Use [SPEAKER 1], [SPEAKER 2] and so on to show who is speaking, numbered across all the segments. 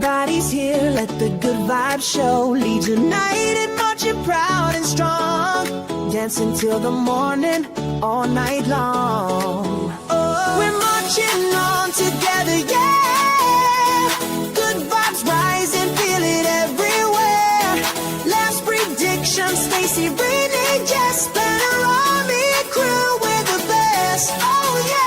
[SPEAKER 1] Everybody's here, let the good vibes show. Lead united, marching proud and strong. Dancing till the morning, all night long. Oh, we're marching on together, yeah. Good vibes rising, feel it everywhere. Last prediction, Stacy, Brittany, Jess, Banner, Army, crew, we're the best. Oh yeah.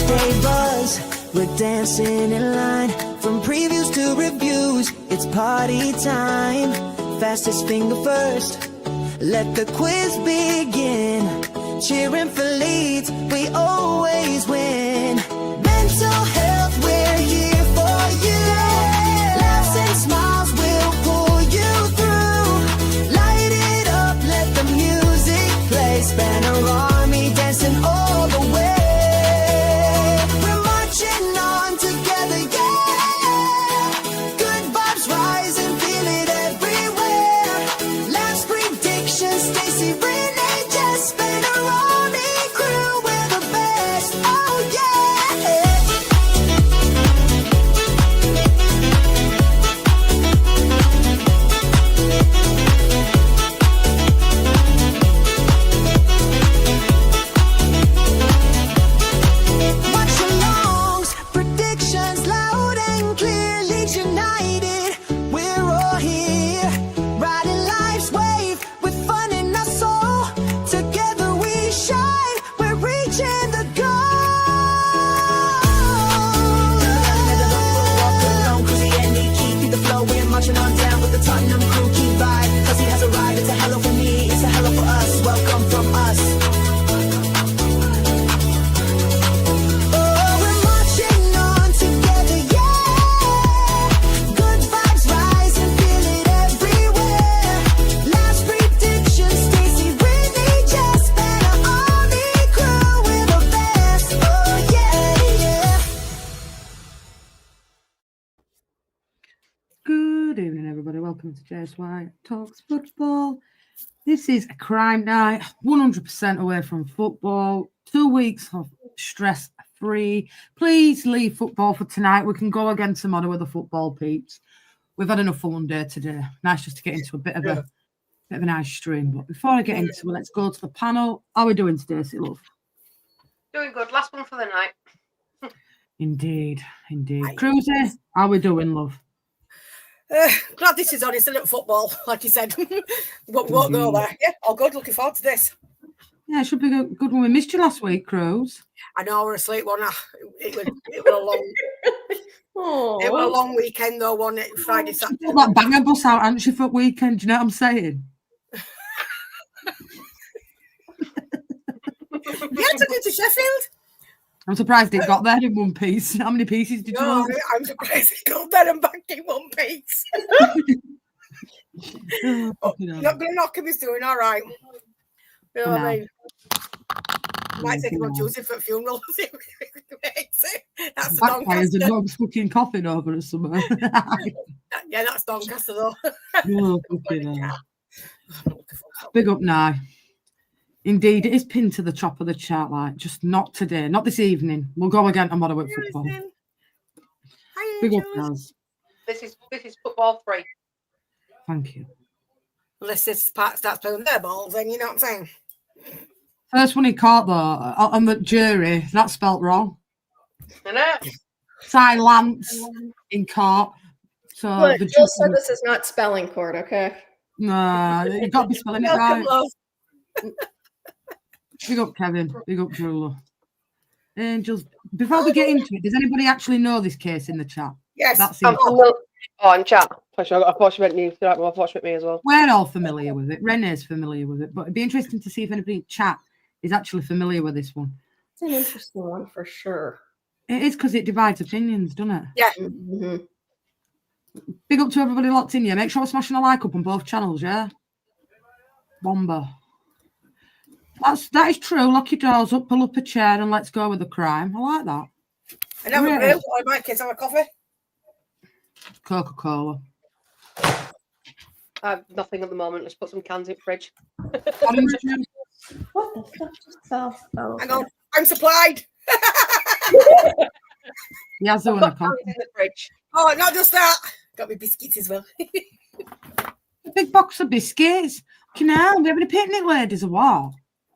[SPEAKER 1] Day buzz, we're dancing in line. From previews to reviews, it's party time. Fastest finger first, let the quiz begin. Cheering for leads, we always win. Mental health, we're here for you. Laughs and smiles will pull you through. Light it up, let the music play. Spanner Army dancing all the way.
[SPEAKER 2] Welcome to Jess White Talks Football. This is a crime night, 100% away from football. 2 weeks of stress-free. Please leave football for tonight. We can go again tomorrow with the football peeps. We've had enough fun day today. Nice just to get into a bit of a nice stream. But before I get into it, let's go to the panel. How are we doing, Stacey, love?
[SPEAKER 3] Doing good. Last one for the night.
[SPEAKER 2] Indeed. Cruzy, how are we doing, love?
[SPEAKER 4] Glad this is on. It's a little football, like you said. Won't go there. Yeah, all good. Looking forward to this.
[SPEAKER 2] Yeah, it should be a good one. We missed you last week, Cruz.
[SPEAKER 4] I know, we're asleep, wasn't I? It was a long. It was a long weekend, though, wasn't it? Friday, Saturday.
[SPEAKER 2] Put that banger bus out, hadn't you, for weekend? Do you know what I'm saying?
[SPEAKER 4] You had to go to Sheffield.
[SPEAKER 2] I'm surprised it got there in one piece. How many pieces did you have?
[SPEAKER 4] I'm surprised it got there and back in one piece. Not going to knock him, he's doing all right. You know what I mean? Might take him on Tuesday for a funeral. That's the Doncaster.
[SPEAKER 2] The dog's fucking coughing over us somewhere.
[SPEAKER 4] Yeah, that's Doncaster, though.
[SPEAKER 2] Big up now. Indeed, it is pinned to the top of the chart, like, just not today, not this evening. We'll go again tomorrow with football.
[SPEAKER 4] Hi,
[SPEAKER 2] big up, guys.
[SPEAKER 3] This is football free.
[SPEAKER 2] Thank you.
[SPEAKER 4] Unless this part starts playing their balls, then you know what I'm saying.
[SPEAKER 2] First one he caught, though, on the jury, that's spelt wrong.
[SPEAKER 3] Isn't it?
[SPEAKER 2] Silence in court. So
[SPEAKER 5] look, Jill said this is not spelling court, okay?
[SPEAKER 2] No, you've got to be spelling it right. Big up, Kevin. Big up, Drew. Angels. Before we get into it, does anybody actually know this case in the chat?
[SPEAKER 4] Yes.
[SPEAKER 3] In chat. I thought she meant you. I thought she meant me as well.
[SPEAKER 2] We're all familiar with it. Renee's familiar with it. But it'd be interesting to see if anybody in chat is actually familiar with this one.
[SPEAKER 5] It's an interesting one for sure.
[SPEAKER 2] It is because it divides opinions, doesn't it?
[SPEAKER 4] Yeah.
[SPEAKER 5] Mm-hmm.
[SPEAKER 2] Big up to everybody locked in here. Make sure we're smashing a like up on both channels, yeah? Bomber. That is true. Lock your doors up, pull up a chair, and let's go with the crime. I like that.
[SPEAKER 4] I never brew. All my kids have a coffee.
[SPEAKER 2] Coca-Cola.
[SPEAKER 3] I have nothing at the moment. Let's put some cans in the fridge.
[SPEAKER 2] Orange juice.
[SPEAKER 5] What the fuck just fell? Oh,
[SPEAKER 4] Hang on, I'm supplied.
[SPEAKER 2] He has the
[SPEAKER 3] I've
[SPEAKER 2] one.
[SPEAKER 3] got cans in the fridge.
[SPEAKER 4] Oh, not just that. Got me biscuits as well.
[SPEAKER 2] A big box of biscuits. You know, we having a picnic, ladies, or what?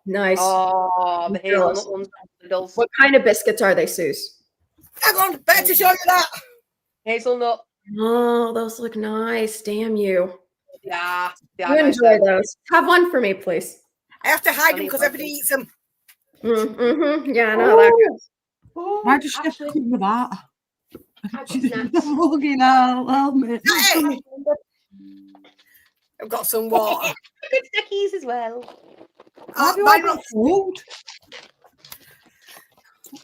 [SPEAKER 5] nice.
[SPEAKER 3] Oh, the hazelnut ones. Noodles.
[SPEAKER 5] What kind of biscuits are they, Suze?
[SPEAKER 4] Hang on, better to show you that.
[SPEAKER 3] Hazelnut.
[SPEAKER 5] Oh, those look nice. Damn you.
[SPEAKER 3] Yeah.
[SPEAKER 5] You
[SPEAKER 3] nice.
[SPEAKER 5] enjoy those. Have one for me, please.
[SPEAKER 4] I have to hide them because everybody eats them.
[SPEAKER 5] Mm-hmm. Yeah, I know that.
[SPEAKER 2] Why does she have to
[SPEAKER 3] actually,
[SPEAKER 2] come with that?
[SPEAKER 3] I've got
[SPEAKER 2] She's
[SPEAKER 3] snacks.
[SPEAKER 2] fucking hell, help me.
[SPEAKER 4] Hey, I've got some water.
[SPEAKER 3] Good snackies as well.
[SPEAKER 2] Why do I
[SPEAKER 4] Mine
[SPEAKER 2] got
[SPEAKER 4] not-
[SPEAKER 2] food?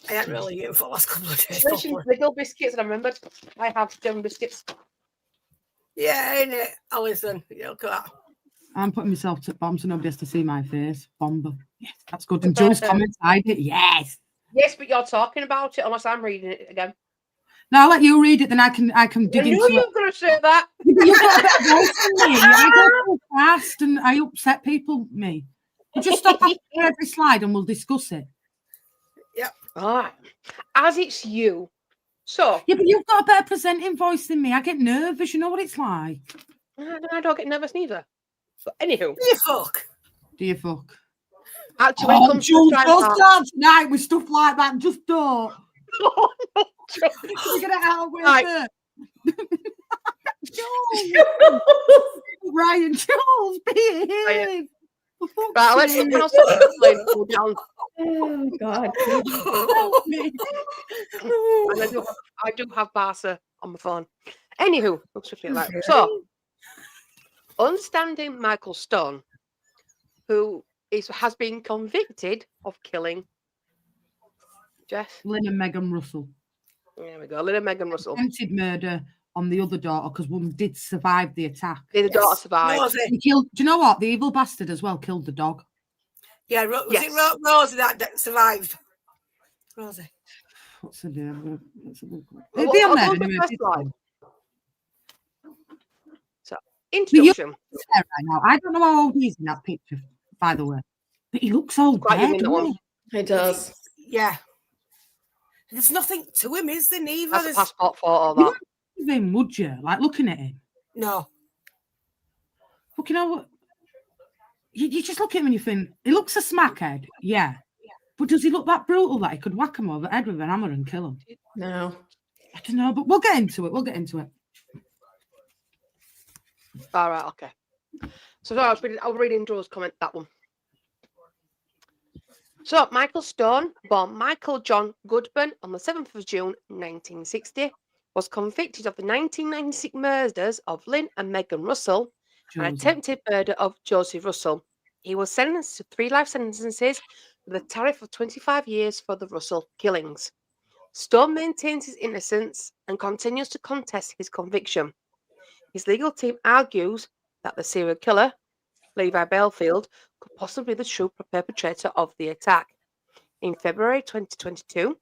[SPEAKER 4] I haven't really eaten for the last couple of days.
[SPEAKER 3] Mentioned
[SPEAKER 4] properly.
[SPEAKER 3] little biscuits, and I remembered I have German biscuits.
[SPEAKER 4] Yeah, ain't it? Alison, yeah, look at that.
[SPEAKER 2] I'm putting myself to bomb so nobody has to see my face. Bomber. Yes, that's good. And Joe's comments, I did. Yes.
[SPEAKER 3] Yes, but you're talking about it unless I'm reading it again.
[SPEAKER 2] Now I'll let you read it, then I can
[SPEAKER 3] I
[SPEAKER 2] dig
[SPEAKER 3] knew
[SPEAKER 2] into
[SPEAKER 3] you
[SPEAKER 2] it.
[SPEAKER 3] were going to say that.
[SPEAKER 2] You've got a better voice than me. I go so fast and I upset people. Me. We'll just stop after every slide and we'll discuss it.
[SPEAKER 3] All right. As it's you. So,
[SPEAKER 2] Yeah, but you've got a better presenting voice than me. I get nervous. You know what it's like.
[SPEAKER 3] I don't get nervous neither. But anywho,
[SPEAKER 4] You fuck.
[SPEAKER 2] Do you fuck?
[SPEAKER 3] actually, when it
[SPEAKER 2] Oh,
[SPEAKER 3] comes
[SPEAKER 2] Jules,
[SPEAKER 3] to the
[SPEAKER 2] don't
[SPEAKER 3] crime
[SPEAKER 2] start tonight with stuff like that. Just don't.
[SPEAKER 3] part- Oh, no, Joe.
[SPEAKER 2] We're going to out with
[SPEAKER 3] Right.
[SPEAKER 2] it. Jules. Ryan, Jules, behave. For fuck's
[SPEAKER 3] Right, let's
[SPEAKER 2] sake.
[SPEAKER 3] now stop explaining. We'll be on.
[SPEAKER 5] Oh, God.
[SPEAKER 2] Help me.
[SPEAKER 3] And I do have Barca on my phone. Anywho, looks swiftly like so. Understanding Michael Stone, who has been convicted of killing Jess.
[SPEAKER 2] Lin and Megan Russell.
[SPEAKER 3] There we go. Lin and Megan Russell.
[SPEAKER 2] Attempted murder on the other daughter because one did survive the attack.
[SPEAKER 3] The daughter survived.
[SPEAKER 4] Rosie.
[SPEAKER 2] He killed. Do you know what? The evil bastard as well killed the dog.
[SPEAKER 4] Yeah, was
[SPEAKER 3] Yes.
[SPEAKER 4] it Rosie that survived? Rosie.
[SPEAKER 2] What's the name? Let's have a look.
[SPEAKER 3] Well,
[SPEAKER 2] It'll be on
[SPEAKER 3] I'll
[SPEAKER 2] there
[SPEAKER 3] go to
[SPEAKER 2] anyway.
[SPEAKER 3] the first slide. So,
[SPEAKER 2] But
[SPEAKER 3] introduction.
[SPEAKER 2] you're there right now. I don't know how old he is in that picture, by the way. But he looks old.
[SPEAKER 3] Quite young
[SPEAKER 2] Dead,
[SPEAKER 3] in that
[SPEAKER 2] doesn't
[SPEAKER 3] one.
[SPEAKER 2] he?
[SPEAKER 5] It does.
[SPEAKER 4] Yeah. There's nothing to him, is there? Neither.
[SPEAKER 3] That's a
[SPEAKER 4] There's...
[SPEAKER 3] passport photo.
[SPEAKER 2] You
[SPEAKER 3] That.
[SPEAKER 2] wouldn't believe him, would you? Like looking at him.
[SPEAKER 4] No.
[SPEAKER 2] Fucking hell. You just look at him and you think, he looks a smackhead. Yeah. But does he look that brutal that he could whack him over the head with an hammer and kill him?
[SPEAKER 5] No.
[SPEAKER 2] I don't know, but we'll get into it. We'll get into it.
[SPEAKER 3] All right. Okay. So I was reading Joe's comment, that one. So Michael Stone, born Michael John Goodban on the 7th of June 1960, was convicted of the 1996 murders of Lin and Megan Russell and
[SPEAKER 2] Josie.
[SPEAKER 3] attempted murder of Josie Russell. He was sentenced to 3 life sentences with a tariff of 25 years for the Russell killings. Stone maintains his innocence and continues to contest his conviction. His legal team argues that the serial killer, Levi Bellfield, could possibly be the true perpetrator of the attack. In February 2022,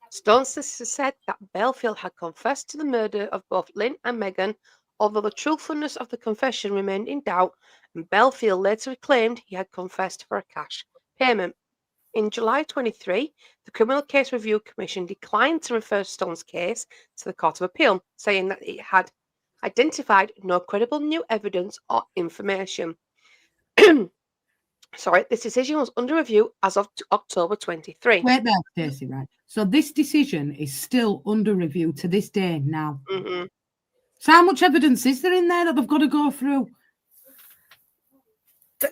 [SPEAKER 3] Stone's solicitor said that Bellfield had confessed to the murder of both Lin and Megan, although the truthfulness of the confession remained in doubt, and Bellfield later claimed he had confessed for a cash payment. In July 23, the Criminal Case Review Commission declined to refer Stone's case to the Court of Appeal, saying that it had identified no credible new evidence or information. Sorry, this decision was under review as of October 23.
[SPEAKER 2] Wait there, Stacey, right? So this decision is still under review to this day now.
[SPEAKER 3] Mhm.
[SPEAKER 2] So how much evidence is there in there that they've got to go through?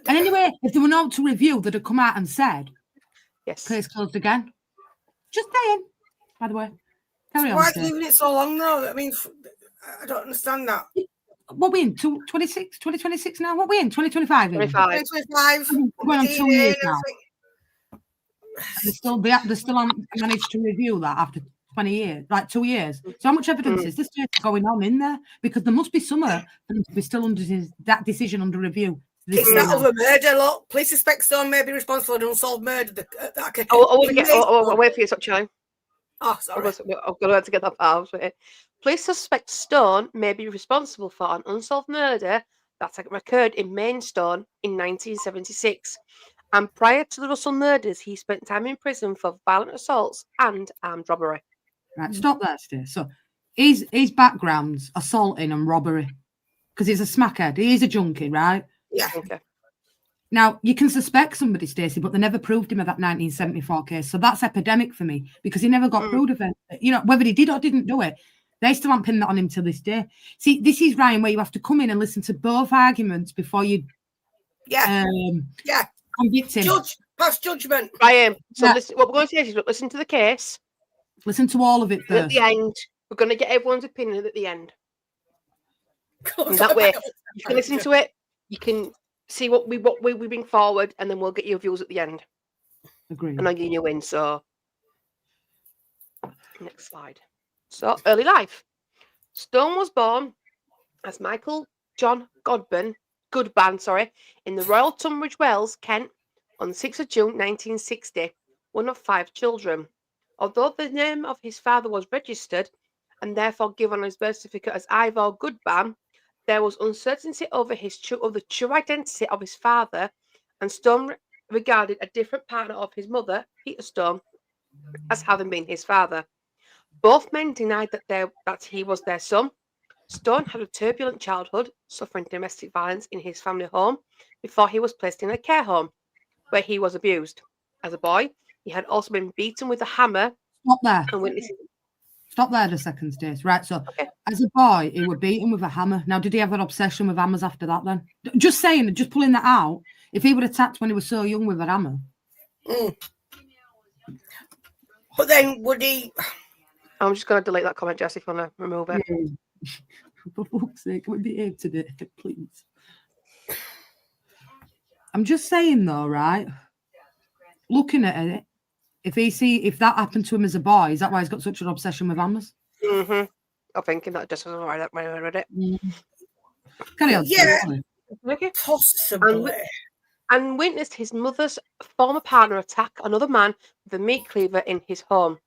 [SPEAKER 2] And anyway, if there were no to review, they'd have come out and said,
[SPEAKER 3] Yes.
[SPEAKER 2] case closed again. Just saying, by the way. Carry on.
[SPEAKER 4] Why is
[SPEAKER 2] Stacey.
[SPEAKER 4] leaving it so long though? I mean, I don't understand that.
[SPEAKER 2] What we in? 2026 now? What we in? 2025?
[SPEAKER 3] 25.
[SPEAKER 4] 2025.
[SPEAKER 2] We're going on 2 years now.
[SPEAKER 4] everything.
[SPEAKER 2] They still haven't managed to review that after 20 years, like 2 years. So how much evidence is this going on in there? Because there must be somewhere for them to be still under that decision under review.
[SPEAKER 4] It's not over murder, look. Police suspect Stone may be responsible for an unsolved murder.
[SPEAKER 3] I'll wait for you, stop chilling.
[SPEAKER 4] Oh, sorry.
[SPEAKER 3] I've got to get that out of it. Police suspect Stone may be responsible for an unsolved murder that occurred in Maidstone in 1976. And prior to the Russell murders, he spent time in prison for violent assaults and armed robbery.
[SPEAKER 2] Right, stop there, Steve. So his background's assaulting and robbery because he's a smackhead. He is a junkie, right?
[SPEAKER 4] Yeah.
[SPEAKER 3] Okay.
[SPEAKER 2] Now, you can suspect somebody, Stacey, but they never proved him of that 1974 case. So that's epidemic for me because he never got proved of it. You know, whether he did or didn't do it, they still haven't pinned that on him to this day. See, this is, Ryan, where you have to come in and listen to both arguments before you convict him.
[SPEAKER 4] Pass judgment.
[SPEAKER 3] Ryan, so listen, what we're going to say is listen to the case.
[SPEAKER 2] Listen to all of it first.
[SPEAKER 3] At the end, we're going to get everyone's opinion at the end. And that way, you can listen to it, you can see what we bring forward, and then we'll get your views at the end.
[SPEAKER 2] Agreed.
[SPEAKER 3] And I'll give you a win. So, next slide. So, early life. Stone was born as Michael John Goodban, in the Royal Tunbridge Wells, Kent, on the 6th of June 1960, one of 5 children. Although the name of his father was registered and therefore given on his birth certificate as Ivor Goodban, there was uncertainty over the true identity of his father, and Stone regarded a different partner of his mother, Peter Stone, as having been his father. Both men denied that he was their son. Stone had a turbulent childhood, suffering domestic violence in his family home before he was placed in a care home, where he was abused. As a boy, he had also been beaten with a hammer.
[SPEAKER 2] Stop there.
[SPEAKER 3] And witnessed.
[SPEAKER 2] Stop there the second, Stace. Right, so as a boy, he would beat him with a hammer. Now, did he have an obsession with hammers after that then? Just saying, just pulling that out. If he would attacked when he was so young with a hammer.
[SPEAKER 4] But then would he...
[SPEAKER 3] I'm just going to delete that comment, Jess, if you want to remove it.
[SPEAKER 2] For fuck's sake, can we behave today, please? I'm just saying though, right? Looking at it, if that happened to him as a boy, is that why he's got such an obsession with hammers?
[SPEAKER 3] I'm thinking that just was right when I read it.
[SPEAKER 2] Carry on.
[SPEAKER 4] Yeah,
[SPEAKER 3] Okay.
[SPEAKER 4] possibly.
[SPEAKER 3] And witnessed his mother's former partner attack another man with a meat cleaver in his home.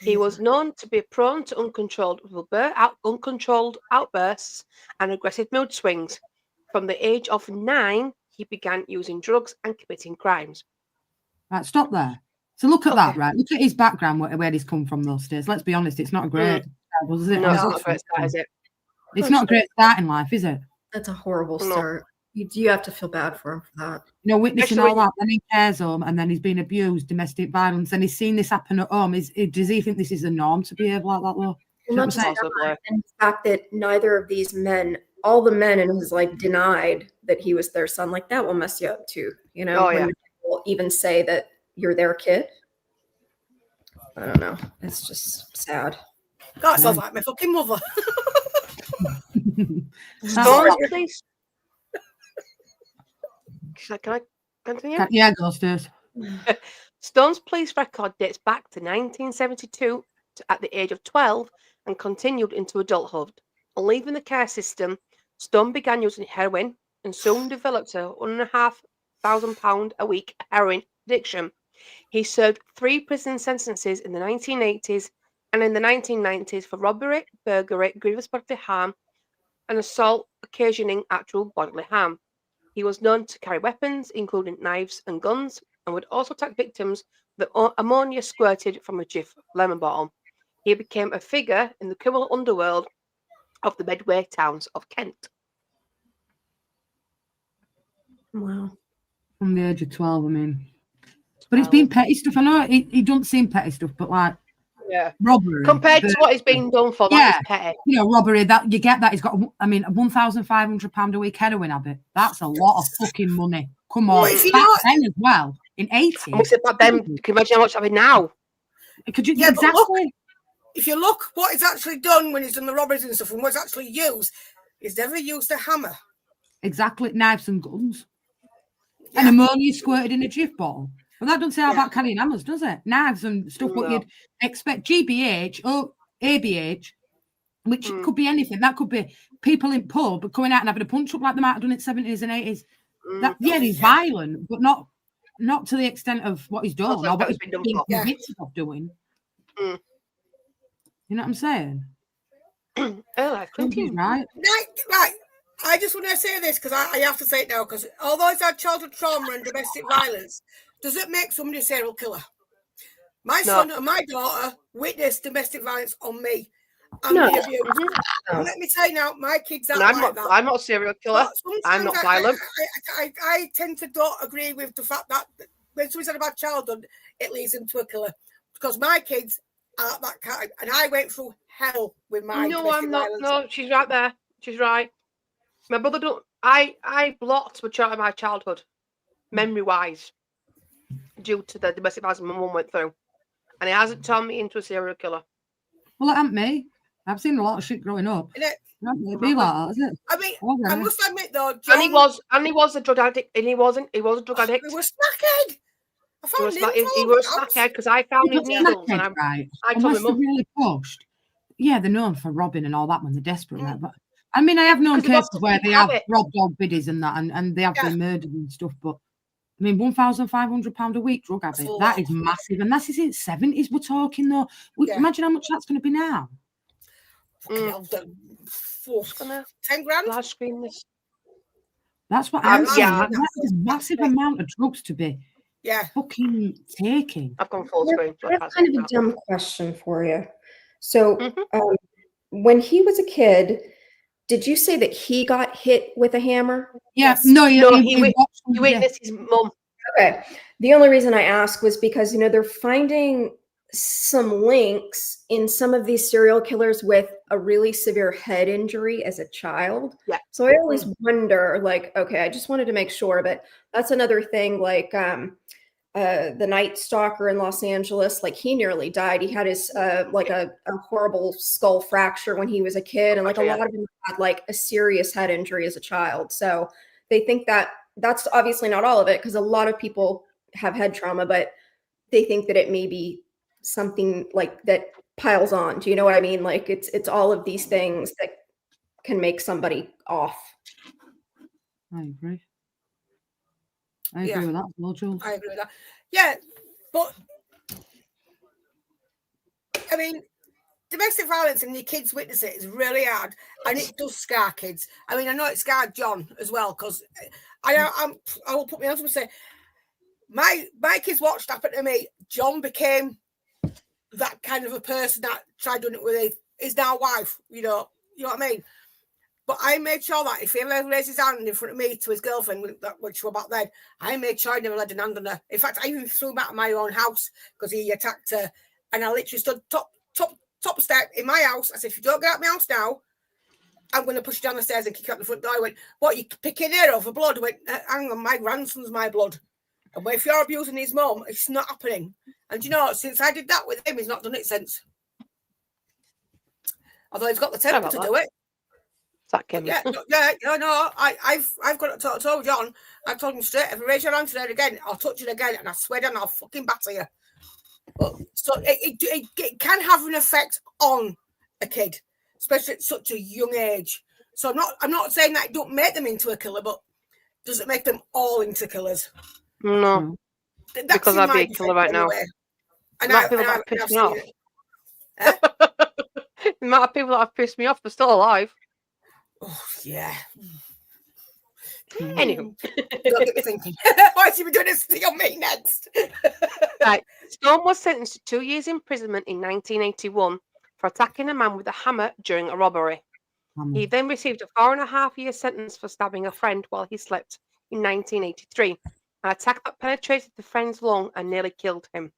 [SPEAKER 3] He was known to be prone to uncontrolled outbursts and aggressive mood swings. From the age of 9, he began using drugs and committing crimes.
[SPEAKER 2] Right, stop there. So look at that, right? Look at his background, where he's come from those days. Let's be honest, it's not a great start, is it?
[SPEAKER 3] No, it's not a great start, is it?
[SPEAKER 2] It's not a great start in life, is it?
[SPEAKER 5] That's a horrible start. You have to feel bad for him for that.
[SPEAKER 2] You know, witnessing all that, then he cares home, and then he's been abused, domestic violence, and he's seen this happen at home. Does he think this is the norm to behave like that, though?
[SPEAKER 5] Well, not just that, and the fact that neither of these men, all the men in his life, denied that he was their son. Like, that will mess you up too. You know, when people even say that you're their kid. I don't know. It's just sad.
[SPEAKER 4] God, it sounds like my fucking mother.
[SPEAKER 3] Can I continue?
[SPEAKER 2] Yeah, go upstairs.
[SPEAKER 3] Stone's police record dates back to 1972 at the age of 12 and continued into adulthood. On leaving the care system, Stone began using heroin and soon developed a £1,500 a week heroin addiction. He served 3 prison sentences in the 1980s and in the 1990s for robbery, burglary, grievous bodily harm, and assault occasioning actual bodily harm. He was known to carry weapons, including knives and guns, and would also attack victims with ammonia squirted from a Jif lemon bottle. He became a figure in the criminal underworld of the Medway towns of Kent.
[SPEAKER 5] Wow.
[SPEAKER 2] From the age of 12, I mean. But it's been petty stuff. I know he don't seem petty stuff, but like robbery.
[SPEAKER 3] Compared to what he's been done for, that is petty.
[SPEAKER 2] You know, robbery, that you get that. He's got, I mean, a £1,500 a week heroin habit. That's a lot of fucking money. Come on. Back then as well, in 80s.
[SPEAKER 3] What's it back then? Can you imagine how much I mean now?
[SPEAKER 2] Could you,
[SPEAKER 4] exactly. Look, if you look what he's actually done when he's done the robberies and stuff and what's actually used, he's never used a hammer.
[SPEAKER 2] Exactly, knives and guns. And ammonia squirted in a Jif bottle. Well, that doesn't say about carrying hammers, does it? Knives and stuff, what you'd expect. GBH or ABH, which could be anything. That could be people in pub coming out and having a punch-up like they might have done in the 70s and 80s. He's violent, but not to the extent of what he's done or what he's been convicted of doing. You know what I'm saying?
[SPEAKER 3] Early life continues.
[SPEAKER 2] Right.
[SPEAKER 4] Right. I just want to say this because I have to say it now, because although it's had childhood trauma and domestic violence, does it make somebody a serial killer? My son and my daughter witnessed domestic violence on me. And the abuse. And let me tell you now, my kids are like that.
[SPEAKER 3] I'm not a serial killer. I'm not violent.
[SPEAKER 4] I tend to don't agree with the fact that when somebody said about childhood, it leads them to a killer. Because my kids are that kind, and I went through hell with my
[SPEAKER 3] No, I'm not.
[SPEAKER 4] violence.
[SPEAKER 3] No, she's right there. She's right. My brother don't. I blocked my childhood, memory-wise, due to the domestic violence my mum went through, and it hasn't turned me into a serial killer.
[SPEAKER 2] Well, it ain't me. I've seen a lot of shit growing up. It be like that, is it?
[SPEAKER 4] I mean, I must admit though, John,
[SPEAKER 3] and he was a drug addict, and he was a drug addict.
[SPEAKER 4] He was snackhead. I found
[SPEAKER 3] he was snackhead because I found his needles, and I told him,
[SPEAKER 2] Mum, really pushed. Yeah, they're known for robbing and all that when they're desperate, like, but I mean, I have known cases where they have robbed dog biddies and that, and they have been murdered and stuff, but I mean, £1,500 a week drug habit, that is massive. And that's in the 70s we're talking, though. Imagine how much that's going to be now.
[SPEAKER 4] 10 grand?
[SPEAKER 3] Large screen this.
[SPEAKER 2] That's what I'm saying. That's a massive amount of drugs to be fucking taking.
[SPEAKER 3] I've gone full screen.
[SPEAKER 5] That's kind of a dumb question for you. So when he was a kid, did you say that he got hit with a hammer?
[SPEAKER 2] Yes.
[SPEAKER 3] No, he witnessed his mum.
[SPEAKER 5] Okay. The only reason I ask was because, they're finding some links in some of these serial killers with a really severe head injury as a child.
[SPEAKER 3] Yeah.
[SPEAKER 5] So I always wonder, like, okay, I just wanted to make sure, but that's another thing, like, the Night Stalker in Los Angeles, like he nearly died. He had his like a horrible skull fracture when he was a kid, and like a lot of them had like a serious head injury as a child. So they think that that's obviously not all of it, because a lot of people have head trauma, but they think that it may be something like that piles on. Do you know what I mean? Like it's all of these things that can make somebody off.
[SPEAKER 2] I agree. I agree with that, well, Jules.
[SPEAKER 4] I agree with that. Yeah, but I mean, domestic violence and your kids witness it is really hard, and it does scar kids. I mean, I know it scarred John as well, because I will put my hands up and say, my kids watched happen to me. John became that kind of a person that tried doing it with his now wife. You know what I mean? But I made sure that if he ever raised his hand in front of me to his girlfriend, which was back then, I made sure I never laid an hand on her. In fact, I even threw him out of my own house because he attacked her. And I literally stood top step in my house. I said, if you don't get out of my house now, I'm going to push you down the stairs and kick you out the front door. I went, what, you picking her over blood? I went, hang on, my grandson's my blood. And if you're abusing his mum, it's not happening. And since I did that with him, he's not done it since. Although he's got the temper to do it. I've got to talk to John. I've told him straight, if you raise your hand to there again, I'll touch it again, and I swear down, I'll fucking batter you. But, so it can have an effect on a kid, especially at such a young age. So I'm not saying that it don't make them into a killer, but does it make them all into killers?
[SPEAKER 3] No, because I'd be a killer right now.
[SPEAKER 4] And
[SPEAKER 3] the amount of people that have pissed me off. The amount of people that have pissed me off, they're still alive.
[SPEAKER 4] Oh, yeah.
[SPEAKER 3] Anywho.
[SPEAKER 4] Don't get me thinking. Why is he doing this thing on me next?
[SPEAKER 3] Right. Storm was sentenced to 2 years imprisonment in 1981 for attacking a man with a hammer during a robbery. He then received a 4.5-year sentence for stabbing a friend while he slept in 1983. An attack that penetrated the friend's lung and nearly killed him.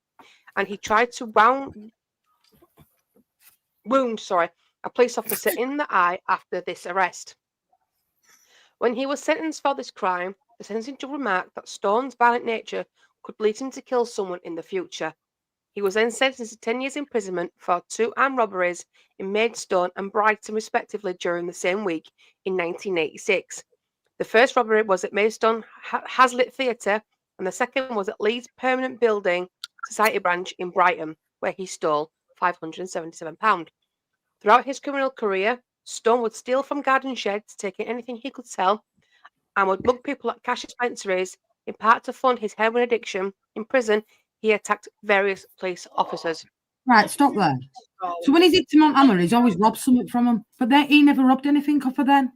[SPEAKER 3] And he tried to wound a police officer in the eye after this arrest. When he was sentenced for this crime, the sentencing judge remarked that Storm's violent nature could lead him to kill someone in the future. He was then sentenced to 10 years imprisonment for 2 armed robberies in Maidstone and Brighton, respectively, during the same week in 1986. The first robbery was at Maidstone Hazlitt Theatre, and the second was at Leeds Permanent Building Society Branch in Brighton, where he stole £577. Throughout his criminal career, Stone would steal from garden sheds, taking anything he could sell, and would mug people at cash dispensaries, in part to fund his heroin addiction. In prison, he attacked various police officers.
[SPEAKER 2] Right, stop there. So when he's hit him on hammer, he's always robbed something from him. But he never robbed anything off of them.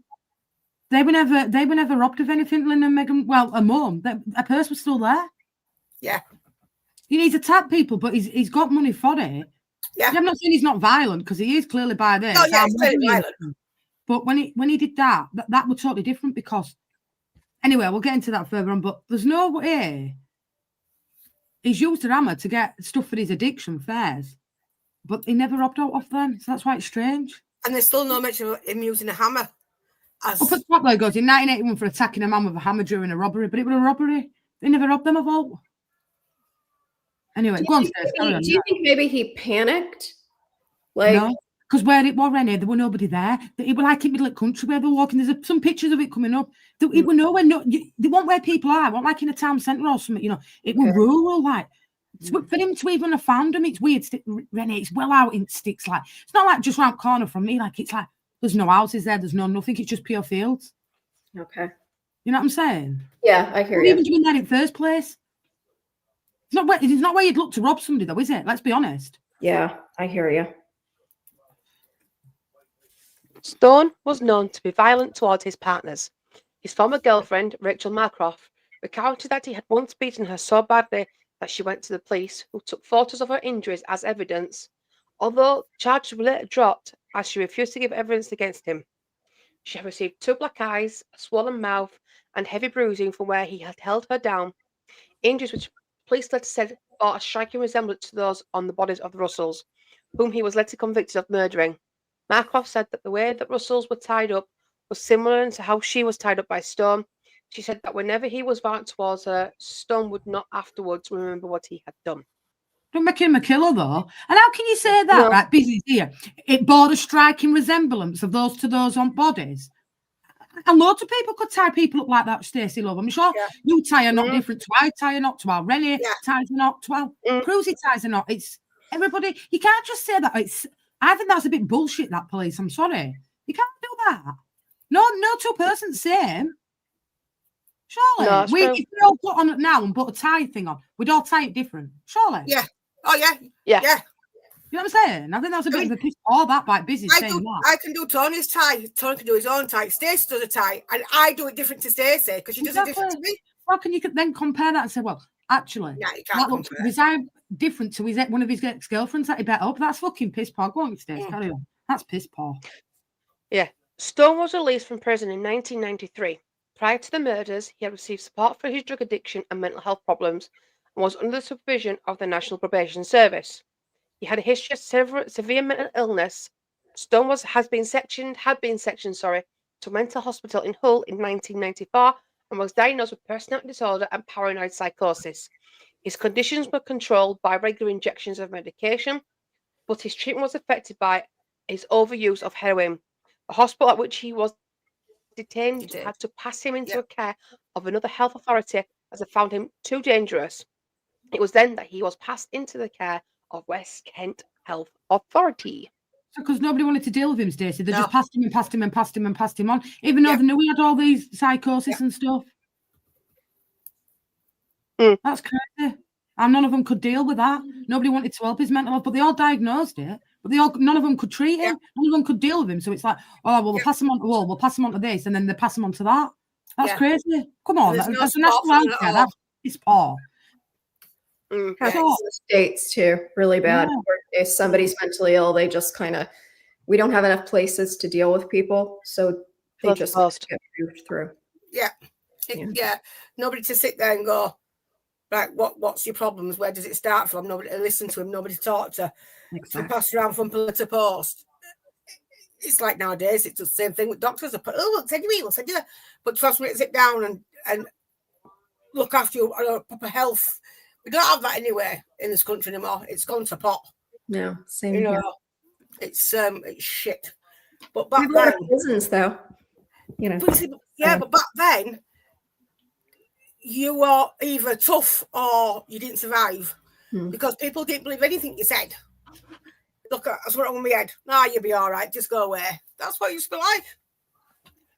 [SPEAKER 2] They were never robbed of anything, Lin and Megan. Well, a mum, a purse was still there.
[SPEAKER 4] Yeah.
[SPEAKER 2] He needs to tap people, but he's got money for it.
[SPEAKER 4] Yeah.
[SPEAKER 2] I'm not saying he's not violent, because he is clearly by this.
[SPEAKER 4] Oh, yeah, he's clearly violent.
[SPEAKER 2] But when he did that was totally different, because anyway, we'll get into that further on. But there's no way he's used a hammer to get stuff for his addiction fares, but he never robbed out off them. So that's why it's strange.
[SPEAKER 4] And there's still no mention of him using a hammer.
[SPEAKER 2] Up at the top there goes in 1981 for attacking a man with a hammer during a robbery, but it was a robbery. They never robbed them of all. Anyway, go on, Stacey, carry on.
[SPEAKER 5] Do you think maybe he panicked? Like,
[SPEAKER 2] no, because where it was Rennie, there were nobody there. It was like in middle of country where they were walking. There's some pictures of it coming up. It were nowhere. They weren't where people are. It weren't like in a town centre or something. You know, it was rural. Like for him to even have found them, it's weird. Rennie, it's well out in sticks. Like it's not like just round corner from me. Like it's like there's no houses there. There's no nothing. It's just pure fields.
[SPEAKER 5] Okay.
[SPEAKER 2] You know what I'm saying?
[SPEAKER 5] Yeah, I hear you.
[SPEAKER 2] Even doing that in the first place. It's not where you'd look to rob somebody, though, is it? Let's be honest.
[SPEAKER 5] Yeah, I hear you.
[SPEAKER 3] Stone was known to be violent towards his partners. His former girlfriend, Rachel Marcroft, recounted that he had once beaten her so badly that she went to the police, who took photos of her injuries as evidence, although charges were later dropped as she refused to give evidence against him. She had received 2 black eyes, a swollen mouth, and heavy bruising from where he had held her down, injuries which police later said bore a striking resemblance to those on the bodies of the Russells, whom he was later convicted of murdering. Marcroft said that the way that Russells were tied up was similar to how she was tied up by Stone. She said that whenever he was violent towards her, Stone would not afterwards remember what he had done.
[SPEAKER 2] Don't make him a killer, though. And how can you say that? No. Right, Busy's here. It bore a striking resemblance of those to those on bodies. And loads of people could tie people up like that, Stacey Love. I'm sure you tie a knot different to I tie a knot to our Rennie ties a knot to our Cruzy ties a knot. It's everybody. You can't just say that. I think that's a bit bullshit, that police. I'm sorry. You can't do that. No 2 persons same. Surely.
[SPEAKER 3] No,
[SPEAKER 2] if we all put on it now and put a tie thing on, we'd all tie it different. Surely.
[SPEAKER 4] Yeah. Oh, yeah.
[SPEAKER 3] Yeah.
[SPEAKER 2] You know what I'm saying? I think that's a bit of a piss. All that by Busy saying that.
[SPEAKER 4] I can do Tony's tie. Tony can do his own tie. Stacey does a tie. And I do it different to Stacey because she does it different to me.
[SPEAKER 2] How can you then compare that and say, well, actually,
[SPEAKER 4] you can't compare.
[SPEAKER 2] Was I different to one of his ex-girlfriends that he bet up? That's fucking piss poor. Go on, Stacey. Carry on. That's piss poor.
[SPEAKER 3] Yeah. Stone was released from prison in 1993. Prior to the murders, he had received support for his drug addiction and mental health problems and was under the supervision of the National Probation Service. He had a history of severe mental illness. Stone had been sectioned to a mental hospital in Hull in 1994 and was diagnosed with personality disorder and paranoid psychosis. His conditions were controlled by regular injections of medication, but his treatment was affected by his overuse of heroin. The hospital at which he was detained had to pass him into a care of another health authority as they found him too dangerous. It was then that he was passed into the care of West Kent Health Authority.
[SPEAKER 2] Because nobody wanted to deal with him, Stacey. They just passed him on, even though they knew he had all these psychosis and stuff. That's crazy. And none of them could deal with that. Nobody wanted to help his mental health, but they all diagnosed it. But none of them could treat him. None of them could deal with him. So it's like, oh, well, we'll pass him on to we'll pass him on to this, and then they pass him on to that. That's crazy. Come on, that's a national healthcare. It's poor.
[SPEAKER 5] Happens in the States too, really bad. If somebody's mentally ill, they just we don't have enough places to deal with people, so they just get moved through.
[SPEAKER 4] Yeah. Nobody to sit there and go, right, what's your problems? Where does it start from? Nobody to listen to him, nobody to talk to. Exactly. To pass around from pillar to post. It's like nowadays, it's the same thing with doctors. We'll send you. But trust me, to sit down and look after your proper health. We don't have that anywhere in this country anymore. It's gone to pot.
[SPEAKER 5] No, same here.
[SPEAKER 4] It's shit. But back then,
[SPEAKER 5] prisons though,
[SPEAKER 4] but back then, you were either tough or you didn't survive because people didn't believe anything you said. Look, that's what on my head. You'll be all right. Just go away. That's what it used to be like.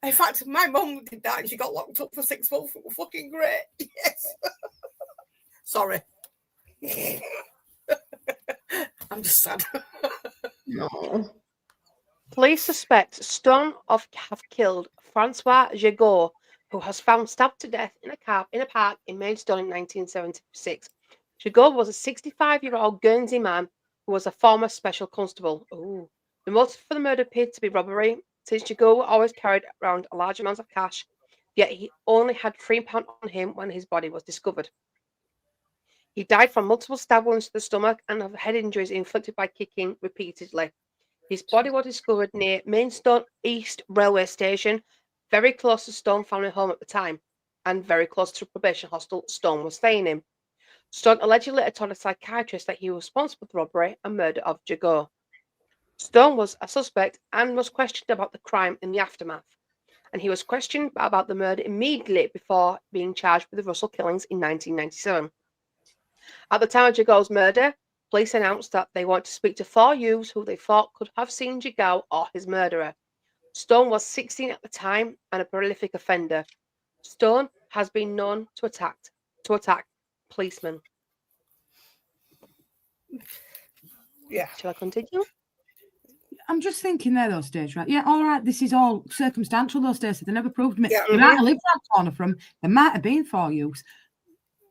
[SPEAKER 4] In fact, my mum did that and she got locked up for 6 months. It was fucking great. Yes. Sorry. I'm just sad.
[SPEAKER 5] No.
[SPEAKER 3] Police suspect Stone of have killed Francois Gigot, who was found stabbed to death in a park in Maidstone in 1976. Gigot was a 65-year-old Guernsey man who was a former special constable. Ooh. The motive for the murder appeared to be robbery, since Gigot always carried around a large amount of cash, yet he only had £3 on him when his body was discovered. He died from multiple stab wounds to the stomach and of head injuries inflicted by kicking repeatedly. His body was discovered near Maidstone East Railway Station, very close to Stone family home at the time, and very close to the probation hostel Stone was staying in. Stone allegedly later told a psychiatrist that he was responsible for the robbery and murder of Gigot. Stone was a suspect and was questioned about the crime in the aftermath, and he was questioned about the murder immediately before being charged with the Russell killings in 1997. At the time of Gigot's murder, police announced that they wanted to speak to 4 youths who they thought could have seen Gigot or his murderer. Stone was 16 at the time and a prolific offender. Stone has been known to attack policemen.
[SPEAKER 4] Yeah.
[SPEAKER 3] Shall I continue?
[SPEAKER 2] I'm just thinking there, those days, right? Yeah, all right, this is all circumstantial, those days. They never proved me.
[SPEAKER 4] Yeah.
[SPEAKER 2] You might have lived that corner from, there might have been 4 youths.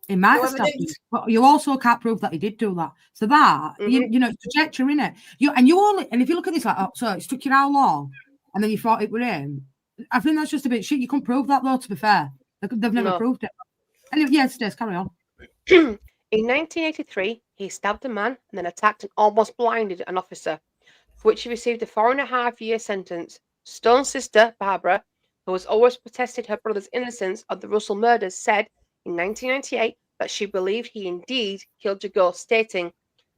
[SPEAKER 2] It might have stopped you, but you also can't prove that he did do that. So that, you know, it's conjecture, innit? And if you look at this like, oh, so it took you how long? And then you thought it was him. I think that's just a bit shit. You couldn't prove that, though, to be fair. They've never proved it. Anyway, yeah, Stace, carry on.
[SPEAKER 3] In 1983, he stabbed a man and then attacked and almost blinded an officer, for which he received a 4.5-year sentence. Stone's sister, Barbara, who has always protested her brother's innocence of the Russell murders, said in 1998 that she believed he indeed killed Gigot, stating,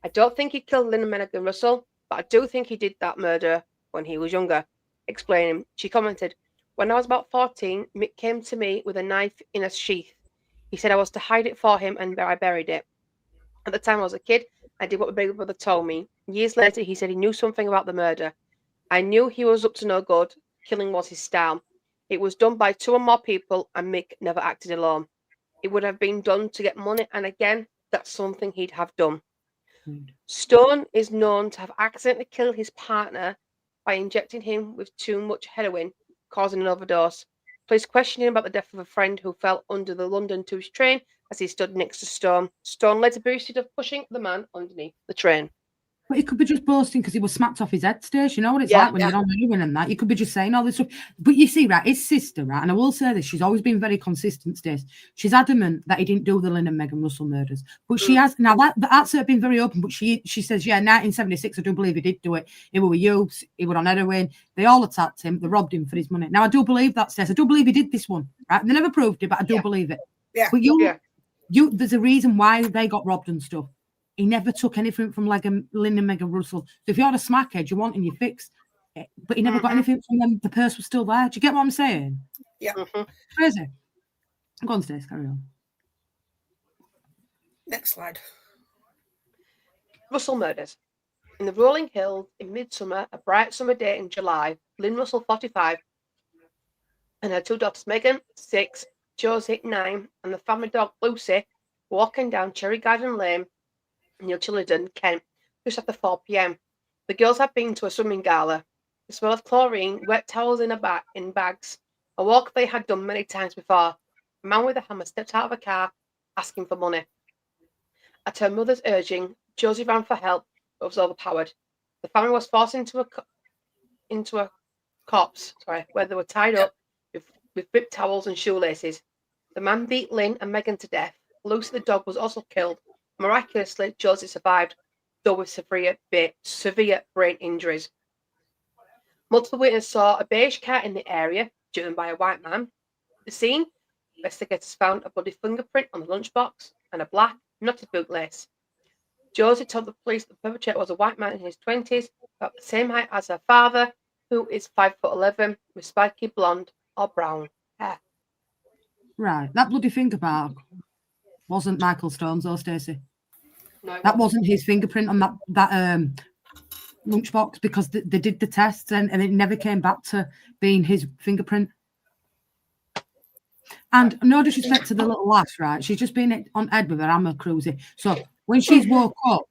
[SPEAKER 3] "I don't think he killed Lin and Megan Russell, but I do think he did that murder when he was younger." Explaining, she commented, "When I was about 14, Mick came to me with a knife in a sheath. He said I was to hide it for him, and I buried it. At the time I was a kid, I did what my big brother told me. Years later, he said he knew something about the murder. I knew he was up to no good. Killing was his style. It was done by 2 or more people, and Mick never acted alone. It would have been done to get money, and again, that's something he'd have done." Stone is known to have accidentally killed his partner by injecting him with too much heroin, causing an overdose. Police questioned him about the death of a friend who fell under the London Tube train as he stood next to Stone. Stone later boasted of pushing the man underneath the train.
[SPEAKER 2] But he could be just boasting because he was smacked off his head, Stace. You know what it's like when you're on heroin and that. You could be just saying all this stuff. But you see, right, his sister, right, and I will say this, she's always been very consistent, Stace. She's adamant that he didn't do the Lin and Megan Russell murders. But she has, now that's been very open, but she says, yeah, 1976, I do believe he did do it. He were with youths, he were on heroin. They all attacked him. They robbed him for his money. Now, I do believe that, Stace. I do believe he did this one, right? And they never proved it, but I do believe it.
[SPEAKER 4] Yeah.
[SPEAKER 2] But there's a reason why they got robbed and stuff. He never took anything from Lin and Megan Russell. So if you had a smackhead, you want and you fixed it. But he never got anything from them. The purse was still there. Do you get what I'm saying?
[SPEAKER 4] Yeah.
[SPEAKER 2] Crazy. Go on, Stace, carry on.
[SPEAKER 4] Next slide.
[SPEAKER 3] Russell murders. In the rolling hills in midsummer, a bright summer day in July, Lin Russell, 45, and her 2 daughters, Megan, 6, Josie, 9, and the family dog, Lucy, walking down Cherry Garden Lane near Chillenden, Kent, just after 4 p.m. The girls had been to a swimming gala. The smell of chlorine, wet towels in bags, a walk they had done many times before. A man with a hammer stepped out of a car, asking for money. At her mother's urging, Josie ran for help, but was overpowered. The family was forced into a copse, where they were tied up with ripped towels and shoelaces. The man beat Lin and Megan to death. Lucy the dog was also killed. Miraculously, Josie survived, though with severe brain injuries. Multiple witnesses saw a beige car in the area, driven by a white man. At the scene, investigators found a bloody fingerprint on the lunchbox and a black, knotted bootlace. Josie told the police the perpetrator was a white man in his 20s, about the same height as her father, who is 5'11", with spiky blonde or brown hair.
[SPEAKER 2] Right, that bloody finger mark wasn't Michael Stone's, though, Stacey.
[SPEAKER 3] No,
[SPEAKER 2] that wasn't his fingerprint on that lunchbox, because they did the tests and it never came back to being his fingerprint. And no disrespect to the little lass, right? She's just been on Ed with her hammer cruising. So when she's woke up,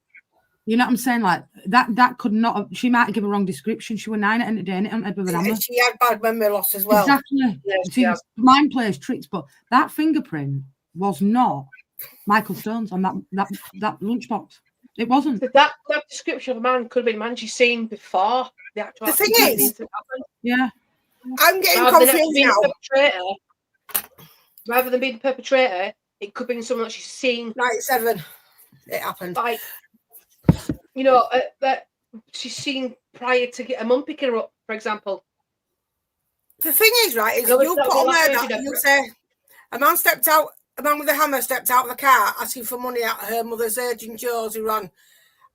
[SPEAKER 2] You know what I'm saying? Like that could not have, she might have given a wrong description. She was 9 at entertaining it with an hammer.
[SPEAKER 4] She had bad memory loss as well.
[SPEAKER 2] Exactly.
[SPEAKER 3] Yeah,
[SPEAKER 2] Mind plays tricks, but that fingerprint was not Michael Stone's on that lunchbox. It wasn't.
[SPEAKER 3] So that description of a man could have been a man she's seen before the actual.
[SPEAKER 4] The thing is,
[SPEAKER 2] yeah,
[SPEAKER 4] I'm getting confused now.
[SPEAKER 3] Rather than being the perpetrator, it could be someone that she's seen.
[SPEAKER 4] 97. It happened.
[SPEAKER 3] Like, you know, that she's seen prior to get a mum picking her up, for example.
[SPEAKER 4] The thing is, right, is you put on there that you say a man with a hammer stepped out of the car asking for money at her mother's urging Josie Run.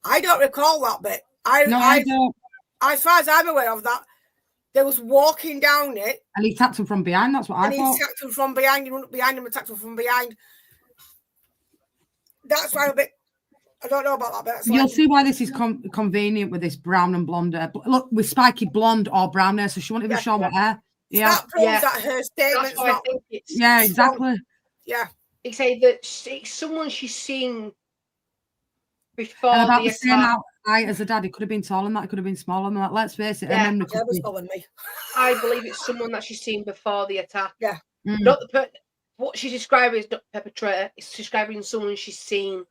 [SPEAKER 4] I don't recall that bit. I don't. As far as I'm aware of that, there was walking down it.
[SPEAKER 2] And he attacked him from behind. That's what I thought.
[SPEAKER 4] And he attacked him from behind. He went up behind him, attacked him from behind. That's why I'm a bit. I don't know about that, but
[SPEAKER 2] you'll see why this is convenient with this brown and blonde hair. Look, with spiky blonde or brown hair, so she won't even show what hair. Yeah,
[SPEAKER 4] that proves that her statement's not.
[SPEAKER 2] Yeah, exactly.
[SPEAKER 4] Yeah,
[SPEAKER 3] he said that it's someone she's seen before.
[SPEAKER 2] And about the same height as the dad. It could have been taller than that. It could have been smaller than that. Let's face it.
[SPEAKER 3] Yeah,
[SPEAKER 2] and then
[SPEAKER 4] was following me.
[SPEAKER 3] I believe it's someone that she's seen before the attack.
[SPEAKER 4] Yeah,
[SPEAKER 3] not the what she's describing is not the perpetrator. It's describing someone she's seen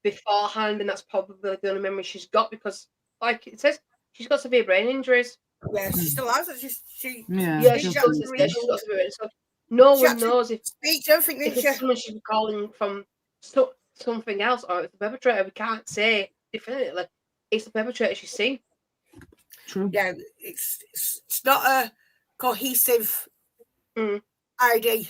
[SPEAKER 3] beforehand, and that's probably the only memory she's got because, like it says, she's got severe brain injuries.
[SPEAKER 4] Yeah, she still has it. She's
[SPEAKER 3] got severe. So no one knows if it's someone she's calling from something else or it's the perpetrator. We can't say definitely it's the perpetrator she's seen.
[SPEAKER 2] True.
[SPEAKER 4] Yeah, it's not a cohesive ID.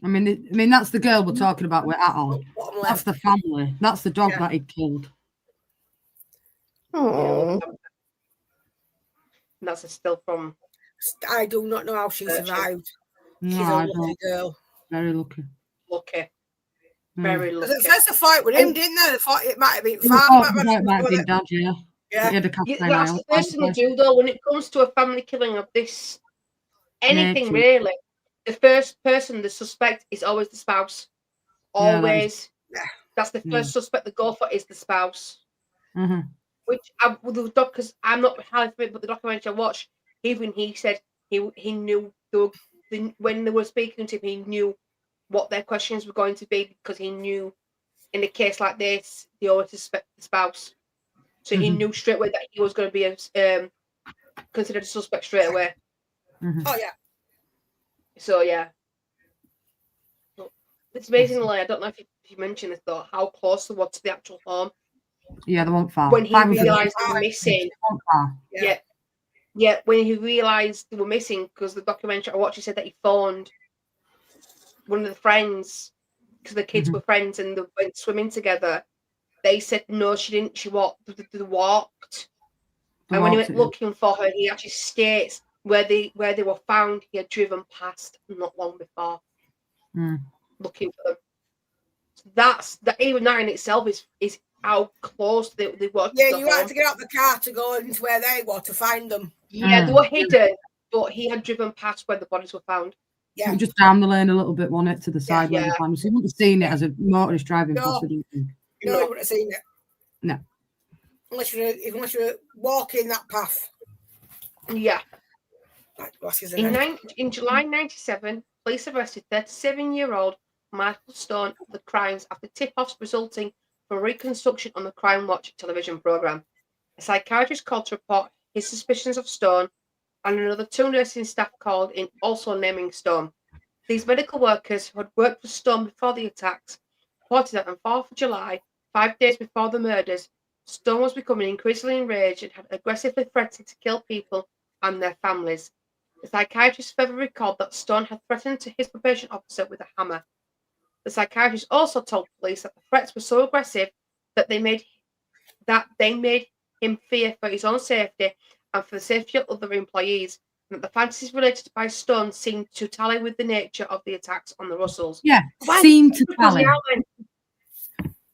[SPEAKER 2] I mean, that's the girl we're talking about with Atal. That's the family. That's the dog that he killed.
[SPEAKER 5] Oh.
[SPEAKER 3] That's still from.
[SPEAKER 4] I do not know how she survived.
[SPEAKER 2] No,
[SPEAKER 4] she's a lucky girl.
[SPEAKER 2] Very lucky.
[SPEAKER 3] Very lucky.
[SPEAKER 4] It says the fight with him, didn't there? The fight, it might have been far.
[SPEAKER 2] It might have been Dad, yeah.
[SPEAKER 3] That's the first thing to do, though, when it comes to a family killing of this, anything really, the first person, the suspect, is always the spouse. Always. That's the first suspect they go for is the spouse. Which, because I'm not highly familiar, but the documentary I watched, even he said he knew when they were speaking to him, he knew what their questions were going to be because he knew in a case like this, they always suspect the spouse. So he knew straight away that he was going to be considered a suspect straight away.
[SPEAKER 4] Oh, yeah.
[SPEAKER 3] So, yeah. It's amazingly, I don't know if you mentioned this, though, how close they were to the actual home.
[SPEAKER 2] Yeah, they weren't far.
[SPEAKER 3] When he realised they were missing. Yeah, when he realised they were missing, because the documentary I watched, he said that he phoned one of the friends, because the kids were friends and they went swimming together. They said, no, she didn't. They walked. And when he went looking for her, he actually states where they were found, he had driven past not long before looking for them. So even that in itself is how close they were.
[SPEAKER 4] Yeah, you had to get out the car to go into where they were to find them.
[SPEAKER 3] Yeah, they were hidden, but he had driven past where the bodies were found.
[SPEAKER 2] Yeah, just down the lane a little bit, wasn't it, to the side where the family. So you wouldn't have seen it as a motorist driving past. No,
[SPEAKER 4] you wouldn't have seen it.
[SPEAKER 2] No,
[SPEAKER 4] unless you're walking that path.
[SPEAKER 3] Yeah.
[SPEAKER 4] In
[SPEAKER 3] July 1997, police arrested 37-year-old Michael Stone for the crimes after tip-offs resulting from reconstruction on the Crime Watch television program. A psychiatrist called to report his suspicions of Stone, and another 2 nursing staff called in, also naming Stone. These medical workers who had worked for Stone before the attacks reported that on 4th of July, 5 days before the murders, Stone was becoming increasingly enraged and had aggressively threatened to kill people and their families. The psychiatrist further recalled that Stone had threatened to his probation officer with a hammer. The psychiatrist also told police that the threats were so aggressive that they made him fear for his own safety and for the safety of other employees, and that the fantasies related by Stone seemed to tally with the nature of the attacks on the Russells.
[SPEAKER 2] Yeah, seemed to tally.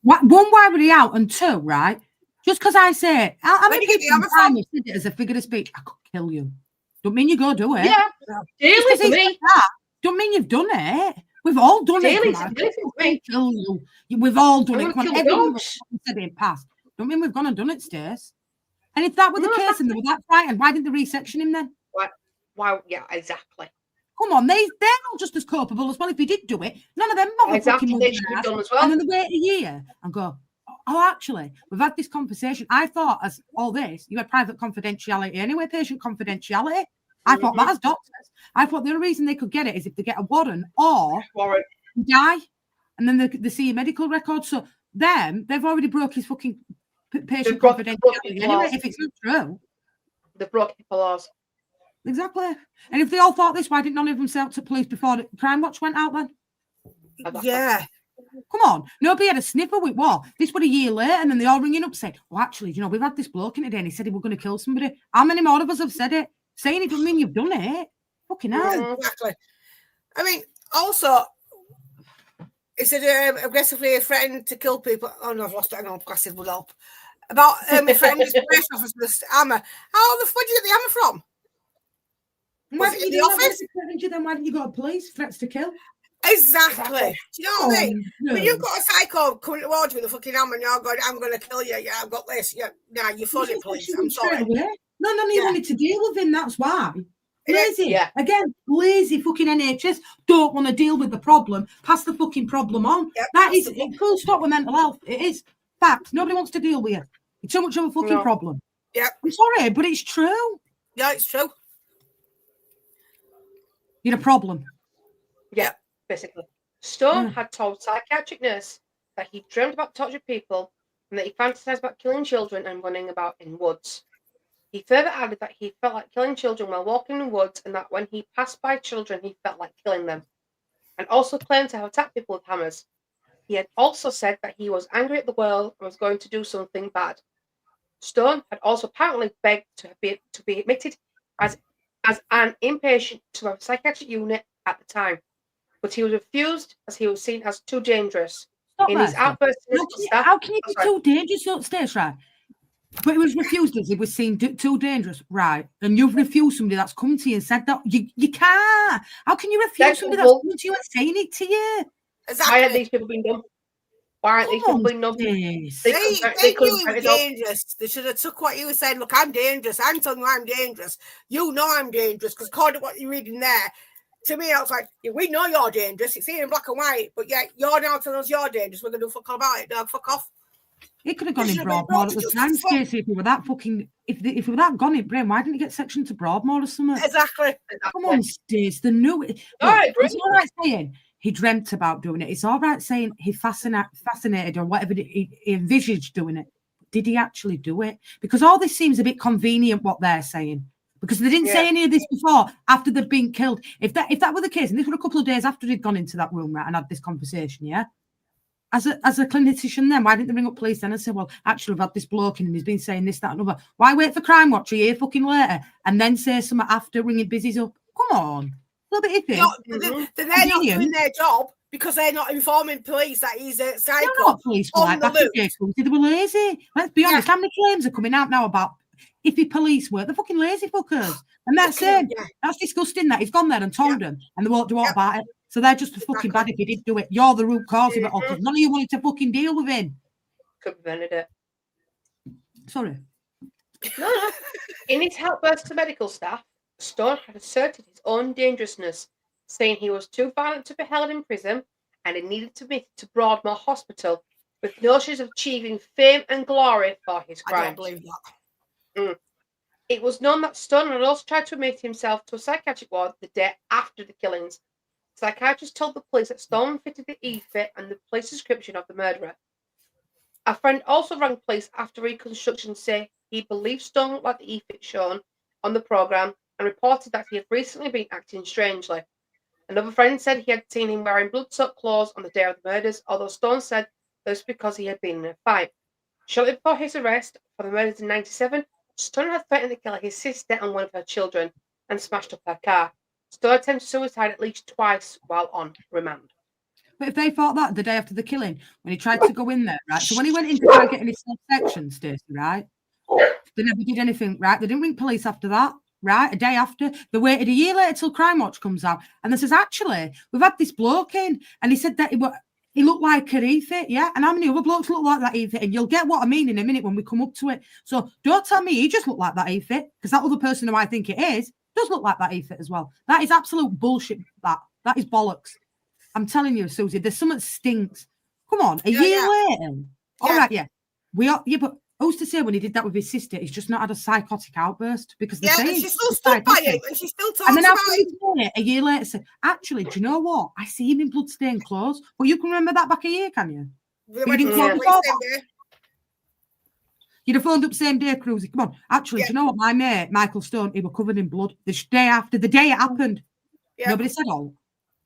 [SPEAKER 2] One, why were he out? And 2, right? Just because I say, how many people have said it as a figure of speech? I could kill you. Don't mean you go do it.
[SPEAKER 3] Yeah, deal with me.
[SPEAKER 2] Don't mean you've done it. We've all done
[SPEAKER 3] Daily,
[SPEAKER 2] it.
[SPEAKER 3] it's daily for me.
[SPEAKER 2] Kill you. We've all done
[SPEAKER 3] I'm
[SPEAKER 2] it.
[SPEAKER 3] gonna
[SPEAKER 2] Come on,
[SPEAKER 3] kill
[SPEAKER 2] everyone
[SPEAKER 3] dogs.
[SPEAKER 2] said it in past. Don't mean we've gone and done it, Stace. And if that were the case and they were that frightened, why didn't they resection him then?
[SPEAKER 3] Why? Yeah, exactly.
[SPEAKER 2] Come on, they're not just as culpable as well. If he did do it, none of them
[SPEAKER 3] Exactly,
[SPEAKER 2] motherfucking
[SPEAKER 3] they should be done as well.
[SPEAKER 2] And then they wait a year and go, oh, actually, we've had this conversation. I thought as all this, you had private confidentiality anyway, patient confidentiality. I thought that as doctors. I thought the only reason they could get it is if they get a warrant or die, and then they see a medical record. So they've already broke his fucking patient confidentiality anyway. If it's not true,
[SPEAKER 3] they've broken the laws.
[SPEAKER 2] Exactly. And if they all thought this, why didn't none of them say out to police before the Crime Watch went out then?
[SPEAKER 4] Yeah.
[SPEAKER 2] Come on. Nobody had a sniffer with what? This was a year later, and then they all ringing up saying, well, actually, you know, we've had this bloke in today and he said he was going to kill somebody. How many more of us have said it? Saying it doesn't mean you've done it. Fucking hell.
[SPEAKER 4] Exactly. I mean, also, he said aggressively threatened to kill people. Oh, no, I've lost it. I know aggressive would help. About threatening his police officer with the hammer. How the fuck did you get the hammer from?
[SPEAKER 2] Why didn't you do that? Why didn't you go to police? Threats to kill?
[SPEAKER 4] Exactly. Do you know what I mean?
[SPEAKER 2] No.
[SPEAKER 4] When you've got a psycho coming towards you with a fucking hammer and you're going, I'm going to kill you. Yeah, I've got this. Yeah, nah, you're phoning police. I'm sorry.
[SPEAKER 2] No, you wanted to deal with him. That's why. Lazy.
[SPEAKER 3] Yeah.
[SPEAKER 2] Again, lazy fucking NHS don't want to deal with the problem. Pass the fucking problem on.
[SPEAKER 4] Yep,
[SPEAKER 2] that is full stop with mental health. It is fact. Nobody wants to deal with you. It's so much of a fucking problem.
[SPEAKER 4] Yeah.
[SPEAKER 2] I'm sorry, but it's true.
[SPEAKER 4] Yeah, it's true.
[SPEAKER 2] You're a problem.
[SPEAKER 3] Yeah, basically. Stone had told psychiatric nurse that he dreamed about torturing people and that he fantasized about killing children and running about in woods. He further added that he felt like killing children while walking in woods and that when he passed by children, he felt like killing them. And also claimed to have attacked people with hammers. He had also said that he was angry at the world and was going to do something bad. Stone had also apparently begged to be admitted as an inpatient to a psychiatric unit at the time, but he was refused as he was seen as too dangerous. In his outbursts,
[SPEAKER 2] how can you be too dangerous? Don't stay right. But it was refused as he was seen too dangerous, right? And you've refused somebody that's come to you and said that you can't. How can you refuse somebody that's come to you and saying it to you?
[SPEAKER 4] Exactly.
[SPEAKER 3] Why aren't these people being done? Why aren't these people being done?
[SPEAKER 4] They knew he was dangerous. They should have took what he was saying. Look, I'm dangerous. I'm telling you I'm dangerous. You know I'm dangerous because according to what you're reading there, to me, I was like, yeah, we know you're dangerous. It's here in black and white, but yeah, you're now telling us you're dangerous. We're going to do fuck all about it. Dog, fuck off.
[SPEAKER 2] It could have gone in Broadmoor at the time, Stacey, if we were that fucking... If we were that gone in brain, why didn't he get sectioned to Broadmoor or something?
[SPEAKER 4] Exactly.
[SPEAKER 2] Come on, Stacey. The new... It's all right saying he dreamt about doing it. It's all right saying he fascinated or whatever he envisaged doing it. Did he actually do it? Because all this seems a bit convenient, what they're saying. Because they didn't say any of this before, after they'd been killed. If that were the case, and this were a couple of days after they'd gone into that room, right, and had this conversation, yeah? As a clinician then, why didn't they ring up police then and say, well, actually, I've had this bloke in and he's been saying this, that, and other. Why wait for Crime Watch a year fucking later and then say something after ringing busies up? Come on. A little bit iffy.
[SPEAKER 4] They're not doing their job because they're not informing police that he's a psycho.
[SPEAKER 2] They're not police like that. They were lazy. Let's be honest. How many claims are coming out now about iffy police work? They're fucking lazy fuckers. And that's it. That's disgusting that he's gone there and told them and they won't do what about it. So they're just fucking bad if he did do it. You're the root cause of it all because none of you wanted to fucking deal with him.
[SPEAKER 3] Could have prevented it.
[SPEAKER 2] Sorry.
[SPEAKER 3] No. In his outburst to medical staff, Stone had asserted his own dangerousness, saying he was too violent to be held in prison and he needed to be to Broadmoor Hospital with notions of achieving fame and glory for his crimes.
[SPEAKER 4] I don't believe that.
[SPEAKER 3] It was known that Stone had also tried to admit himself to a psychiatric ward the day after the killings. Psychiatrists told the police that Stone fitted the e-fit and the police description of the murderer. A friend also rang police after reconstruction to say he believed Stone looked like the e-fit shown on the programme and reported that he had recently been acting strangely. Another friend said he had seen him wearing blood-soaked clothes on the day of the murders, although Stone said that was because he had been in a fight. Shortly before his arrest for the murders in 1997, Stone had threatened to kill his sister and one of her children and smashed up her car. Stone attempted suicide at least twice while on remand.
[SPEAKER 2] But if they thought that the day after the killing, when he tried to go in there, right? So when he went in to try getting his section, Stacey, right? They never did anything, right? They didn't ring police after that, right? A day after. They waited a year later till Crime Watch comes out. And they says, actually, we've had this bloke in. And he said that he looked like a Ethan, yeah? And how many other blokes look like that Ethan? And you'll get what I mean in a minute when we come up to it. So don't tell me he just looked like that Ethan, because that other person who I think it is does look like that Ethan as well. That is absolute bullshit, that is bollocks. I'm telling you, Susie, there's something stinks. Come on, a year later. All right, yeah. But who's to say when he did that with his sister, he's just not had a psychotic outburst? Because they're saying
[SPEAKER 4] she's still stood by him, and she still talks
[SPEAKER 2] and then
[SPEAKER 4] about
[SPEAKER 2] it. A year later, said, actually, do you know what? I see him in bloodstained clothes. But you can remember that back a year, can you? You'd have phoned up same day, Cruzy. Come on. Actually, do you know what? My mate, Michael Stone, he was covered in blood the day after, the day it happened. Yeah. Nobody said all.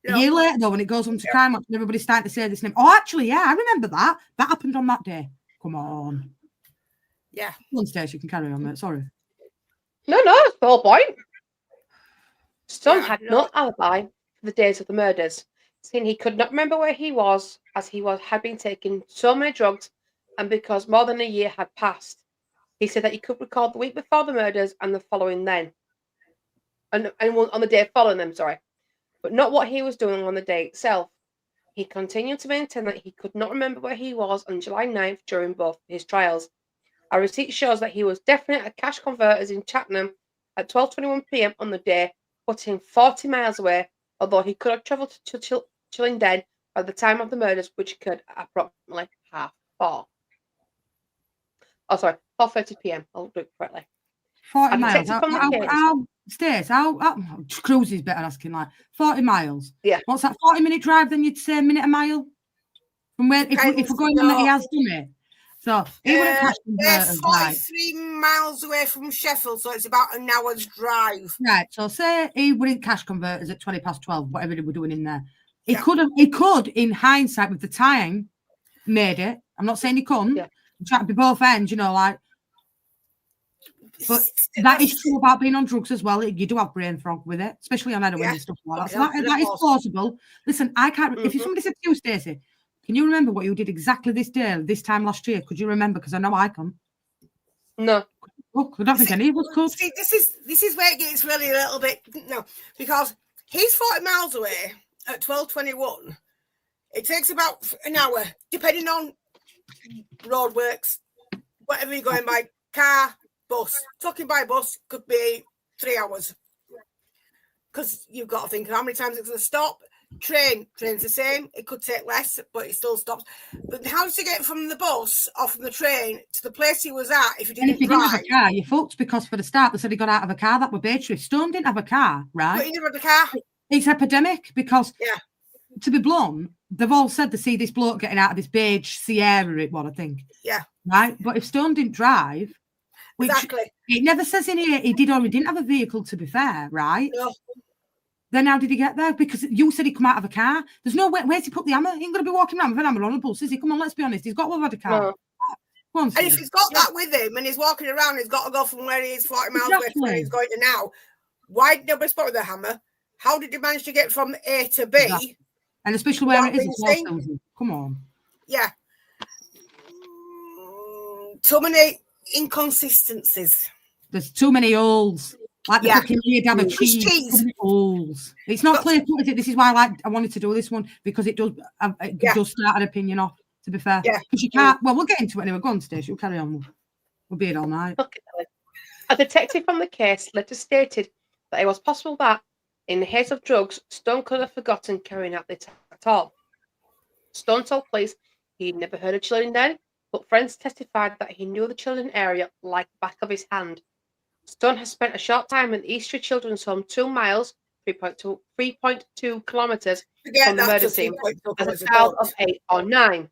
[SPEAKER 2] A year later, though, when it goes on to Crime Watch, everybody's starting to say this name. Oh, actually, yeah, I remember that. That happened on that day. Come on.
[SPEAKER 4] Yeah.
[SPEAKER 2] One stage, you can carry on, mate. Sorry.
[SPEAKER 3] No, that's the whole point. Stone had no alibi for the days of the murders, saying he could not remember where he was, as he had been taking so many drugs, and because more than a year had passed. He said that he could recall the week before the murders and the following then. And on the day following them, sorry. But not what he was doing on the day itself. He continued to maintain that he could not remember where he was on July 9th during both his trials. Our receipt shows that he was definitely at Cash Converters in Chattenham at 12:21 p.m. on the day, putting 40 miles away, although he could have travelled to Chillenden by the time of the murders, which occurred at approximately 4:30. Oh, sorry, 4:30 p.m. I'll do it correctly.
[SPEAKER 2] 40 miles. Cruisy's better asking, like 40 miles.
[SPEAKER 3] Yeah.
[SPEAKER 2] What's that, 40-minute drive? Then you'd say a minute a mile? From where, if we're going on that he has done it. So he wouldn't Cash Converters.
[SPEAKER 4] 43 miles away from Sheffield, so it's about an hour's drive.
[SPEAKER 2] Right. So say he wouldn't Cash Converters at 12:20, whatever they were doing in there. He could, in hindsight, with the time, made it. I'm not saying he couldn't. Yeah. Trying to be both ends, you know, like. But that is true about being on drugs as well. You do have brain fog with it, especially on heroin and stuff like that. So that is plausible. Listen, I can't. If somebody said to you, Stacey, can you remember what you did exactly this day, this time last year? Could you remember? Because I know I can.
[SPEAKER 3] No.
[SPEAKER 2] Look, I don't think any of us could.
[SPEAKER 4] See, this is where it gets really a little bit because he's 40 miles away at 12:21. It takes about an hour, depending on roadworks, whatever you're going by, car, bus. Talking by bus could be 3 hours. Because you've got to think how many times it's going to stop. Train's the same. It could take less, but it still stops. But how does he get from the bus or from the train to the place he was at if he didn't drive?
[SPEAKER 2] Have a car, you're fucked, because for the start, they said he got out of a car. That were Battery. Stone didn't have a car, right?
[SPEAKER 4] But he never had a car.
[SPEAKER 2] It's epidemic because, to be blunt, they've all said they see this bloke getting out of this beige Sierra, I think.
[SPEAKER 4] Yeah.
[SPEAKER 2] Right? But if Stone didn't drive, which
[SPEAKER 4] exactly.
[SPEAKER 2] It never says in here he did or he didn't have a vehicle, to be fair, right?
[SPEAKER 4] No.
[SPEAKER 2] Then how did he get there? Because you said he come out of a car. There's no way. Where's he put the hammer? He ain't going to be walking around with an hammer on a bus, is he? Come on, let's be honest. He's got to have had a car.
[SPEAKER 3] No.
[SPEAKER 2] Go on,
[SPEAKER 4] and if he's got that with him and he's walking around, he's got to go from where he is 40 miles away from where he's going to now. Why did nobody spot with the hammer? How did he manage to get from A to B?
[SPEAKER 2] Exactly. And especially where it is as well. Come on.
[SPEAKER 4] Yeah. Too many inconsistencies.
[SPEAKER 2] There's too many holes. Like the fucking lid have a cheese. Holes. It's not clear cut, is it? This is why I wanted to do this one, because it does start an opinion off, to be fair.
[SPEAKER 4] Yeah.
[SPEAKER 2] Because you can't, well, we'll get into it anyway. Go on, Stacey. We'll carry on. We'll be here all night.
[SPEAKER 3] A detective on the case later stated that it was possible that, in the haze of drugs, Stone could have forgotten carrying out the attack at all. Stone told police he'd never heard of Chillenden, but friends testified that he knew the Chillenden area like the back of his hand. Stone has spent a short time at the East Street Children's Home, 2 miles, 3.2 kilometres from the murder scene, as a child of 8 or 9.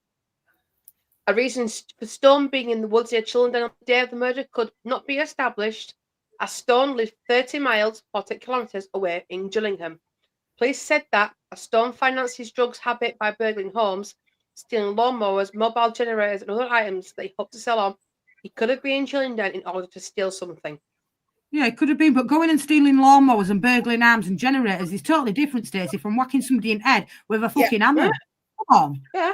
[SPEAKER 3] A reason for Stone being in the woods near Chillenden on the day of the murder could not be established, as Stone lived 30 miles, 40 kilometres away in Gillingham. Police said that as Stone financed his drugs habit by burgling homes, stealing lawnmowers, mobile generators, and other items that he hoped to sell on, he could have been in Chillenden in order to steal something.
[SPEAKER 2] Yeah, it could have been, but going and stealing lawnmowers and burgling arms and generators is totally different, Stacey, from whacking somebody in the head with a fucking hammer. Yeah. Come on.
[SPEAKER 3] Yeah.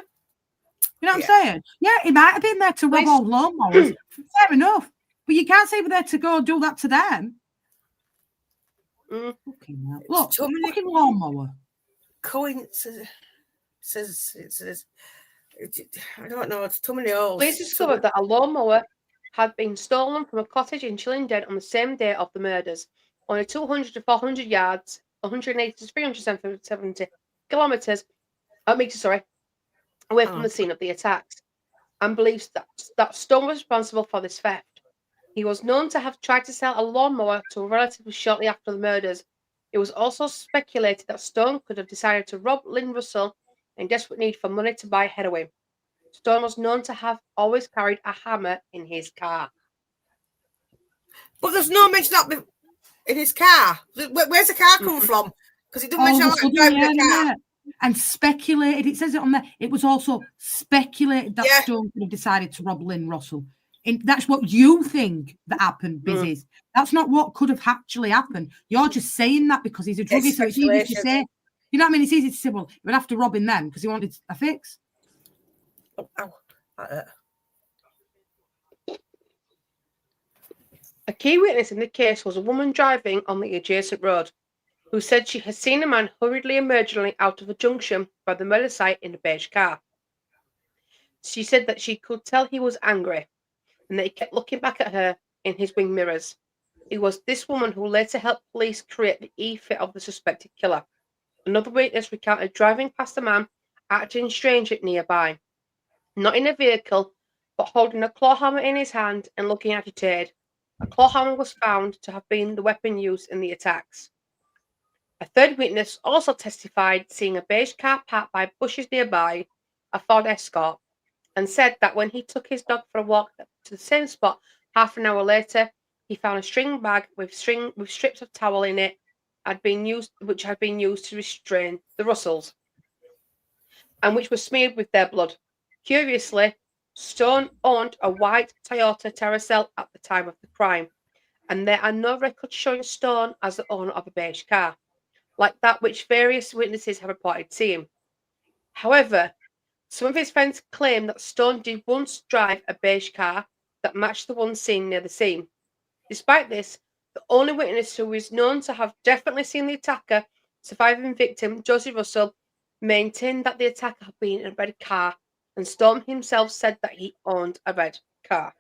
[SPEAKER 2] You know what I'm saying? Yeah, he might have been there to rob old lawnmowers. Fair enough. But you can't say we're there to go do that to them. Fucking hell. Look,
[SPEAKER 4] too many-
[SPEAKER 2] fucking lawnmower.
[SPEAKER 4] Coincidence. I don't know. It's too many holes.
[SPEAKER 3] Police discovered that a lawnmower had been stolen from a cottage in Chillenden on the same day of the murders, only 200 to 400 yards, 180 to 370 kilometres, away from the scene of the attacks, and believes that Stone was responsible for this theft. He was known to have tried to sell a lawnmower to a relative shortly after the murders. It was also speculated that Stone could have decided to rob Lin Russell in desperate need for money to buy heroin. Stone was known to have always carried a hammer in his car.
[SPEAKER 4] But there's no mention of that in his car. Where's the car come from? Because it doesn't mention about driving a car.
[SPEAKER 2] And speculated, it says it on there, it was also speculated that Stone could have decided to rob Lin Russell. And that's what you think that happened, Bizzies. That's not what could have actually happened. You're just saying that because he's a druggist, so it's easy to say. You know what I mean? It's easy to say, well, he would have to rob him then because he wanted a fix.
[SPEAKER 3] A key witness in the case was a woman driving on the adjacent road who said she had seen a man hurriedly emerging out of a junction by the murder site in a beige car. She said that she could tell he was angry and that he kept looking back at her in his wing mirrors. It was this woman who later helped police create the e-fit of the suspected killer. Another witness recounted driving past a man acting strange nearby, not in a vehicle, but holding a claw hammer in his hand and looking agitated. A claw hammer was found to have been the weapon used in the attacks. A third witness also testified seeing a beige car parked by bushes nearby, a Ford Escort, and said that when he took his dog for a walk to the same spot half an hour later, he found a string bag with strips of towel in it which had been used to restrain the Russells, and which was smeared with their blood. Curiously, Stone owned a white Toyota Tercel at the time of the crime, and there are no records showing Stone as the owner of a beige car, like that which various witnesses have reported seeing. However, some of his friends claim that Stone did once drive a beige car that matched the one seen near the scene. Despite this, the only witness who is known to have definitely seen the attacker, surviving victim Josie Russell, maintained that the attacker had been in a red car, and Stone himself said that he owned a red car.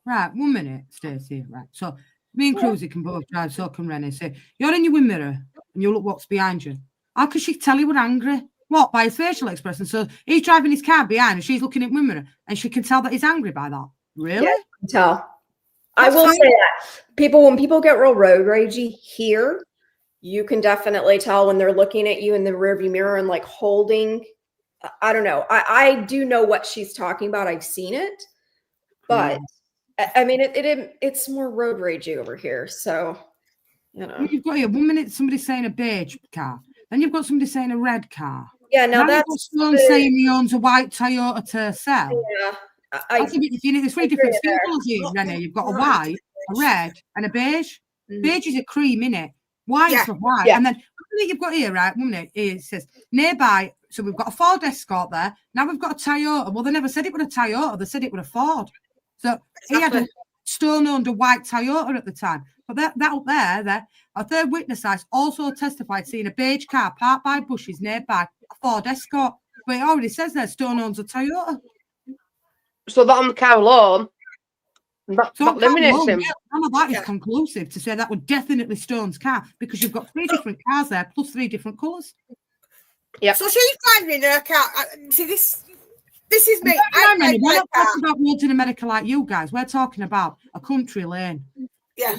[SPEAKER 2] Right, 1 minute, Stacey. Right, so me and Cruzy can both drive, so can Rennie. Say, you're in your wing mirror and you look what's behind you. How could she tell you we're angry? What, by his facial expression? So he's driving his car behind and she's looking in the wing mirror and she can tell that he's angry by that. Really?
[SPEAKER 5] Yeah, I can tell. I will say that when people get real road ragey here, you can definitely tell when they're looking at you in the rearview mirror and like holding. I don't know. I do know what she's talking about. I've seen it, but I mean, it's more road ragey over here. So, you know,
[SPEAKER 2] you've got here 1 minute somebody's saying a beige car, then you've got somebody saying a red car.
[SPEAKER 5] Yeah, now that's
[SPEAKER 2] Stone saying he owns a white Toyota Tercel.
[SPEAKER 5] Yeah.
[SPEAKER 2] There's three different skin colours here, Rennie. You've got a white, a red, and a beige. Beige is a cream, innit? White's for white. Yeah. And then you've got here, right? 1 minute, here it says nearby. So we've got a Ford Escort there. Now we've got a Toyota. Well, they never said it was a Toyota. They said it was a Ford. So he had a Stone owned a white Toyota at the time. But that up there, a third witness also testified seeing a beige car parked by bushes nearby, a Ford Escort. But it already says there Stone owns a Toyota.
[SPEAKER 3] So that on the car alone, that eliminates him.
[SPEAKER 2] None of that is conclusive to say that was definitely Stone's car because you've got 3 different cars there plus 3 different colours.
[SPEAKER 3] Yeah.
[SPEAKER 4] So she's driving in her car. See, this is me.
[SPEAKER 2] We're not talking about roads in America like you guys. We're talking about a country lane.
[SPEAKER 4] Yeah.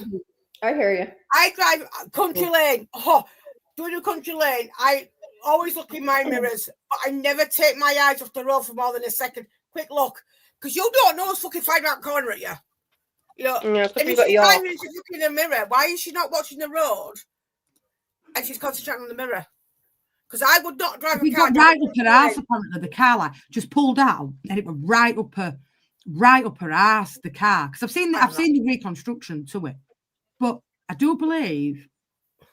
[SPEAKER 5] I hear you.
[SPEAKER 4] I drive country lane. Doing a country lane, I always look in my mirrors, but I never take my eyes off the road for more than a second. Quick look. Because you don't know who's fucking flying around the corner at you. You know, and if she's driving and she's looking in the mirror, why is she not watching the road? And she's concentrating on the mirror. Because I would not drive a car.
[SPEAKER 2] Got right up her ass, apparently, the car like just pulled out and it was right up her ass, the car. Because I've seen the reconstruction to it. But I do believe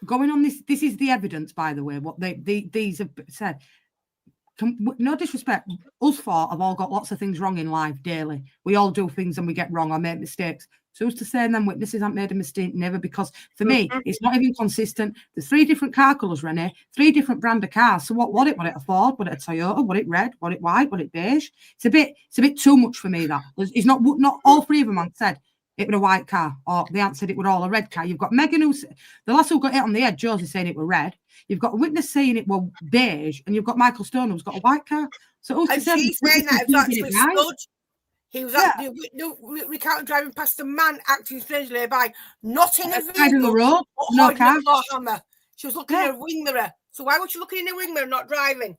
[SPEAKER 2] going on this is the evidence, by the way, what these have said. No disrespect, us four have all got lots of things wrong in life daily. We all do things and we get wrong or make mistakes. So who's to say them witnesses haven't made a mistake? Never, because for me, it's not even consistent. There's 3 different car colours, Renee, 3 different brand of cars. So what it a Ford, what it a Toyota, what it red, what it white, what it beige? It's a bit too much for me, that. It's not all 3 of them had said it was a white car, or they hadn't said it was all a red car. You've got Megan, the last who got hit on the head, Josie, saying it were red. You've got a witness saying it were beige, and you've got Michael Stone who's got a white car. So who's to say
[SPEAKER 4] she's saying that it was actually Spud. He was recounting driving past a man acting strangely nearby, not in a vehicle,
[SPEAKER 2] the road, no car.
[SPEAKER 4] Hammer. She was looking in a wing mirror. So why was she looking in a wing mirror, not driving?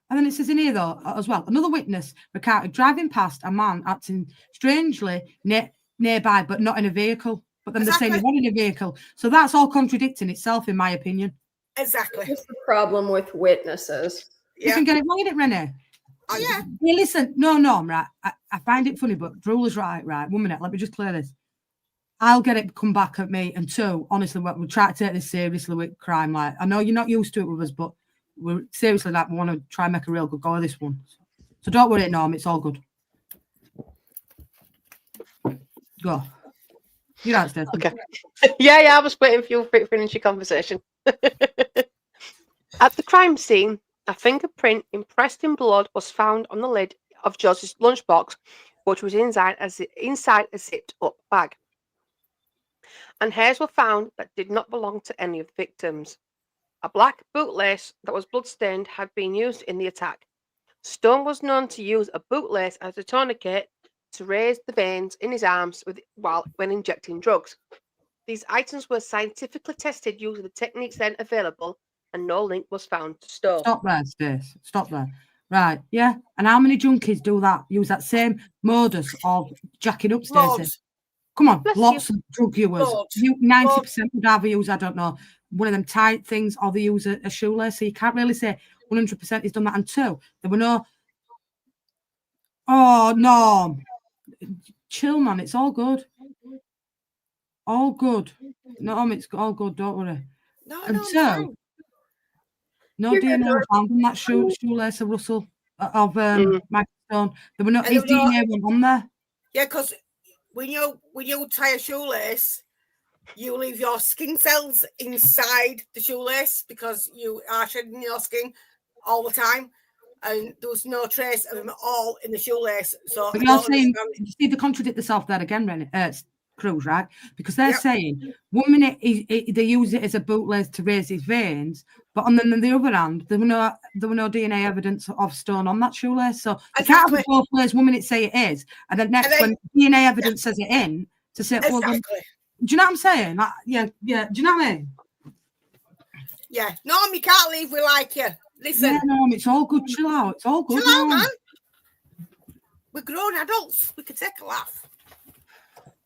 [SPEAKER 2] And then it says in here, though, as well, another witness recounted driving past a man acting strangely nearby, but not in a vehicle. But then they're saying he wasn't in a vehicle. So that's all contradicting itself, in my opinion.
[SPEAKER 4] Exactly.
[SPEAKER 5] What's the problem with witnesses?
[SPEAKER 2] You can get it wrong, Renee.
[SPEAKER 4] Oh, yeah.
[SPEAKER 2] Hey, listen, no, right. I find it funny, but Drew is right. 1 minute, let me just clear this. I'll get it come back at me. And 2, honestly, we'll try to take this seriously with crime. Like, I know you're not used to it with us, but we're seriously we want to try and make a real good go of this one. So don't worry, Norm, it's all good. Go. You're right, Steph.
[SPEAKER 3] Okay. Yeah, I was waiting for you to finish your conversation. At the crime scene, a fingerprint impressed in blood was found on the lid of Josie's lunchbox, which was inside a zipped-up bag. And hairs were found that did not belong to any of the victims. A black bootlace that was blood-stained had been used in the attack. Stone was known to use a bootlace as a tourniquet to raise the veins in his arms when injecting drugs. These items were scientifically tested using the techniques then available, and no link was found to Stone.
[SPEAKER 2] Stop there, Stace. Stop there. Right, yeah. And how many junkies do that? Use that same modus of jacking up, Stacey? Come on, lots of drug users. 90% would either use, I don't know, one of them tight things, or they use a shoelace. So you can't really say 100% he's done that. And 2, there were no. Oh no, chill, man. It's all good. All good. No, it's all good. Don't worry. No, 2. No DNA found on that shoelace of Russell of Michael Stone. There were no his DNA went on there.
[SPEAKER 4] Yeah, because when you tie a shoelace, you leave your skin cells inside the shoelace because you are shedding your skin all the time, and there was no trace of them all in the shoelace. So
[SPEAKER 2] but you're saying, you see, they contradict themselves there again, Cruz, right? Because they're saying 1 minute they use it as a bootlace to raise his veins, but on the other hand, there were no DNA evidence of Stone on that shoelace. So you can't have both ways. 1 minute say it is, and then next when DNA evidence says it in, to say, well, then, do you know what I'm saying? Like, yeah. Do you know what I mean?
[SPEAKER 4] Yeah. Norm, you can't leave. We like you. Listen.
[SPEAKER 2] Yeah, Norm, it's all good. Chill out. It's all good.
[SPEAKER 4] Chill out, man. We're grown adults. We can take a laugh.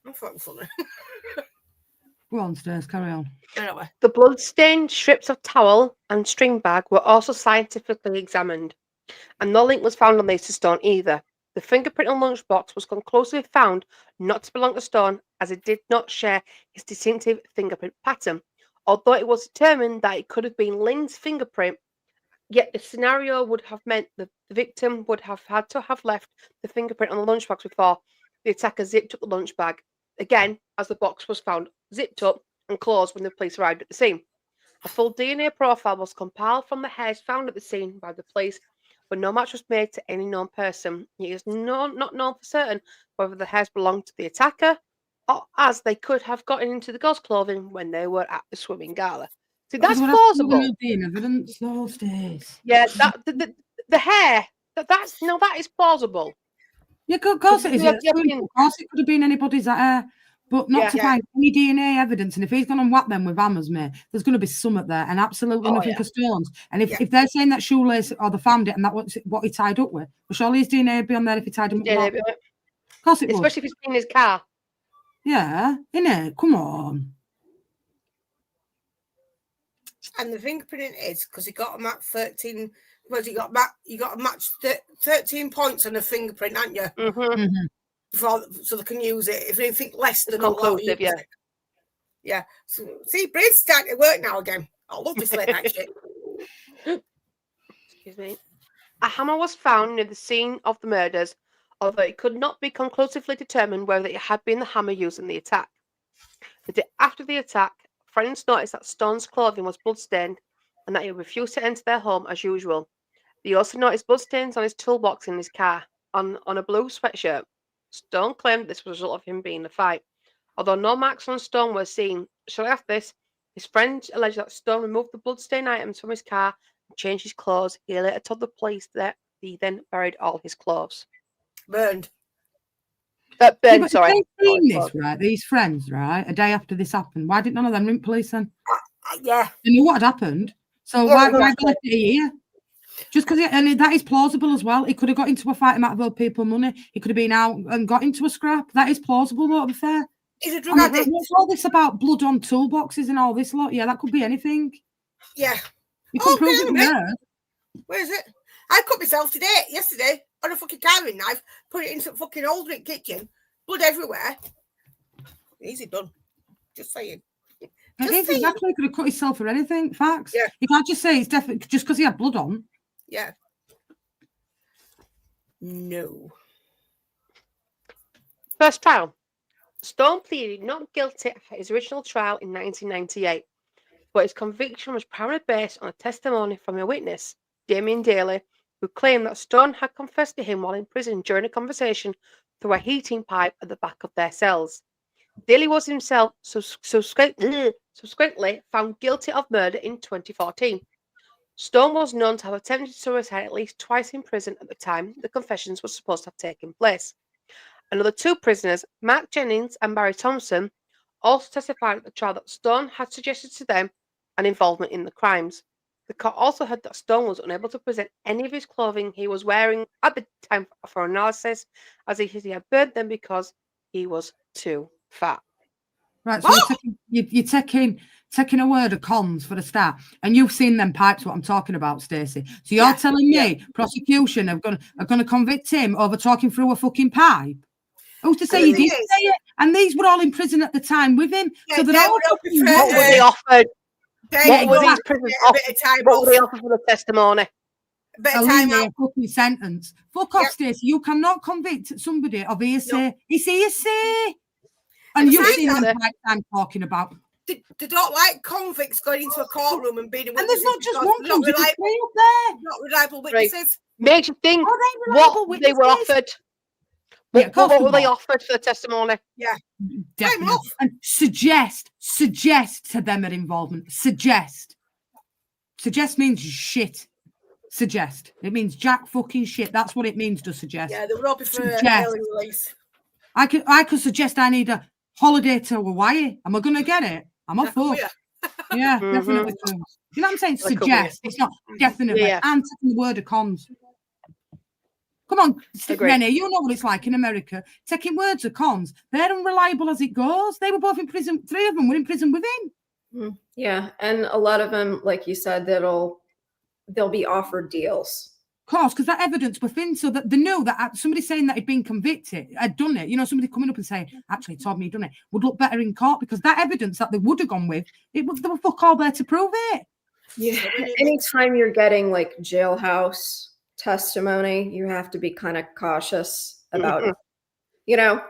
[SPEAKER 4] I'm fucking funny.
[SPEAKER 2] Go on, Stairs, carry on.
[SPEAKER 4] Anyway.
[SPEAKER 3] The blood-stained strips of towel and string bag were also scientifically examined, and no link was found on these to Stone either. The fingerprint on lunchbox was conclusively found not to belong to Stone, as it did not share his distinctive fingerprint pattern. Although it was determined that it could have been Lin's fingerprint, yet the scenario would have meant the victim would have had to have left the fingerprint on the lunchbox before the attacker zipped up the lunch bag, again, as the box was found zipped up and closed when the police arrived at the scene. A full DNA profile was compiled from the hairs found at the scene by the police, but no match was made to any known person. It is not known for certain whether the hairs belonged to the attacker, or as they could have gotten into the girls' clothing when they were at the swimming gala. See, that's plausible.
[SPEAKER 2] Evidence those days.
[SPEAKER 3] Yeah, the hair. That is plausible.
[SPEAKER 2] Yeah, of course it is. Of course it could have been anybody's hair, but not to find any DNA evidence. And if he's going to whack them with hammers, mate, there's going to be something there, and absolutely nothing for Stones. And if they're saying that shoelace or they found it and that was what he tied up with, well, surely his DNA would be on there if he tied him up. Of course it would.
[SPEAKER 3] Especially if it's in his car.
[SPEAKER 2] Yeah, innit? Come on.
[SPEAKER 4] And the fingerprinting is because he got him at 13. Well, you got a match 13 points on a fingerprint, haven't you?
[SPEAKER 3] Mm-hmm.
[SPEAKER 4] So they can use it if anything less than
[SPEAKER 3] conclusive.
[SPEAKER 4] Yeah. So see, brain's starting to work now again. I love this late night shit.
[SPEAKER 3] Excuse me. A hammer was found near the scene of the murders, although it could not be conclusively determined whether it had been the hammer used in the attack. The day after the attack, friends noticed that Stone's clothing was bloodstained and that he refused to enter their home as usual. They also noticed bloodstains on his toolbox in his car, on a blue sweatshirt. Stone claimed this was a result of him being in a fight. Although no marks on Stone were seen, shortly after this, his friend alleged that Stone removed the bloodstained items from his car and changed his clothes. He later told the police that he then buried all his clothes.
[SPEAKER 4] Burned.
[SPEAKER 3] Burned, sorry.
[SPEAKER 2] They've seen this, right? These friends, right? A day after this happened. Why didn't none of them ring police then?
[SPEAKER 4] Yeah.
[SPEAKER 2] They knew what had happened. So why left it here? Just because, and that is plausible as well. He could have got into a fight and might have owed people money. He could have been out and got into a scrap. That is plausible, though, to be fair.
[SPEAKER 4] He's a drug addict.
[SPEAKER 2] What's all this about blood on toolboxes and all this lot? Yeah, that could be anything.
[SPEAKER 4] Yeah.
[SPEAKER 2] You can prove it there.
[SPEAKER 4] Where is it? I cut myself yesterday, on a fucking carving knife, put it into a fucking old drink kitchen, blood everywhere. Easy done. Just saying.
[SPEAKER 2] It is exactly. He could have cut himself or anything. Facts.
[SPEAKER 4] Yeah.
[SPEAKER 2] You can't just say it's definitely just because he had blood on.
[SPEAKER 4] Yeah. No.
[SPEAKER 3] First trial. Stone pleaded not guilty at his original trial in 1998, but his conviction was primarily based on a testimony from a witness, Damien Daly, who claimed that Stone had confessed to him while in prison during a conversation through a heating pipe at the back of their cells. Daly was himself subsequently found guilty of murder in 2014. Stone was known to have attempted suicide at least twice in prison at the time the confessions were supposed to have taken place. Another two prisoners, Mark Jennings and Barry Thompson, also testified at the trial that Stone had suggested to them an involvement in the crimes. The court also heard that Stone was unable to present any of his clothing he was wearing at the time for analysis, as he had burned them because he was too fat.
[SPEAKER 2] Right, so you're taking a word of cons for the start, and you've seen them pipes. What I'm talking about, Stacey. So you're telling me prosecution are going to convict him over talking through a fucking pipe? Who's to say he didn't say it? And these were all in prison at the time with him.
[SPEAKER 4] Yeah,
[SPEAKER 2] so they're all
[SPEAKER 3] what were they offered? What were these prisoners offered? What were they offered for the testimony?
[SPEAKER 2] A fucking sentence. Fuck off, Stacey. You cannot convict somebody of hearsay. No. It's hearsay. And you've seen them like I'm talking about.
[SPEAKER 4] They don't like convicts going into a courtroom and being
[SPEAKER 2] and there's not just one
[SPEAKER 4] not reliable witnesses.
[SPEAKER 3] Makes you think what they were offered. What were they offered for the testimony?
[SPEAKER 4] Yeah,
[SPEAKER 2] definitely. And suggest to them their involvement. Suggest means shit. Suggest. It means jack fucking shit. That's what it means to suggest.
[SPEAKER 4] Yeah, they were all for early release.
[SPEAKER 2] I could suggest I need a holiday to Hawaii. Am I going to get it? I'm off for. Yeah, definitely. You know what I'm saying? Suggest. It's not definitely. Yeah. I'm taking the word of cons. Come on, Rennie, you know what it's like in America. Taking words of cons. They're unreliable as it goes. They were both in prison. 3 of them were in prison with him.
[SPEAKER 5] Yeah, and a lot of them, like you said, they'll be offered deals.
[SPEAKER 2] Of course, because that evidence was thin, so that they knew that somebody saying that he'd been convicted, had done it, somebody coming up and saying, actually, told me he'd done it, would look better in court, because that evidence that they would have gone with, they were fuck all there to prove it.
[SPEAKER 5] Yeah, anytime you're getting like jailhouse testimony, you have to be kind of cautious about,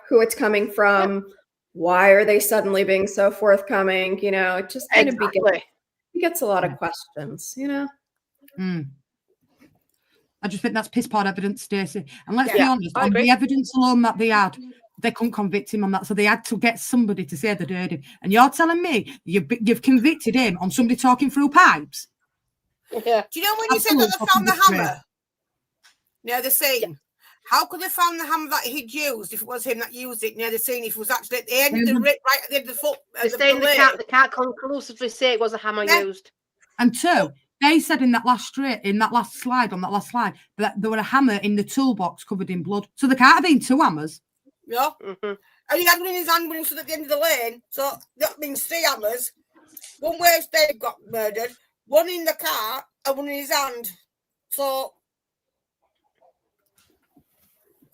[SPEAKER 5] who it's coming from. Why are they suddenly being so forthcoming? It just kind of gets a lot of questions,
[SPEAKER 2] I just think that's piss poor evidence, Stacey. And let's be honest, on the evidence alone that they had, they couldn't convict him on that. So they had to get somebody to say they did him. And you're telling me you've convicted him on somebody talking through pipes?
[SPEAKER 3] Yeah.
[SPEAKER 4] Do you know when you said that they found the hammer? Near the scene. How could they found the hammer that he'd used if it was him that used it near the scene? If it was actually at the end of the right at the end of the foot.
[SPEAKER 3] They can't conclusively say it was a hammer used.
[SPEAKER 2] And two, they said in that last slide, that there were a hammer in the toolbox covered in blood. So there can't have been 2 hammers.
[SPEAKER 4] Yeah. And he had one in his hand when he was at the end of the lane. So that means 3 hammers. One where Dave got murdered, one in the car, and one in his hand. So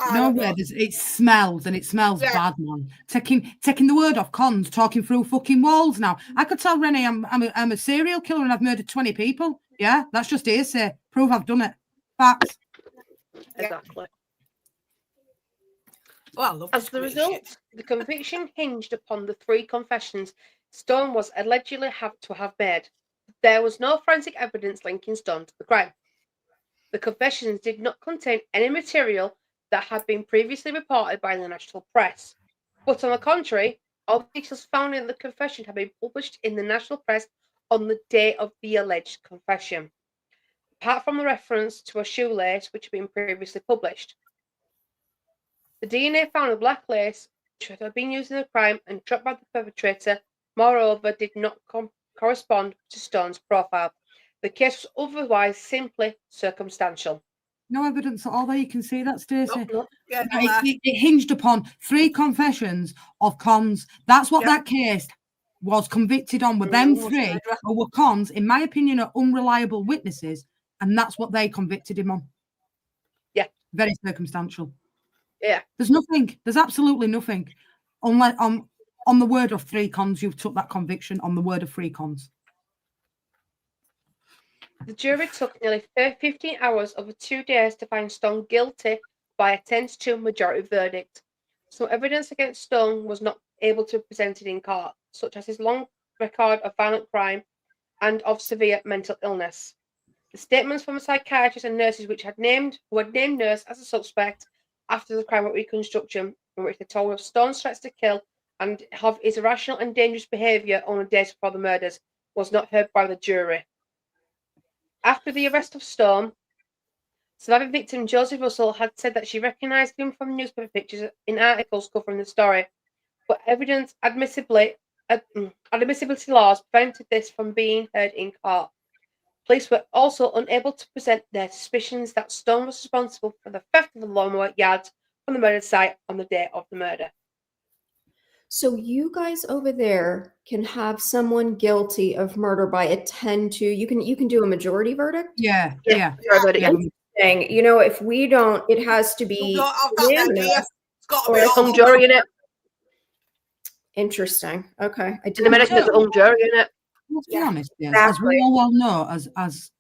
[SPEAKER 4] it smells bad, man. Taking the word off cons, talking through fucking walls now. I could tell Rennie I'm a serial killer and I've murdered 20 people. Yeah, that's just hearsay. Prove I've done it. Facts.
[SPEAKER 3] Exactly.
[SPEAKER 4] Well,
[SPEAKER 3] as the result, the conviction hinged upon the 3 confessions Stone was allegedly to have made. There was no forensic evidence linking Stone to the crime. The confessions did not contain any material that had been previously reported by the national press. But on the contrary, all the details found in the confession had been published in the national press on the day of the alleged confession, apart from the reference to a shoelace which had been previously published. The DNA found in the black lace, which had been used in the crime and dropped by the perpetrator, moreover, did not correspond to Stone's profile. The case was otherwise simply circumstantial.
[SPEAKER 2] No evidence at all there. You can see that, Stacey.
[SPEAKER 3] No.
[SPEAKER 4] Yeah,
[SPEAKER 2] It hinged upon 3 confessions of cons. That's what that case was convicted on. With them 3 who were cons, in my opinion, are unreliable witnesses, and that's what they convicted him on.
[SPEAKER 3] Yeah.
[SPEAKER 2] Very circumstantial.
[SPEAKER 3] Yeah.
[SPEAKER 2] There's nothing. There's absolutely nothing. Unless on the word of 3 cons, you've took that conviction on the word of 3 cons.
[SPEAKER 3] The jury took nearly 15 hours over 2 days to find Stone guilty by a 10-2 majority verdict. Some evidence against Stone was not able to be presented in court, such as his long record of violent crime and of severe mental illness. The statements from the psychiatrists and nurses who had named Nurse as a suspect after the crime of reconstruction, in which they told of Stone's threats to kill and of his irrational and dangerous behaviour on the days before the murders, was not heard by the jury. After the arrest of Stone, surviving victim Josie Russell had said that she recognised him from newspaper pictures in articles covering the story, but admissibility laws prevented this from being heard in court. Police were also unable to present their suspicions that Stone was responsible for the theft of the lawnmower yards from the murder site on the day of the murder.
[SPEAKER 5] So you guys over there can have someone guilty of murder by a 10-2. You can do a majority verdict?
[SPEAKER 2] Yeah.
[SPEAKER 5] You know, if we don't, it has to be
[SPEAKER 4] it's got to be
[SPEAKER 3] a hung jury in it.
[SPEAKER 5] Interesting. Okay.
[SPEAKER 3] In America, there's a hung jury in it.
[SPEAKER 2] Let's be honest, as we all well know, as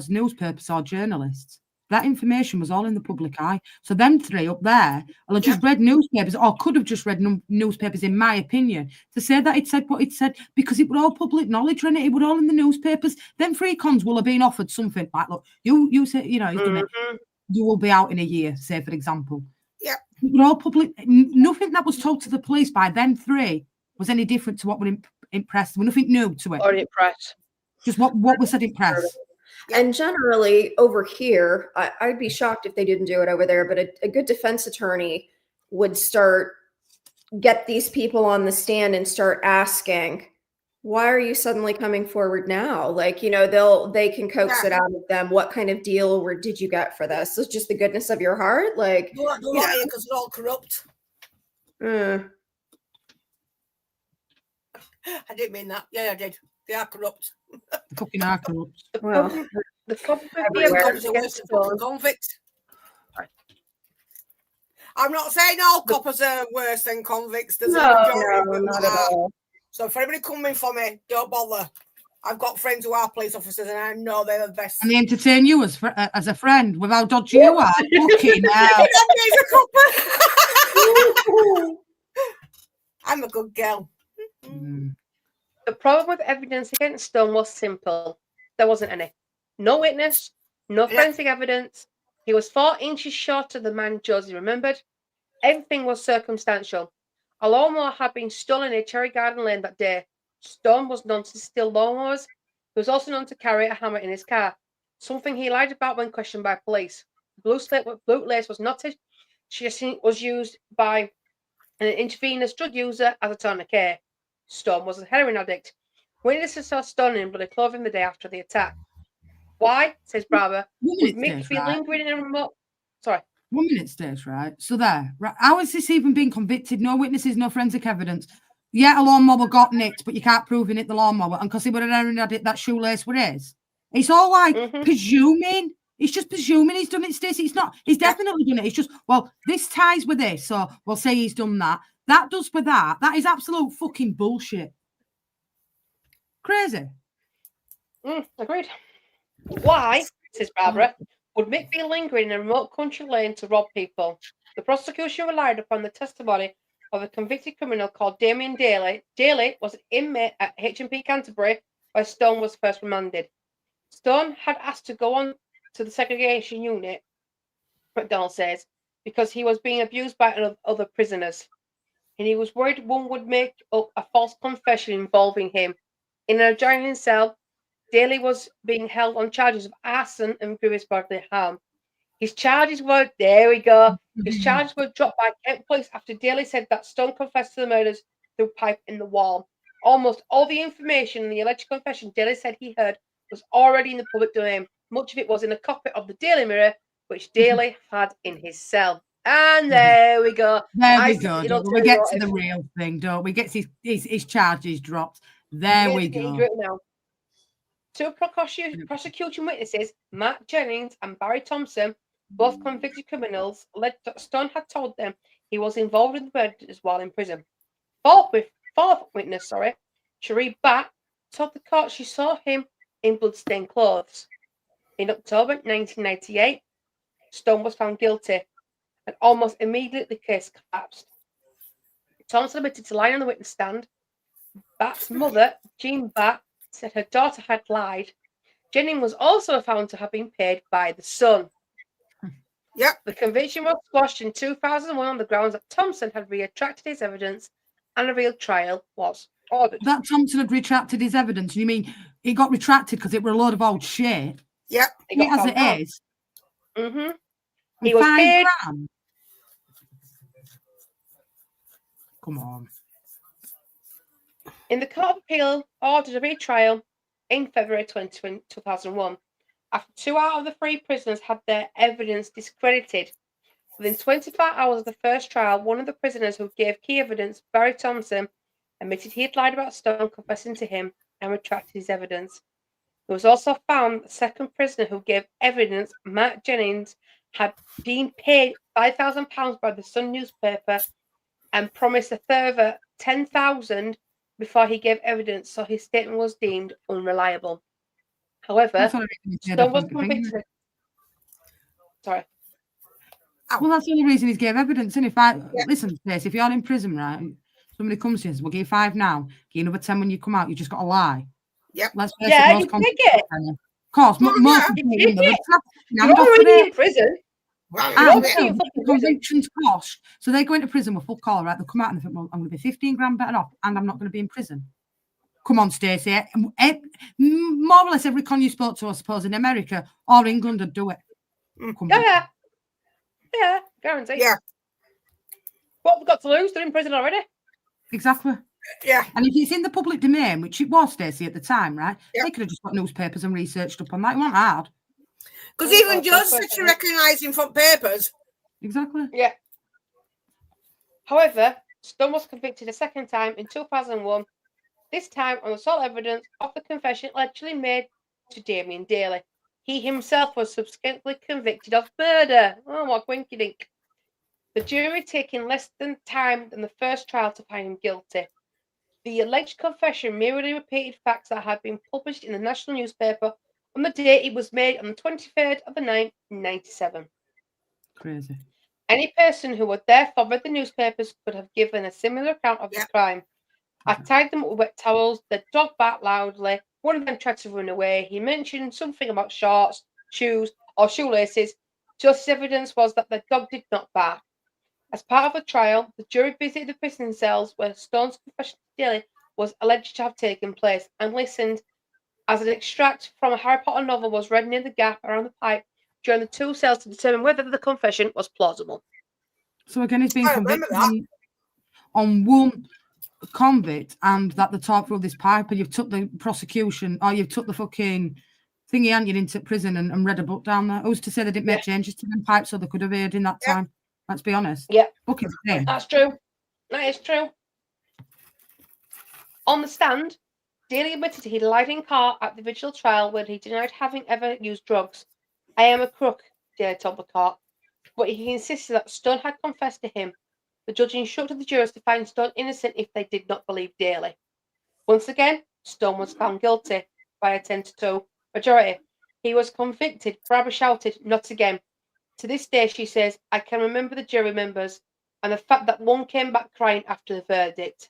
[SPEAKER 2] newspapers or journalists, that information was all in the public eye. So them 3 up there will have just read newspapers, or could have just read newspapers, in my opinion, to say that it said what it said, because it was all public knowledge, and it was all in the newspapers. Them 3 cons will have been offered something like, look, you say, you know, you will be out in a year, say, for example.
[SPEAKER 4] Yeah.
[SPEAKER 2] It was all public. Nothing that was told to the police by them 3 was any different to what were impressed. There was nothing new to it.
[SPEAKER 3] Or in press.
[SPEAKER 2] Just what was said in press.
[SPEAKER 5] And generally over here, I'd be shocked if they didn't do it over there, but a good defense attorney would get these people on the stand and start asking, why are you suddenly coming forward now? Like, you know, they can coax it out of them. What kind of deal did you get for this? It's just the goodness of your heart? Like,
[SPEAKER 4] because they're all corrupt. I didn't mean that. Yeah, I did. They are corrupt.
[SPEAKER 2] Fucking are corrupt.
[SPEAKER 5] Well,
[SPEAKER 3] the cops against
[SPEAKER 4] convicts. I'm not saying all coppers are worse than convicts. There's
[SPEAKER 5] not at all.
[SPEAKER 4] So if anybody coming for me, don't bother. I've got friends who are police officers, and I know they're the best.
[SPEAKER 2] And they entertain you as a friend with how dodgy you are. Fucking hell.
[SPEAKER 4] I'm a good girl.
[SPEAKER 3] The problem with evidence against Stone was simple. There wasn't any. No witness, no forensic evidence. He was 4 inches shorter than the man Josie remembered. Everything was circumstantial. A lawnmower had been stolen in Cherry Garden Lane that day. Stone was known to steal lawnmowers. He was also known to carry a hammer in his car, something he lied about when questioned by police. Blue lace was not was used by an intravenous drug user as a tourniquet. Stone was a heroin addict. Witnesses saw Stone in bloody clothing the day after the attack. Why, says Barbara, would Mick be lingering in a remote... Sorry.
[SPEAKER 2] 1 minute, Stace, right? So there. Right. How is this even being convicted? No witnesses, no forensic evidence. Yeah, a lawnmower got nicked, but you can't prove it the lawnmower. And because he would have heroin addict, that shoelace were his. It's all like presuming. It's just presuming he's done it, Stacey. It's not. He's definitely done it. It's just, well, this ties with this, so we'll say he's done that. That does with that. That is absolute fucking bullshit. Crazy.
[SPEAKER 3] Agreed. Why, says Barbara, would Mick be lingering in a remote country lane to rob people? The prosecution relied upon the testimony of a convicted criminal called Damien Daly. Daly was an inmate at H&P Canterbury, where Stone was first remanded. Stone had asked to go on to the segregation unit, McDonald says, because he was being abused by other prisoners, and he was worried one would make up a false confession involving him. In an adjoining cell, Daly was being held on charges of arson and grievous bodily harm. His charges were dropped by Kent police after Daly said that Stone confessed to the murders through a pipe in the wall. Almost all the information in the alleged confession Daly said he heard was already in the public domain. Much of it was in a copy of the Daily Mirror, which Daly had in his cell. And there we go.
[SPEAKER 2] There we go. We get to the real thing, don't we? Gets his charges dropped. There we go.
[SPEAKER 3] Now. Two prosecution witnesses, Matt Jennings and Barry Thompson, both convicted criminals, alleged that Stone had told them he was involved in the murders while in prison. Fourth witness, Cherie Batt, told the court she saw him in blood-stained clothes. In October 1998, Stone was found guilty, and almost immediately the case collapsed. Thompson admitted to lying on the witness stand. Batt's mother, Jean Batt, said her daughter had lied. Jennings was also found to have been paid by the son.
[SPEAKER 4] Yep.
[SPEAKER 3] The conviction was squashed in 2001 on the grounds that Thompson had retracted his evidence and a real trial was ordered.
[SPEAKER 2] That Thompson had retracted his evidence? You mean it got retracted because it were a load of old shit?
[SPEAKER 4] Yep.
[SPEAKER 2] As it is.
[SPEAKER 3] Mm-hmm. He was paid.
[SPEAKER 2] $5,000. Come on.
[SPEAKER 3] In the Court of Appeal ordered a retrial in February 2001. After 2 out of the 3 prisoners had their evidence discredited. Within 24 hours of the first trial, one of the prisoners who gave key evidence, Barry Thompson, admitted he had lied about Stone, confessing to him, and retracted his evidence. It was also found the second prisoner who gave evidence, Matt Jennings, had been paid £5,000 by the Sun newspaper and promised a further $10,000 before he gave evidence, so his statement was deemed unreliable. However, Stone was convicted. Sorry.
[SPEAKER 2] Well, that's the only reason he gave evidence. And listen to this, if you're in prison, right, somebody comes to you and says, we'll give you 5 now, give you another 10 when you come out, you just got to lie.
[SPEAKER 4] Yep.
[SPEAKER 2] Let's face
[SPEAKER 3] yeah,
[SPEAKER 2] it,
[SPEAKER 3] you take it.
[SPEAKER 2] Of course, most people
[SPEAKER 3] you're already in prison.
[SPEAKER 2] Convictions cost. So they go into prison with full collar, right? They'll come out and they think, well, I'm going to be 15 grand better off and I'm not going to be in prison. Come on, Stacey. More or less every con you spoke to, I suppose, in America or England would do it.
[SPEAKER 3] Yeah, guarantee.
[SPEAKER 4] Yeah.
[SPEAKER 3] What we've got to lose? They're in prison already.
[SPEAKER 2] Exactly.
[SPEAKER 4] Yeah.
[SPEAKER 2] And if it's in the public domain, which it was, Stacey, at the time, right? Yep. They could have just got newspapers and researched up on that. It wasn't hard.
[SPEAKER 4] Because even Josie said she recognised him from papers.
[SPEAKER 2] Exactly.
[SPEAKER 3] Yeah. However, Stone was convicted a second time in 2001, this time on the sole evidence of the confession allegedly made to Damien Daly. He himself was subsequently convicted of murder. Oh, what winky dink. The jury taking less time than the first trial to find him guilty. The alleged confession merely repeated facts that had been published in the national newspaper on the date it was made on the 23rd of the 9th, 1997.
[SPEAKER 2] Crazy.
[SPEAKER 3] Any person who would therefore read the newspapers could have given a similar account of the crime. I tied them up with wet towels. The dog barked loudly. One of them tried to run away. He mentioned something about shorts, shoes, or shoelaces. Josie's evidence was that the dog did not bark. As part of the trial, the jury visited the prison cells where Stone's confession to Daly was alleged to have taken place and listened as an extract from a Harry Potter novel was read near the gap around the pipe during the 2 cells to determine whether the confession was plausible.
[SPEAKER 2] So again, he's been convicted on one convict and that the talk through this pipe, and you've took the prosecution or you've took the fucking thingy and you into prison and read a book down there. Who's to say they didn't make changes to them pipes so they could have aired in that time? Let's be honest.
[SPEAKER 3] Yeah.
[SPEAKER 2] That's
[SPEAKER 3] true. That is true. On the stand, Daly admitted he lied in court at the vigil trial when he denied having ever used drugs. I am a crook, Daly told the court, but he insisted that Stone had confessed to him. The judge instructed the jurors to find Stone innocent if they did not believe Daly. Once again, Stone was found guilty by a 10-2 majority. He was convicted. Barbara shouted, "Not again." To this day, she says, I can remember the jury members and the fact that one came back crying after the verdict.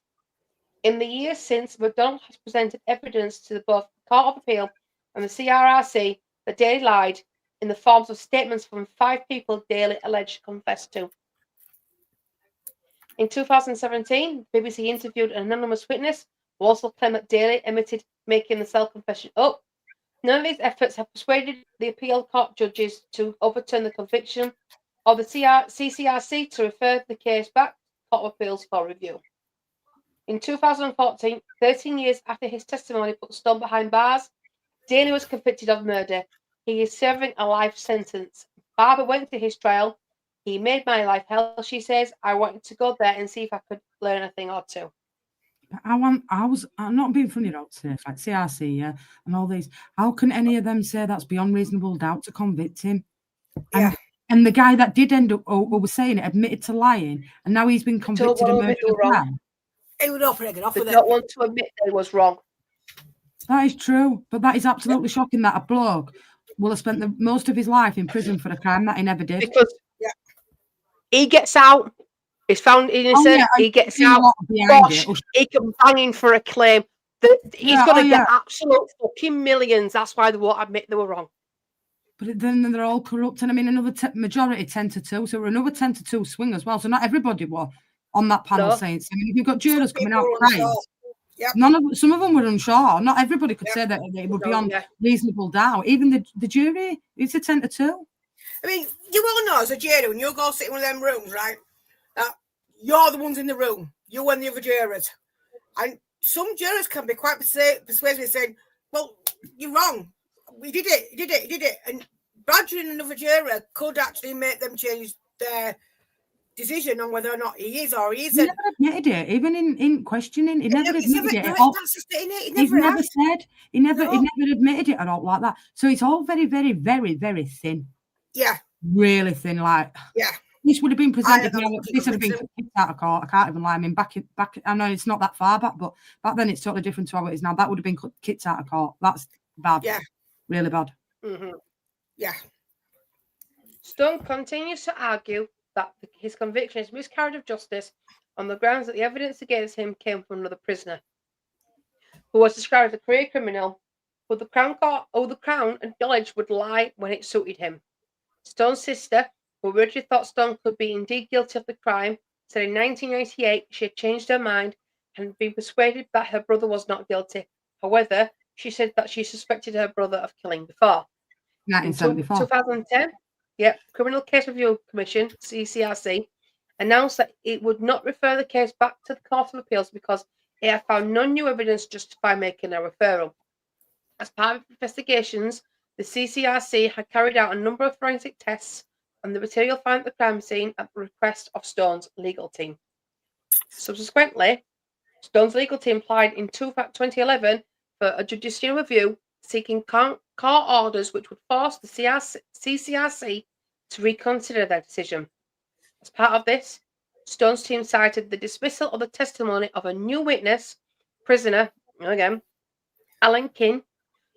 [SPEAKER 3] In the years since, MacDonald has presented evidence to both the Court of Appeal and the CRRC that Daley lied in the forms of statements from 5 people Daley alleged confessed to. In 2017, BBC interviewed an anonymous witness who also claimed that Daley admitted making the self-confession up. None of these efforts have persuaded the appeal court judges to overturn the conviction or the CCRC to refer the case back to the Court of Appeals for review. In 2014, 13 years after his testimony put Stone behind bars, Daley was convicted of murder. He is serving a life sentence. Barbara went to his trial. He made my life hell, she says. I wanted to go there and see if I could learn a thing or two.
[SPEAKER 2] I'm not being funny about this, like CRC, yeah, and all these. How can any of them say that's beyond reasonable doubt to convict him?
[SPEAKER 4] Yeah.
[SPEAKER 2] And the guy that did end up, or was saying it, admitted to lying, and now he's been convicted of murder as well.
[SPEAKER 4] He would offer it off
[SPEAKER 3] They
[SPEAKER 4] with
[SPEAKER 3] don't want to admit they was wrong.
[SPEAKER 2] That is true, but that is absolutely shocking that a bloke will have spent most of his life in prison for a crime that he never did.
[SPEAKER 3] Because he gets out, he's found innocent, he gets out, gosh, he can bang in for a claim. He's going to get absolute fucking millions. That's why they won't admit they were wrong.
[SPEAKER 2] But then they're all corrupt. And I mean, another majority 10-2. So we're another 10-2 swing as well. So not everybody were on that panel saying, I mean, if you've got jurors coming out crying, some of them were unsure. Not everybody could say that it would be on reasonable doubt. Even the jury, it's a 10-2.
[SPEAKER 4] I mean, you all know as a jury, when you go sit in one of them rooms, right? You're the ones in the room. You and the other jurors. And some jurors can be quite persuasive, saying, well, you're wrong. We did it, you did it. And badgering another juror could actually make them change their decision on whether or not he is or he isn't.
[SPEAKER 2] He never admitted it, even in questioning. He never admitted it. He never admitted it at all like that. So it's all very, very, very, very thin.
[SPEAKER 4] Yeah.
[SPEAKER 2] Really thin, like. Yeah. This would have been presented now. This would have been kicked out of court. I can't even lie. I mean, back. I know it's not that far back, but back then it's totally different to how it is now. That would have been kicked out of court. That's bad. Yeah. Really bad.
[SPEAKER 3] Mm-hmm.
[SPEAKER 4] Yeah.
[SPEAKER 3] Stone continues to argue that his conviction is miscarriage of justice on the grounds that the evidence against him came from another prisoner who was described as a career criminal, who the Crown acknowledged would lie when it suited him. Stone's sister, who originally thought Stone could be indeed guilty of the crime, said in 1998 she had changed her mind and been persuaded that her brother was not guilty. However, she said that she suspected her brother of killing before.
[SPEAKER 2] 1974.
[SPEAKER 3] 2010, Criminal Case Review Commission, CCRC, announced that it would not refer the case back to the Court of Appeals because it had found no new evidence justify making a referral. As part of investigations, the CCRC had carried out a number of forensic tests on the material found at the crime scene at the request of Stone's legal team. Subsequently, Stone's legal team applied in 2011 for a judicial review, seeking court orders which would force the CCRC to reconsider their decision. As part of this, Stone's team cited the dismissal of the testimony of a new witness, prisoner, again, Alan King,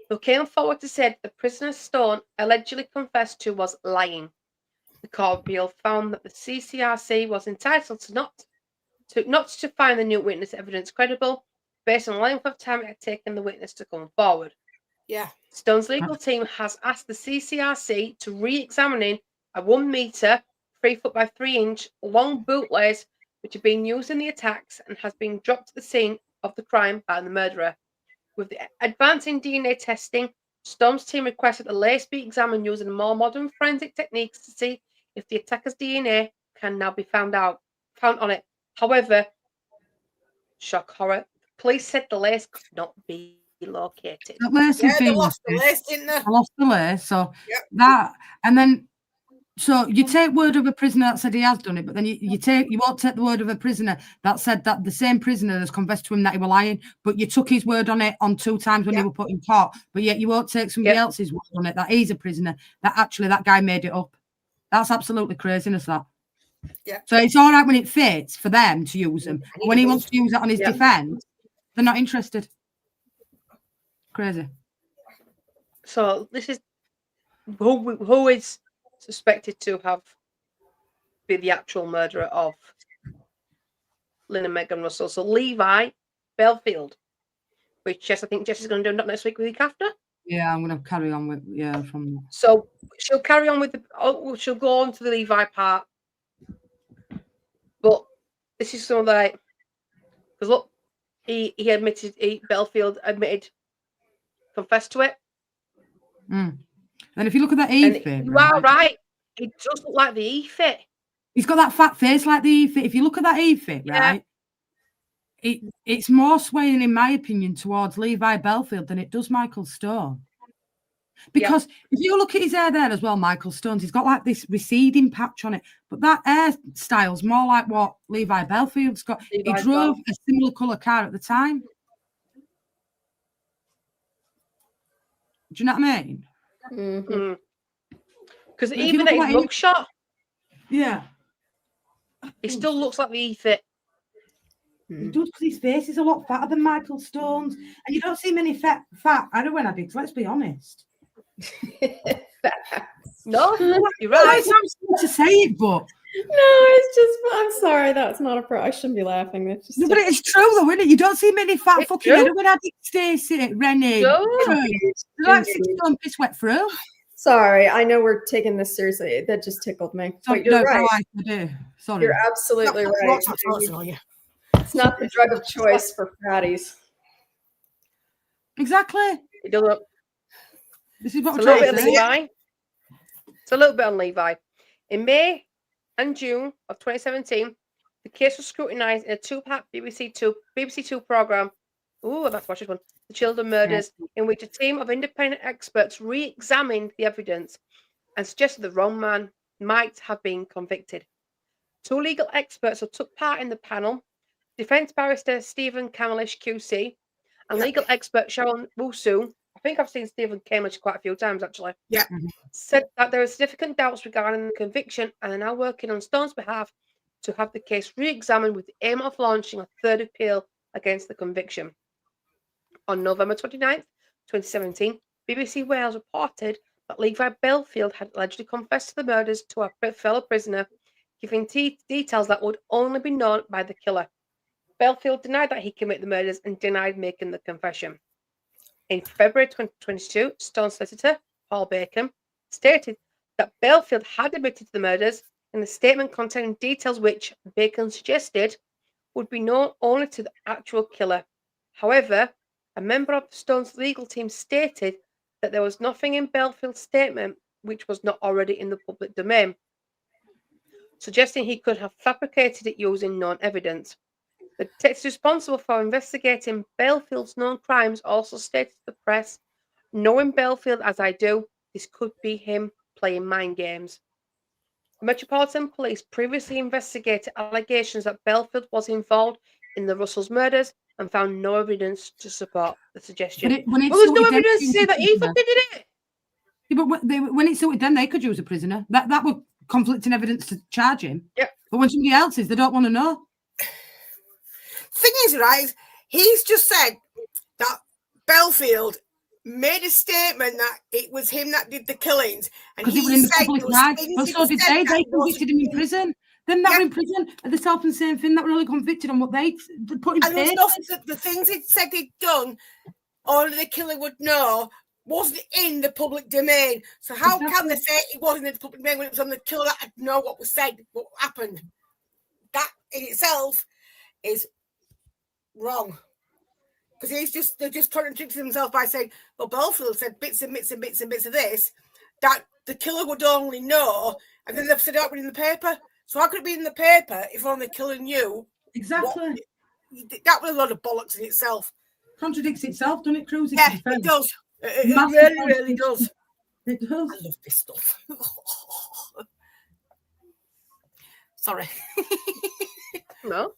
[SPEAKER 3] who came forward to say that the prisoner Stone allegedly confessed to was lying. The Court of Appeal found that the CCRC was entitled to not to find the new witness evidence credible based on the length of time it had taken the witness to come forward.
[SPEAKER 4] Yeah.
[SPEAKER 3] Stone's legal team has asked the CCRC to re-examine a 1 metre, 3 foot by 3 inch long bootlace which had been used in the attacks and has been dropped at the scene of the crime by the murderer. With the advance in DNA testing, Stone's team requested the lace be examined using more modern forensic techniques to see if the attacker's DNA can now be found on it. However, shock horror, police said the lace could not be located.
[SPEAKER 2] The lace
[SPEAKER 4] they lost the lace, didn't they?
[SPEAKER 2] I lost the lace, so that, and then so you take word of a prisoner that said he has done it, but then you won't take the word of a prisoner that said that the same prisoner has confessed to him that he was lying, but you took his word on it on 2 times when he were put in court, but yet you won't take somebody else's word on it that he's a prisoner, that actually that guy made it up. That's absolutely craziness, that. Yeah. So it's all right when it fits for them to use them. But when he wants to use it on his defence, they're not interested. Crazy.
[SPEAKER 3] So this is who is suspected to have been the actual murderer of Lin and Megan Russell. So Levi Bellfield, which I think Jess is going to do next week, week after.
[SPEAKER 2] Yeah, I'm going to carry on with from.
[SPEAKER 3] So she'll carry on with she'll go on to the Levi part, but this is some of the because look, Bellfield confessed to it.
[SPEAKER 2] And if you look at that E-fit,
[SPEAKER 3] you are right. It does look like the E-fit.
[SPEAKER 2] He's got that fat face like the E-fit. If you look at that E-fit, right, it's more swaying, in my opinion, towards Levi Bellfield than it does Michael Stone. Because if you look at his hair there as well, Michael Stone's, he's got like this receding patch on it. But that hairstyle's more like what Levi Bellfield's got. He drove a similar colour car at the time. Do you know what I mean?
[SPEAKER 3] Because even at his mugshot, he still looks like the E-fit.
[SPEAKER 2] He does, because his face is a lot fatter than Michael Stone's. And you don't see many fat heroin addicts, let's be honest.
[SPEAKER 3] No, you're right.
[SPEAKER 2] It's not to say it, but
[SPEAKER 5] no, it's just, I'm sorry, that's not a pro. I shouldn't be laughing. It's just
[SPEAKER 2] but it's true though, isn't it? You don't see many fat fucking heroin addicts, Stacey, Rennie. They're like 6 stone piss wet through.
[SPEAKER 5] Sorry, I know we're taking this seriously. That just tickled me. But you're right.
[SPEAKER 2] I do. Sorry.
[SPEAKER 5] You're absolutely right. It's not the drug of choice for fatties.
[SPEAKER 2] Exactly. This is what we're trying to say.
[SPEAKER 3] It's a little bit on Levi. In May and June of 2017, the case was scrutinised in a 2-part BBC Two programme. Ooh, I'd have to watch this one. The Chillenden murders, in which a team of independent experts re-examined the evidence and suggested the wrong man might have been convicted. 2 legal experts who took part in the panel, defence barrister Stephen Kamalish QC and legal expert Sharon Wusu, I think I've seen Stephen Kamalish quite a few times actually, said that there are significant doubts regarding the conviction and are now working on Stone's behalf to have the case re-examined with the aim of launching a 3rd appeal against the conviction. On November 29th, 2017, BBC Wales reported that Levi Bellfield had allegedly confessed to the murders to a fellow prisoner, giving details that would only be known by the killer. Bellfield denied that he committed the murders and denied making the confession. In February 2022, Stone's solicitor, Paul Bacon, stated that Bellfield had admitted to the murders in a statement containing details which, Bacon suggested, would be known only to the actual killer. However, a member of Stone's legal team stated that there was nothing in Bellfield's statement which was not already in the public domain, suggesting he could have fabricated it using known evidence. The detective responsible for investigating Bellfield's known crimes also stated to the press, "Knowing Bellfield as I do, this could be him playing mind games." The Metropolitan Police previously investigated allegations that Bellfield was involved in the Russell's murders and found no evidence to support the suggestion.
[SPEAKER 2] There
[SPEAKER 3] was no evidence to say that he fucking did it.
[SPEAKER 2] Yeah, but when it's sorted, then they could use a prisoner. That would conflicting evidence to charge him.
[SPEAKER 3] Yeah.
[SPEAKER 2] But when somebody else is, they don't want to know.
[SPEAKER 4] Thing is, right, he's just said that Bellfield made a statement that it was him that did the killings.
[SPEAKER 2] Because it was in the public eye. But so did they. They convicted him in prison. Then that were in prison at the self and same thing that were really convicted on what they put in place.
[SPEAKER 4] The things he said he'd done, only the killer would know, wasn't in the public domain. So how can they say it wasn't in the public domain when it was on the killer that had know what was said, what happened? That in itself is wrong. Because they're just trying to trick themselves by saying, well, Bellfield said bits and bits and bits and bits of this, that the killer would only know, and then they've said it in the paper. So how could it be in the paper if only the killer knew?
[SPEAKER 2] Exactly.
[SPEAKER 4] That was a lot of bollocks in itself.
[SPEAKER 2] Contradicts itself, doesn't it, Cruz?
[SPEAKER 4] Yeah, it does. It really, really does.
[SPEAKER 2] It does.
[SPEAKER 4] I love this stuff. Sorry.
[SPEAKER 3] No.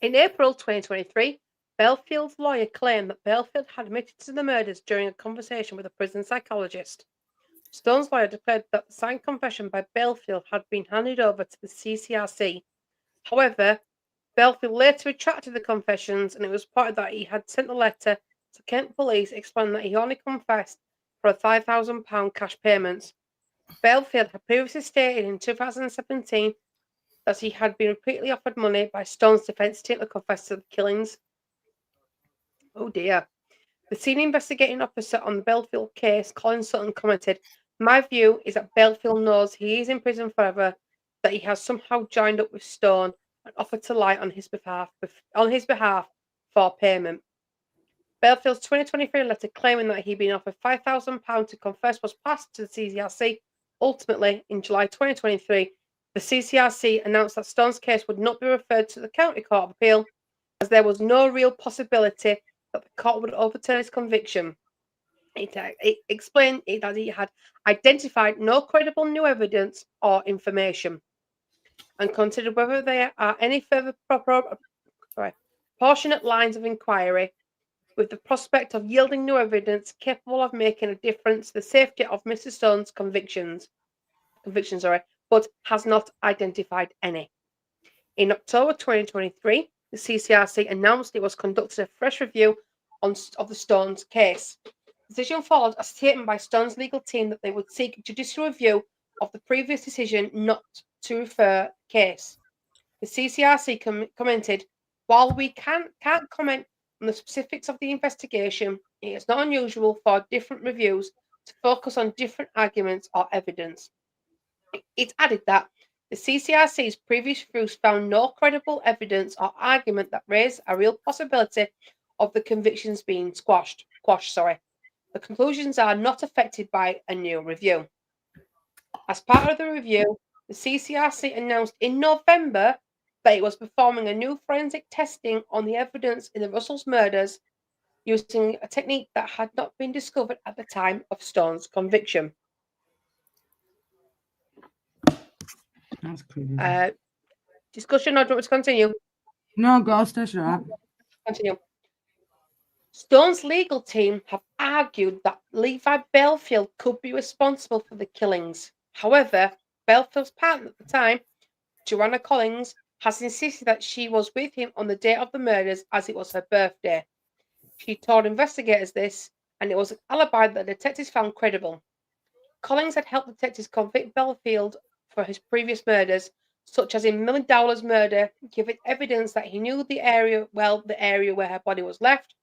[SPEAKER 3] In April 2023, Bellfield's lawyer claimed that Bellfield had admitted to the murders during a conversation with a prison psychologist. Stone's lawyer declared that the signed confession by Bellfield had been handed over to the CCRC. However, Bellfield later retracted the confessions, and it was reported that he had sent a letter to Kent Police explaining that he only confessed for a £5,000 cash payment. Bellfield had previously stated in 2017 that he had been repeatedly offered money by Stone's defence team to confess to the killings. Oh dear. The senior investigating officer on the Bellfield case, Colin Sutton, commented, "My view is that Bellfield knows he is in prison forever, that he has somehow joined up with Stone and offered to lie on his behalf for payment." Bellfield's 2023 letter claiming that he'd been offered £5,000 to confess was passed to the CCRC. Ultimately, in July 2023, the CCRC announced that Stone's case would not be referred to the County Court of Appeal, as there was no real possibility that the court would overturn his conviction. It explained that he had identified no credible new evidence or information and considered whether there are any further proportionate lines of inquiry with the prospect of yielding new evidence capable of making a difference to the safety of Mr. Stone's convictions, but has not identified any. In October 2023, the CCRC announced it was conducting a fresh review of the Stone's case. The decision followed a statement by Stone's legal team that they would seek judicial review of the previous decision not to refer the case. The CCRC commented, "While we can't comment on the specifics of the investigation, it is not unusual for different reviews to focus on different arguments or evidence." It added that the CCRC's previous reviews found no credible evidence or argument that raised a real possibility of the convictions being squashed. The conclusions are not affected by a new review. As part of the review, the CCRC announced in November that it was performing a new forensic testing on the evidence in the Russell's murders using a technique that had not been discovered at the time of Stone's conviction.
[SPEAKER 2] That's crazy.
[SPEAKER 3] Discussion, or do you want me to continue?
[SPEAKER 2] No, go, Stash, right.
[SPEAKER 3] Continue. Stone's legal team have argued that Levi Bellfield could be responsible for the killings. However, Bellfield's partner at the time, Joanna Collins, has insisted that she was with him on the day of the murders as it was her birthday. She told investigators this, and it was an alibi that the detectives found credible. Collins had helped detectives convict Bellfield for his previous murders, such as in Millie Dowler's murder, giving evidence that he knew the area where her body was left.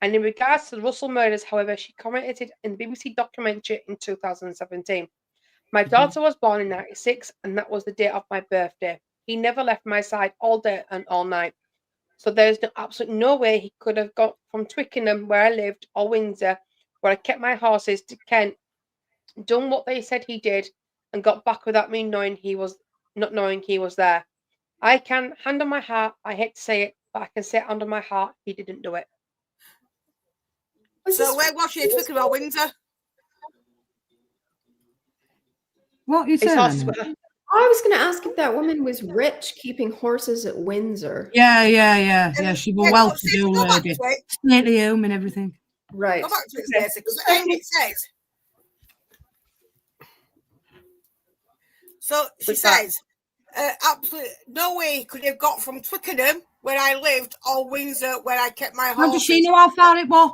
[SPEAKER 3] And in regards to the Russell murders, however, she commented in the BBC documentary in 2017. "My daughter was born in 1996, and that was the day of my birthday. He never left my side all day and all night. So there's absolutely no way he could have got from Twickenham, where I lived, or Windsor, where I kept my horses, to Kent, done what they said he did, and got back without me not knowing he was there. I can, hand on my heart, I hate to say it, but I can say it under my heart, he didn't do it."
[SPEAKER 4] So where was she? Twickenham or Windsor?
[SPEAKER 2] What you saying?
[SPEAKER 5] I was going to ask if that woman was rich keeping horses at Windsor.
[SPEAKER 2] Yeah. She was well-to-do lady. Stately home and everything.
[SPEAKER 5] Right.
[SPEAKER 4] Go back to it, Stacey, because it says. So she says, absolutely no way he could have got from Twickenham, where I lived, or Windsor, where I kept my horses.
[SPEAKER 2] How does she know how far it was?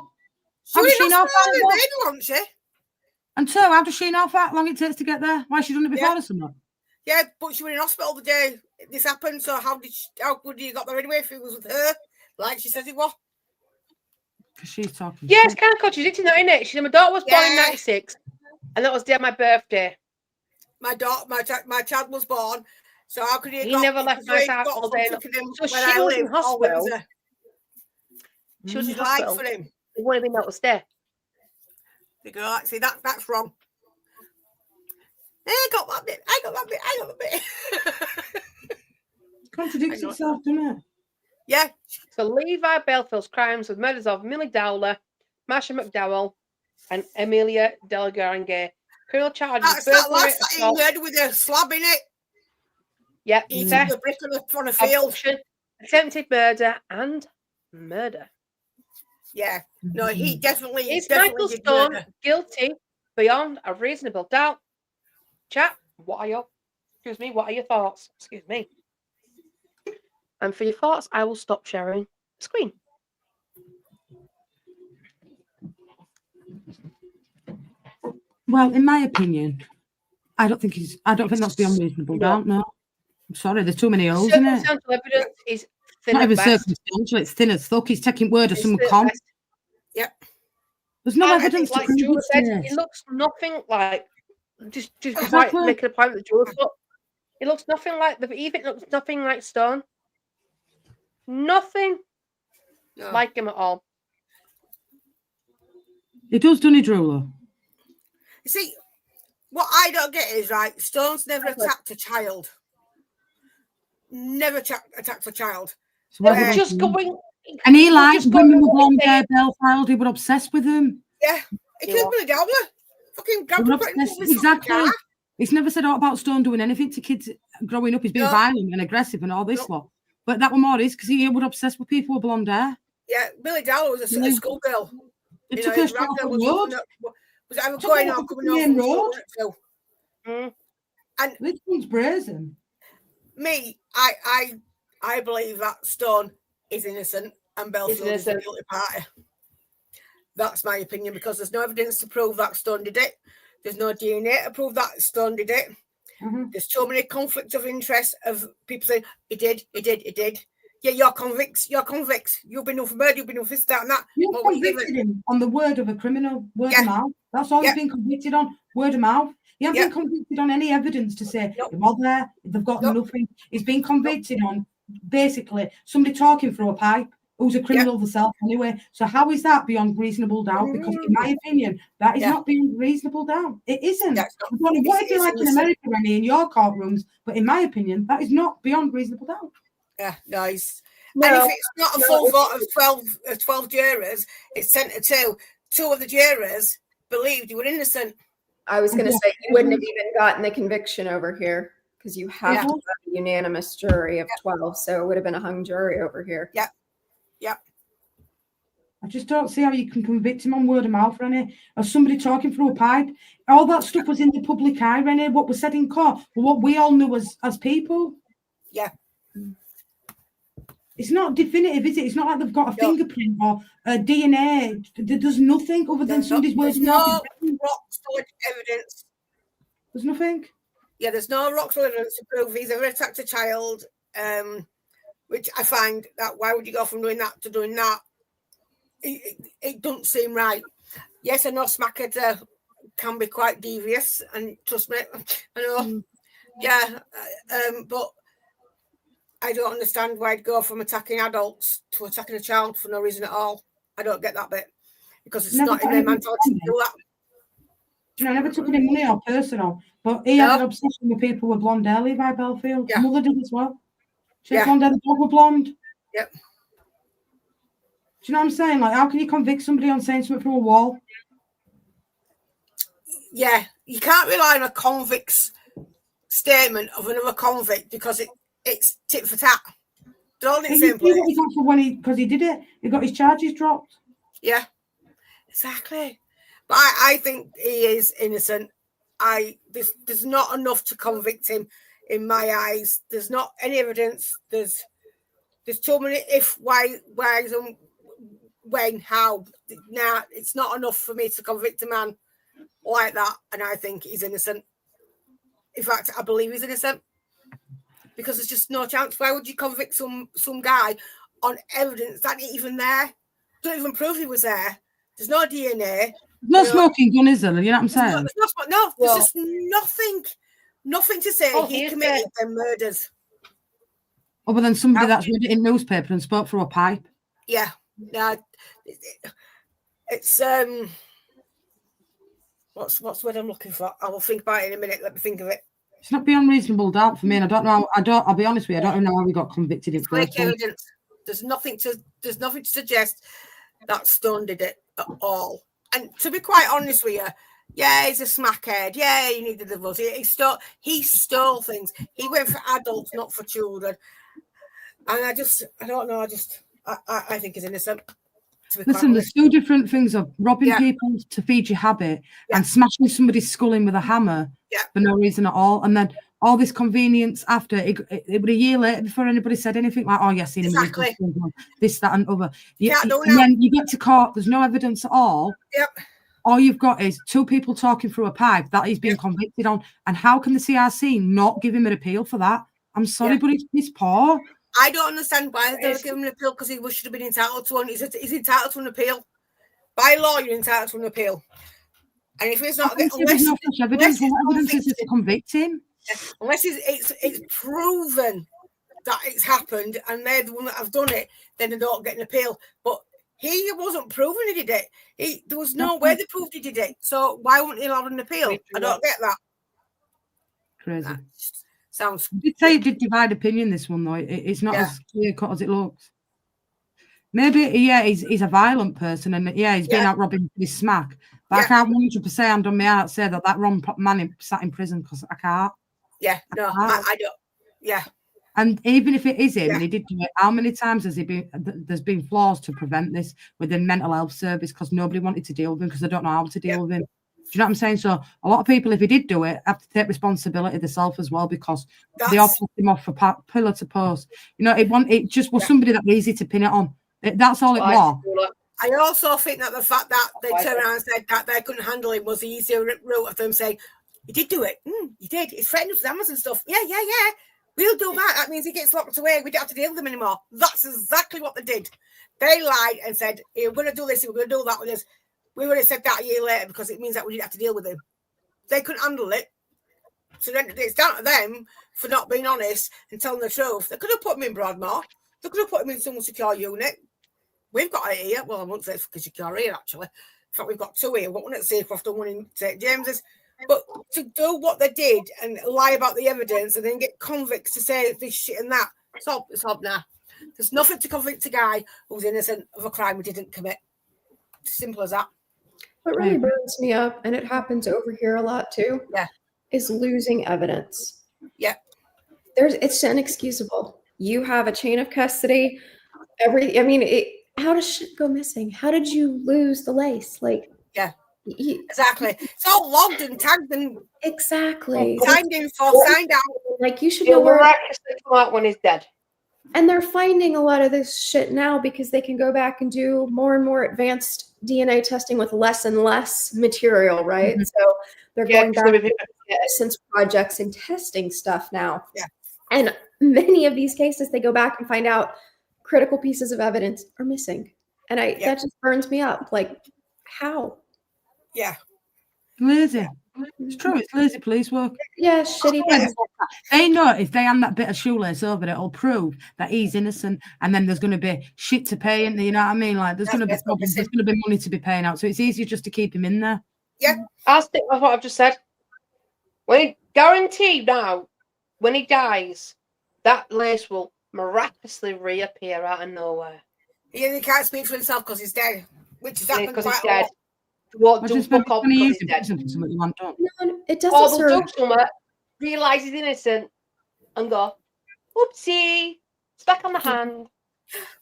[SPEAKER 4] How does she know how far it was? Wasn't she?
[SPEAKER 2] And so, how does she know how long it takes to get there? Why she done it before or something?
[SPEAKER 4] Yeah, but she was in hospital the day this happened, so how could you got there anyway if it was with her? Like she says it was.
[SPEAKER 2] Because she's talking.
[SPEAKER 3] Yeah, it's kind of contradicting that, isn't it? She said, "My daughter was born in 1996, and that was the day of my birthday.
[SPEAKER 4] My child was born, so how could he
[SPEAKER 3] never left my side all day?" So she was in hospital. She was in hospital.
[SPEAKER 4] For him.
[SPEAKER 3] It wouldn't have been able to stay.
[SPEAKER 4] They go, see, that's wrong. I got that bit.
[SPEAKER 2] Contradicts itself, doesn't it?
[SPEAKER 4] Yeah.
[SPEAKER 3] So Levi Bellfield's crimes with murders of Millie Dowler, Masha McDowell, and Amelia Delgarangay. Criminal charges.
[SPEAKER 4] That's that last that he murdered with a slab in it.
[SPEAKER 3] Yep.
[SPEAKER 4] He took the brick on a field.
[SPEAKER 3] Attempted murder and murder.
[SPEAKER 4] Yeah. No, he definitely
[SPEAKER 3] is
[SPEAKER 4] Michael
[SPEAKER 3] Stone guilty beyond a reasonable doubt? Chat, what are your thoughts? Excuse me. And for your thoughts, I will stop sharing the screen.
[SPEAKER 2] Well, in my opinion, I don't think that's beyond reasonable doubt. No, I'm sorry. There's too many holes in it.
[SPEAKER 3] Circumstantial evidence is thin
[SPEAKER 2] Not
[SPEAKER 3] at
[SPEAKER 2] even
[SPEAKER 3] best.
[SPEAKER 2] circumstantial. It's thin as fuck. He's taking word of
[SPEAKER 3] It's
[SPEAKER 2] someone
[SPEAKER 3] thin at
[SPEAKER 2] con.
[SPEAKER 3] best.
[SPEAKER 4] Yep.
[SPEAKER 2] There's no
[SPEAKER 3] And
[SPEAKER 2] evidence to
[SPEAKER 3] like
[SPEAKER 2] prove
[SPEAKER 3] Jules said,
[SPEAKER 2] this.
[SPEAKER 3] it looks nothing like. Just
[SPEAKER 2] Exactly.
[SPEAKER 3] quite making a point that Jules put. It looks nothing like even looks nothing like Stone. Nothing like him at all.
[SPEAKER 2] It does, doesn't he, Drula?
[SPEAKER 4] You see, what I don't get is, right, Stone's never attacked a child. Never attacked a child.
[SPEAKER 2] So why
[SPEAKER 3] They
[SPEAKER 2] would
[SPEAKER 3] were
[SPEAKER 2] I
[SPEAKER 3] just
[SPEAKER 2] do?
[SPEAKER 3] going.
[SPEAKER 2] And he liked
[SPEAKER 3] just
[SPEAKER 2] women
[SPEAKER 3] going
[SPEAKER 2] with blonde
[SPEAKER 3] with
[SPEAKER 2] hair, Bellfield. He was obsessed with them.
[SPEAKER 4] Yeah. He killed Billy Dowler. Fucking
[SPEAKER 2] He
[SPEAKER 4] grabbed
[SPEAKER 2] was
[SPEAKER 4] him, put him in
[SPEAKER 2] obsessed.
[SPEAKER 4] his fucking
[SPEAKER 2] Exactly.
[SPEAKER 4] car.
[SPEAKER 2] He's never said about Stone doing anything to kids growing up. He's been violent and aggressive and all this lot. But that was more is because he was obsessed with people with blonde hair.
[SPEAKER 4] Yeah, Billy Dowler was a schoolgirl.
[SPEAKER 2] It took her straight off the road.
[SPEAKER 4] Was either going or coming off
[SPEAKER 2] main
[SPEAKER 4] the
[SPEAKER 2] road.
[SPEAKER 4] road. And
[SPEAKER 2] This one's brazen.
[SPEAKER 4] Me, I believe that Stone is innocent and Bellfield is the guilty party. That's my opinion, because there's no evidence to prove that Stone did it. There's no DNA to prove that Stone did it. There's so many conflicts of interest of people saying, he did. Yeah, you're convicts. You've been known for murder, you've been known for this, that, and that.
[SPEAKER 2] You're convicted him on the word of a criminal, word of mouth. That's all he's been convicted on, word of mouth. He hasn't been convicted on any evidence to say it was there. They've got nothing. He's been convicted on basically somebody talking through a pipe who's a criminal themselves anyway. So how is that beyond reasonable doubt? Because in my opinion, that is not beyond reasonable doubt. It isn't. I don't know what it'd be like in America, Rennie, in your courtrooms, but in my opinion, that is not beyond reasonable doubt.
[SPEAKER 4] Yeah, nice. And if it's not a full vote of 12 jurors, it's sent to two of the jurors believed you were innocent.
[SPEAKER 5] I was going to say you wouldn't have even gotten the conviction over here because you have to have a unanimous jury of 12. So it would have been a hung jury over here.
[SPEAKER 4] Yeah.
[SPEAKER 2] I just don't see how you can convict him on word of mouth, Rennie, or somebody talking through a pipe. All that stuff was in the public eye, Rennie. What was said in court, what we all knew as people.
[SPEAKER 4] Yeah.
[SPEAKER 2] It's not definitive, is it? It's not like they've got a fingerprint or a DNA. There's nothing other than somebody's word of mouth.
[SPEAKER 4] There's no rock-solid evidence.
[SPEAKER 2] There's nothing?
[SPEAKER 4] Yeah, there's no rock-solid evidence to prove he's ever attacked a child, which I find that why would you go from doing that to doing that? It doesn't seem right. Yes, I know smackheads can be quite devious, and trust me, I know. Yeah, but I don't understand why I'd go from attacking adults to attacking a child for no reason at all. I don't get that bit because it's not in their mentality to do that.
[SPEAKER 2] I never took any money or personal, but he had an obsession with people with blonde hair, Levi Bellfield. Yeah. Mother did as well. She had blonde hair, the dog were blonde.
[SPEAKER 4] Yep.
[SPEAKER 2] Do you know what I'm saying? Like, how can you convict somebody on saying something through a wall?
[SPEAKER 4] Yeah, you can't rely on a convict's statement of another convict because it's tit for tat. They're all in the same place.
[SPEAKER 2] Because he did it, he got his charges dropped.
[SPEAKER 4] Yeah, exactly. But I think he is innocent. There's not enough to convict him in my eyes. There's not any evidence. There's too many if, why, and when, how. Now it's not enough for me to convict a man like that, and I think he's innocent. In fact, I believe he's innocent because there's just no chance. Why would you convict some guy on evidence that ain't even there? Don't even prove he was there. There's no DNA.
[SPEAKER 2] No smoking gun, is there? You know what I'm saying?
[SPEAKER 4] There's just nothing to say he committed them murders.
[SPEAKER 2] Other than somebody that's read it in newspaper and spoke through a pipe.
[SPEAKER 4] Yeah. It's what's the word I'm looking for? I will think about it in a minute. Let me think of it.
[SPEAKER 2] It's not beyond reasonable doubt for me, and I don't know. I'll be honest with you. I don't know how we got convicted in first place.
[SPEAKER 4] Evidence. There's nothing to suggest that Stone did it at all. And to be quite honest with you, yeah, he's a smackhead. Yeah, he needed the buzz. He stole things. He went for adults, not for children. And I don't know. I think he's innocent.
[SPEAKER 2] Listen, there's two different things of robbing people to feed your habit and smashing somebody's skull in with a hammer for no reason at all. And then all this convenience after, it was a year later before anybody said anything like, oh, yes,
[SPEAKER 4] exactly.
[SPEAKER 2] This, that, and other. And then you get to court, there's no evidence at all.
[SPEAKER 4] Yep.
[SPEAKER 2] all you've got is two people talking through a pipe that he's been convicted on. And how can the CRC not give him an appeal for that? I'm sorry, but he's poor.
[SPEAKER 4] I don't understand why they don't give him an appeal, because he should have been entitled to one. He's entitled to an appeal. By law, you're entitled to an appeal. And if he's not,
[SPEAKER 2] there's no fresh evidence, what evidence is to convict him?
[SPEAKER 4] Unless it's proven that it's happened and they're the one that have done it, then they don't get an appeal. But he wasn't proven he did it. There was no way they proved he did it. So why wouldn't he allow an appeal? I don't get that.
[SPEAKER 2] Crazy.
[SPEAKER 4] Sounds.
[SPEAKER 2] I did say it did divide opinion, this one, though. It's not as clear cut as it looks. Maybe, he's a violent person, and he's been out robbing his smack. But I can't 100% hand on my heart say that wrong man sat in prison, because I can't.
[SPEAKER 4] Yeah, no, I don't. Yeah.
[SPEAKER 2] And even if it is him, and he did do it, how many times has he been? There's been flaws to prevent this within mental health service, because nobody wanted to deal with him because they don't know how to deal with him. Do you know what I'm saying? So a lot of people, if he did do it, have to take responsibility themselves as well, because they all put him off for pillar to post. You know, it just was somebody that was easy to pin it on. That's all it was.
[SPEAKER 4] I also think that the fact that they turned around and said that they couldn't handle him was the easier route of them saying, "You did do it. You did. He's threatened with Amazon stuff. Yeah. We'll do that. That means he gets locked away. We don't have to deal with him anymore." That's exactly what they did. They lied and said, "Hey, we're going to do this. We're going to do that with us." We would have said that a year later, because it means that we didn't have to deal with him. They couldn't handle it. So then it's down to them for not being honest and telling the truth. They could have put him in Broadmoor. They could have put him in some secure unit. We've got it here. Well, I won't say it's secure here, actually. In fact, we've got two here. One at Seacroft and one in St. James's. But to do what they did and lie about the evidence and then get convicts to say this shit and that, it's hob now. There's nothing to convict a guy who's innocent of a crime he didn't commit. It's simple as that.
[SPEAKER 5] What really burns me up, and it happens over here a lot too, is losing evidence.
[SPEAKER 4] Yeah.
[SPEAKER 5] It's inexcusable. You have a chain of custody. How does shit go missing? How did you lose the lace? Like,
[SPEAKER 4] exactly. It's all logged and tagged and
[SPEAKER 5] exactly
[SPEAKER 4] signed in for, signed out.
[SPEAKER 5] Like, you should know where
[SPEAKER 3] miraculously come out when he's dead.
[SPEAKER 5] And they're finding a lot of this shit now because they can go back and do more and more advanced DNA testing with less and less material, right? Mm-hmm. So they're going back to innocence projects and testing stuff now.
[SPEAKER 4] Yeah.
[SPEAKER 5] And many of these cases, they go back and find out critical pieces of evidence are missing. And that just burns me up. Like, how?
[SPEAKER 4] Yeah.
[SPEAKER 2] Lazy. It's true, it's lazy police work.
[SPEAKER 5] Yeah, shitty things.
[SPEAKER 2] They know if they hand that bit of shoelace over, it'll prove that he's innocent, and then there's going to be shit to pay, and you know what I mean? Like, there's going to be problems, there's going to be money to be paying out, so it's easier just to keep him in there.
[SPEAKER 4] Yeah,
[SPEAKER 3] I'll stick with what I've just said. When he guaranteed now, when he dies, that lace will miraculously reappear out of nowhere.
[SPEAKER 4] Yeah, he can't speak for himself because he's dead, which is happened
[SPEAKER 3] because
[SPEAKER 4] quite
[SPEAKER 3] he's
[SPEAKER 4] a
[SPEAKER 3] dead.
[SPEAKER 4] lot.
[SPEAKER 3] What do fuck off because he's dead?
[SPEAKER 5] No, it doesn't
[SPEAKER 3] Or
[SPEAKER 5] serve.
[SPEAKER 3] they'll do something, realise he's innocent, and go, oopsie, it's back on the hand.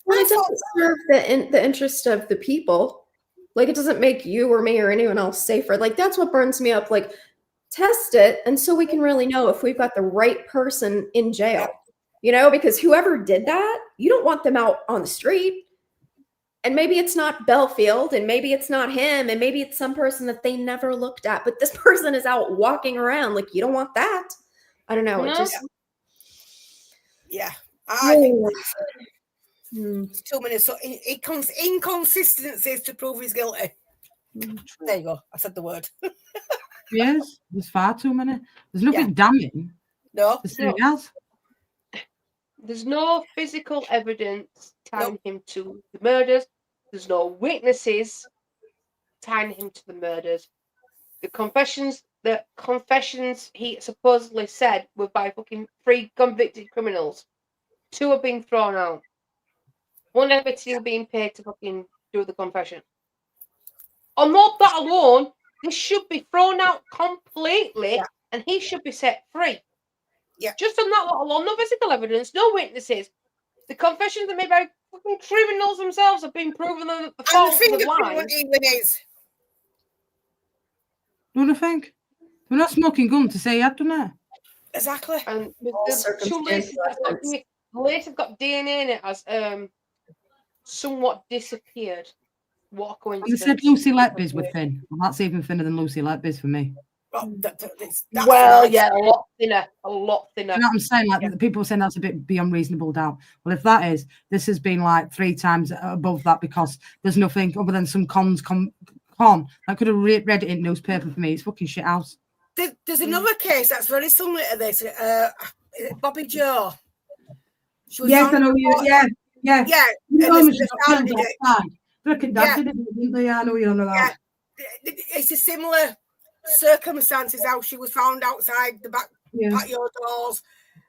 [SPEAKER 5] Well, it doesn't serve the interest of the people. Like, it doesn't make you or me or anyone else safer. Like, that's what burns me up. Like, test it, and so we can really know if we've got the right person in jail. You know, because whoever did that, you don't want them out on the street. And maybe it's not Bellfield, and maybe it's not him, and maybe it's some person that they never looked at, but this person is out walking around. Like, you don't want that. I don't know. It just...
[SPEAKER 4] Yeah. I think it's too many inconsistencies to prove he's guilty. There you go. I said the word.
[SPEAKER 2] Yes, there's far too many. There's nothing damning.
[SPEAKER 4] No.
[SPEAKER 3] There's no physical evidence tying him to the murders. There's no witnesses tying him to the murders. The confessions he supposedly said were by fucking 3 convicted criminals. 2 are being thrown out. 1 ever still being paid to fucking do the confession. On that alone, this should be thrown out completely, and he should be set free.
[SPEAKER 4] Yeah.
[SPEAKER 3] Just on that alone, no physical evidence, no witnesses. The confessions are made by fucking criminals themselves have been proven that the fault of the line.
[SPEAKER 2] What do you think? We're not smoking gun to say he had done it.
[SPEAKER 4] Exactly.
[SPEAKER 3] And the 2 laces have got DNA in it as somewhat disappeared. What a
[SPEAKER 2] And
[SPEAKER 3] coincidence.
[SPEAKER 2] they said Lucy Letby's with Finn. Well, that's even thinner than Lucy Letby's for me.
[SPEAKER 4] Well, that's
[SPEAKER 3] yeah, a lot thinner. A lot thinner.
[SPEAKER 2] You know what I'm saying? Like people are saying that's a bit beyond reasonable doubt. Well, if that is, this has been like 3 times above that because there's nothing other than some con. I could have read it in newspaper for me. It's fucking shit house.
[SPEAKER 4] There's another case that's very similar to this. Bobby Joe.
[SPEAKER 2] Yes, I know you. Yeah.
[SPEAKER 4] Yeah.
[SPEAKER 2] I know you're on about.
[SPEAKER 4] Yeah. It's a similar circumstances how she was found outside the backyard doors,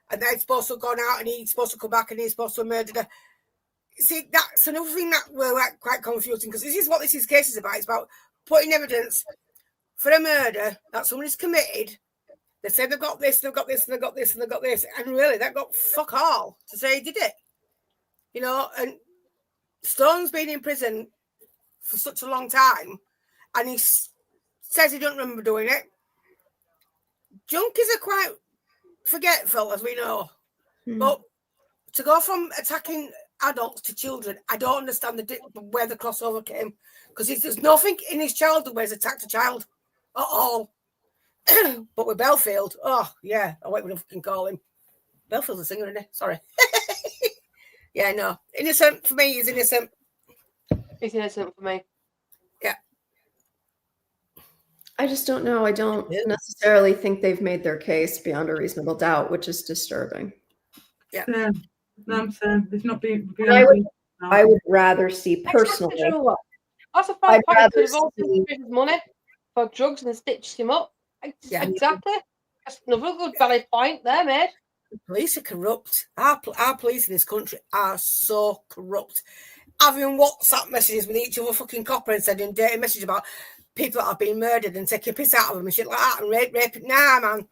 [SPEAKER 4] and they're supposed to have gone out, and he's supposed to come back, and he's supposed to have murdered her. See, that's another thing that we're quite confusing because this is what this case is about. It's about putting evidence for a murder that somebody's committed. They say they've got this, they've got this, and they've got this, and they've got this, and really they've got fuck all to say he did it. You know, and Stone's been in prison for such a long time, and he says he don't remember doing it. Junkies are quite forgetful, as we know. But to go from attacking adults to children, I don't understand where the crossover came, because there's nothing in his childhood where he's attacked a child at all. But with Bellfield, oh yeah, I wait, what I can call him. Bellfield's a singer, isn't he? Sorry. Yeah, no, innocent for me. He's innocent.
[SPEAKER 3] He's innocent for me.
[SPEAKER 4] Yeah.
[SPEAKER 5] I just don't know. I don't necessarily think they've made their case beyond a reasonable doubt, which is disturbing.
[SPEAKER 4] Yeah.
[SPEAKER 2] No, I'm saying it's not being.
[SPEAKER 5] I would rather see personally.
[SPEAKER 3] That's a fact. Could have also his money for drugs and stitched him up.
[SPEAKER 4] Yeah.
[SPEAKER 3] Exactly. That's another good valid point there, mate.
[SPEAKER 4] The police are corrupt. Our police in this country are so corrupt. Having WhatsApp messages with each other fucking copper and sending dirty messages about people that have been murdered and taking piss out of them and shit like that and rape. Nah, man.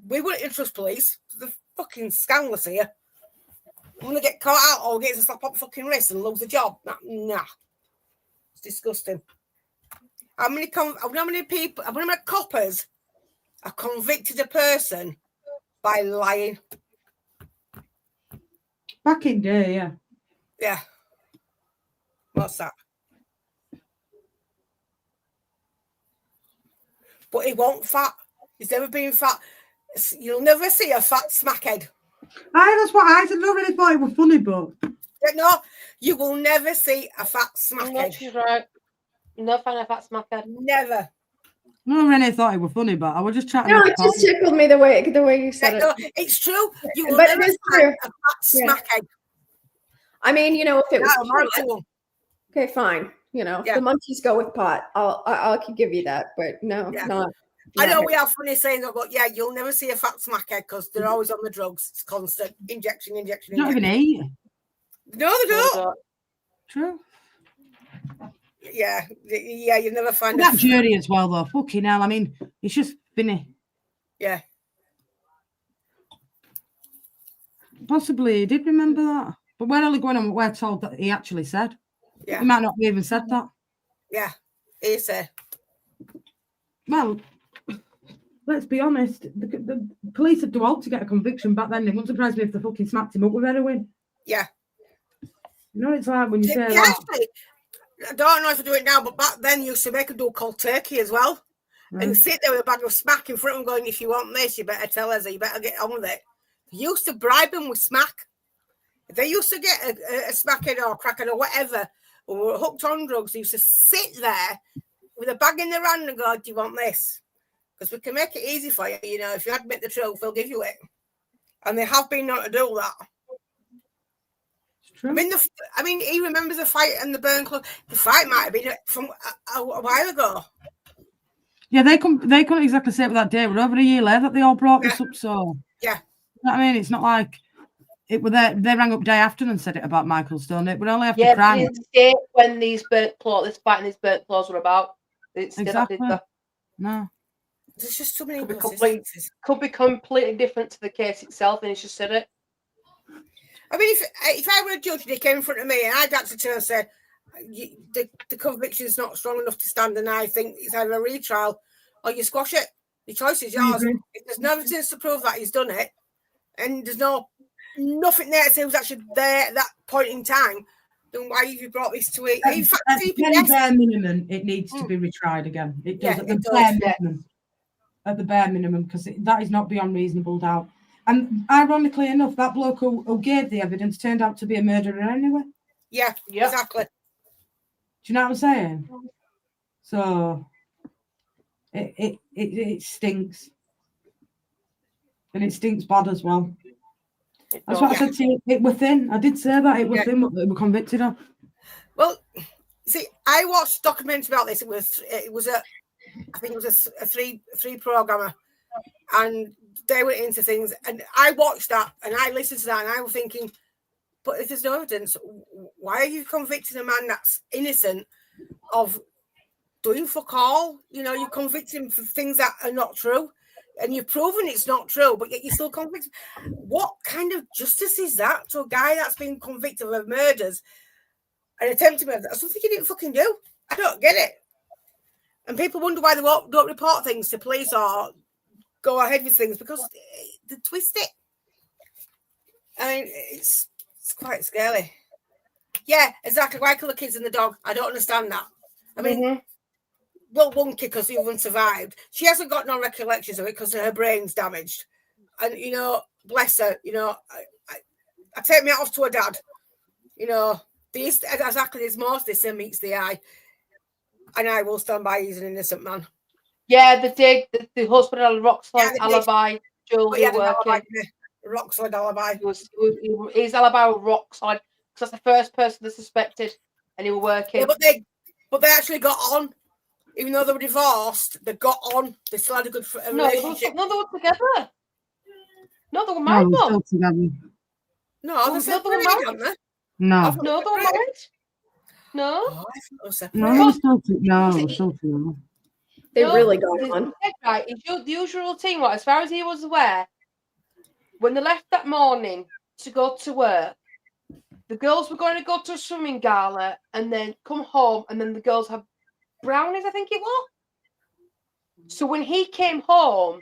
[SPEAKER 4] We wouldn't trust police. They're fucking scandalous here. When they get caught out or get a slap up fucking wrist and lose a job. Nah. It's disgusting. How many coppers have convicted a person by lying?
[SPEAKER 2] Back in day, yeah.
[SPEAKER 4] Yeah. What's that? But he won't fat. He's never been fat. You'll never see a fat smackhead.
[SPEAKER 2] That's what I said. I don't really thought it was funny, but
[SPEAKER 4] no, you will never see a fat smackhead.
[SPEAKER 3] No, she's right. No fan of fat smackhead.
[SPEAKER 4] Never.
[SPEAKER 2] No, Renee thought it was funny, but I was just chatting.
[SPEAKER 5] No, it just tickled me the way you said
[SPEAKER 4] No,
[SPEAKER 5] it's
[SPEAKER 4] true. You will never find a fat smackhead.
[SPEAKER 5] I mean, you know, if it was okay, fine. You know, the monkeys go with pot. I could give you that, but no, not.
[SPEAKER 4] I know we have funny saying that, but yeah, you'll never see a fat smackhead because they're always on the drugs. It's constant injection.
[SPEAKER 2] Not even eat.
[SPEAKER 4] No, they don't.
[SPEAKER 2] True.
[SPEAKER 4] Yeah, you never find
[SPEAKER 2] that jury as well, though. Fucking hell, I mean, it's just funny.
[SPEAKER 4] Yeah.
[SPEAKER 2] Possibly he did remember that. But we're only going on what we're told that he actually said.
[SPEAKER 4] Yeah.
[SPEAKER 2] He might not have even said that.
[SPEAKER 4] Yeah, he said.
[SPEAKER 2] Well, let's be honest. The police had to halt to get a conviction back then. It wouldn't surprise me if they fucking smacked him up with heroin.
[SPEAKER 4] Yeah.
[SPEAKER 2] You know, it's like when you say that.
[SPEAKER 4] I don't know if I do it now, but back then you used to make a do called turkey as well. Right. And sit there with a bag of smack in front of them going, if you want this, you better tell us, or you better get on with it. They used to bribe them with smack. If they used to get a smackhead or a crackhead or whatever, or were hooked on drugs, they used to sit there with a bag in their hand and go, do you want this? Because we can make it easy for you. You know, if you admit the truth, we'll give you it. And they have been known to do that. I mean, he remembers the fight and the burn club. The fight might have been from a while ago.
[SPEAKER 2] Yeah, they couldn't exactly say it with that day. We're over a year later that they all brought this up. So
[SPEAKER 4] yeah,
[SPEAKER 2] you know what I mean, it's not like it were there. They rang up day after and said it about Michael Stone. It would only have to cry.
[SPEAKER 3] Yeah, when these burnt claws, this fight and these burnt claws were about.
[SPEAKER 2] Exactly. No.
[SPEAKER 4] There's just too many
[SPEAKER 3] could be completely different to the case itself, and he's just said it.
[SPEAKER 4] I mean, if I were a judge and he came in front of me and I'd actually turn and said, the conviction is not strong enough to stand, and I think it's either a retrial or you squash it. The choice is yours. Mm-hmm. If there's no evidence to prove that he's done it, and there's nothing there to say he was actually there at that point in time, then why have you brought this to it?
[SPEAKER 2] At
[SPEAKER 4] In fact,
[SPEAKER 2] the very bare minimum, it needs to be retried again. It does,
[SPEAKER 4] Yeah,
[SPEAKER 2] at the
[SPEAKER 4] it does,
[SPEAKER 2] bare
[SPEAKER 4] yeah.
[SPEAKER 2] minimum. At the bare minimum, because that is not beyond reasonable doubt. And ironically enough, that bloke who gave the evidence turned out to be a murderer anyway.
[SPEAKER 4] Yeah, exactly.
[SPEAKER 2] Do you know what I'm saying? So it stinks. And it stinks bad as well. That's what I said to you. It were thin. I did say that. It were thin what they were convicted of.
[SPEAKER 4] Well, see, I watched a documentary about this. It was I think it was a three programmer, and they went into things, and I watched that and I listened to that, and I was thinking, but if there's no evidence, why are you convicting a man that's innocent of doing fuck all? You know, you convict him for things that are not true, and you've proven it's not true, but yet you still convict him. What kind of justice is that to a guy that's been convicted of murders and attempted murder? That's something he didn't fucking do. I don't get it. And people wonder why they don't report things to police or go ahead with things, because they twist it. I mean, it's quite scary. Yeah, exactly. Why kill the kids and the dog? I don't understand that. I mean, well, one kid, because the other one survived. She hasn't got no recollections of it because her brain's damaged. And, you know, bless her, you know, I take me off to her dad. You know, exactly, there's more to this than meets the eye. And I will stand by he's an innocent man.
[SPEAKER 3] Yeah, they did. The husband had a rock solid alibi. Josie working.
[SPEAKER 4] Rock solid alibi.
[SPEAKER 3] His alibi was rock solid because that's the first person they suspected, and he was working.
[SPEAKER 4] Yeah, but they actually got on, even though they were divorced. They got on. They still had a good relationship.
[SPEAKER 3] No, they were together. No, they were married.
[SPEAKER 2] No, still together.
[SPEAKER 4] No, they're separated, aren't they?
[SPEAKER 2] No,
[SPEAKER 3] they were married. No.
[SPEAKER 4] Oh, I thought they were separated.
[SPEAKER 2] No, we're still together.
[SPEAKER 5] They really got on.
[SPEAKER 3] Right, the usual routine was, as far as he was aware, when they left that morning to go to work, the girls were going to go to a swimming gala and then come home, and then the girls had brownies, I think it was. So when he came home,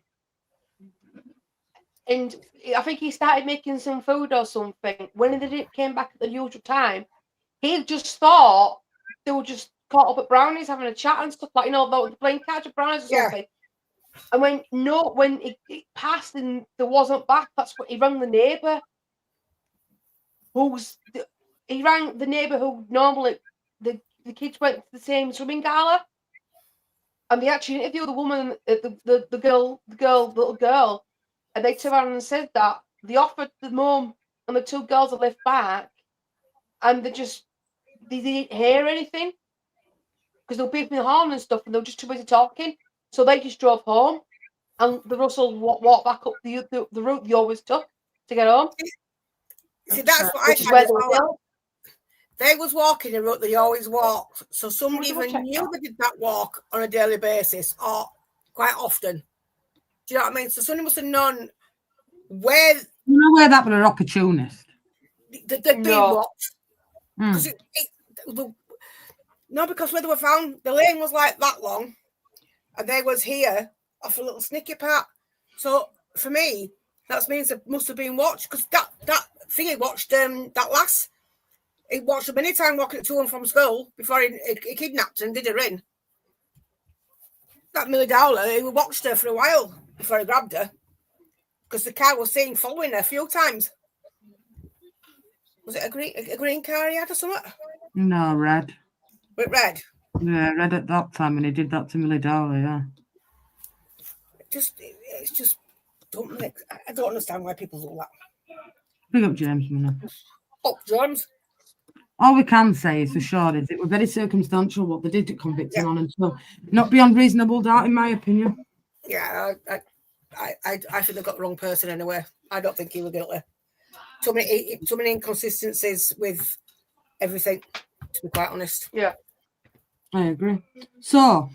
[SPEAKER 3] and I think he started making some food or something, when they came back at the usual time, he just thought they were just caught up at brownies having a chat and stuff, like, you know, they were playing catch at brownies or something. And when it passed and there wasn't back, that's what he rang the neighbour. He rang the neighbour who normally the kids went to the same swimming gala, and they actually interviewed the woman, the little girl, and they turned around and said that they offered the mum and the two girls a lift back, and they didn't hear anything because they were beeping the horn and stuff, and they were just too busy talking. So they just drove home, and the Russells walked back up the route they always took to get home.
[SPEAKER 4] See, that's what I found. They was walking the route they always walked, so somebody even knew they did that walk on a daily basis or quite often. Do you know what I mean? So somebody must have known where.
[SPEAKER 2] You know where that was an opportunist.
[SPEAKER 4] They'd been watched. No, because where they were found, the lane was like that long, and they was here off a little snicket part. So for me, that means it must have been watched, because that thing he watched that lass. He watched her many times walking to and from school before he kidnapped her and did her in. That Millie Dowler, he watched her for a while before he grabbed her, because the car was seen following her a few times. Was it a green car he had or something?
[SPEAKER 2] No, red.
[SPEAKER 4] But red?
[SPEAKER 2] Yeah, red at that time, and he did that to Millie Dowler, yeah.
[SPEAKER 4] It's just I don't understand why people do that.
[SPEAKER 2] Big up James, man.
[SPEAKER 4] Oh, James.
[SPEAKER 2] All we can say is for sure is it was very circumstantial what they did to convict him on, and so not beyond reasonable doubt, in my opinion.
[SPEAKER 4] Yeah, I think they've got the wrong person anyway. I don't think he was guilty. Too many inconsistencies with everything, to be quite honest.
[SPEAKER 3] Yeah,
[SPEAKER 2] I agree. So,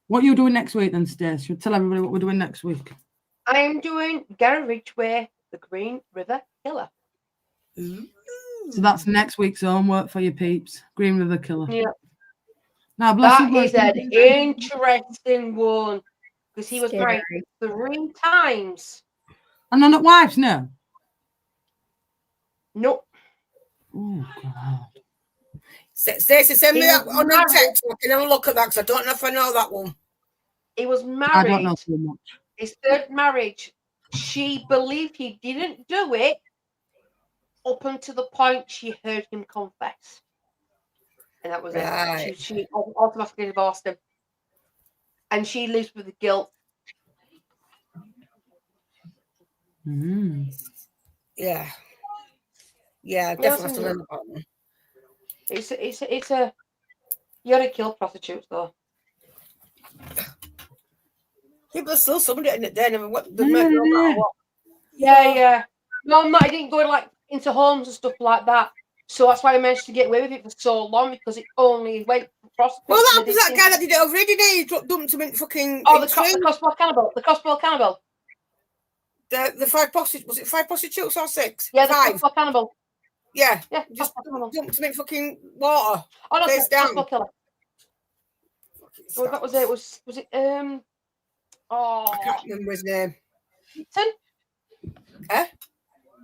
[SPEAKER 2] what are you doing next week then, Stace? Tell everybody what we're doing next week.
[SPEAKER 3] I'm doing Gary Ridgway, the Green River Killer.
[SPEAKER 2] So that's next week's homework for you peeps. Green River Killer.
[SPEAKER 3] Yeah.
[SPEAKER 2] Now,
[SPEAKER 3] that is an interesting one, because he was married 3 times.
[SPEAKER 2] And they're not wives, no?
[SPEAKER 3] Nope.
[SPEAKER 2] Oh, God.
[SPEAKER 4] Stacey, send me
[SPEAKER 3] He
[SPEAKER 4] that
[SPEAKER 3] was
[SPEAKER 4] on the
[SPEAKER 3] married.
[SPEAKER 4] text. I can have a look at that because I don't know if I know that one.
[SPEAKER 3] He was
[SPEAKER 2] I don't
[SPEAKER 3] married.
[SPEAKER 2] know too much.
[SPEAKER 3] His third marriage. She believed he didn't do it up until the point she heard him confess. And that was
[SPEAKER 4] Right.
[SPEAKER 3] it. She automatically divorced him. And she lives with the guilt.
[SPEAKER 2] Mm.
[SPEAKER 4] Yeah. Yeah, definitely have to learn about them.
[SPEAKER 3] It's a you ought to kill prostitutes though.
[SPEAKER 4] Yeah, but still somebody in it then. I mean, what?
[SPEAKER 3] Yeah. No, I didn't go like into homes and stuff like that. So that's why I managed to get away with it for so long because it only went for prostitutes.
[SPEAKER 4] Well, that was that guy that did it over here, didn't he? He dumped him in fucking.
[SPEAKER 3] Oh, the crossbow cannibal. The crossbow cannibal.
[SPEAKER 4] The 5 prostitutes. Was it 5 prostitutes or 6?
[SPEAKER 3] Yeah, the
[SPEAKER 4] 5.
[SPEAKER 3] crossbow cannibal.
[SPEAKER 4] Yeah.
[SPEAKER 3] Yeah,
[SPEAKER 4] Just
[SPEAKER 3] cannibal.
[SPEAKER 4] dumped him in fucking water.
[SPEAKER 3] Oh no,
[SPEAKER 4] face down.
[SPEAKER 3] crossbow killer. Well, that was it. Was it
[SPEAKER 4] I can't remember his name.
[SPEAKER 3] Skipton?
[SPEAKER 4] Eh?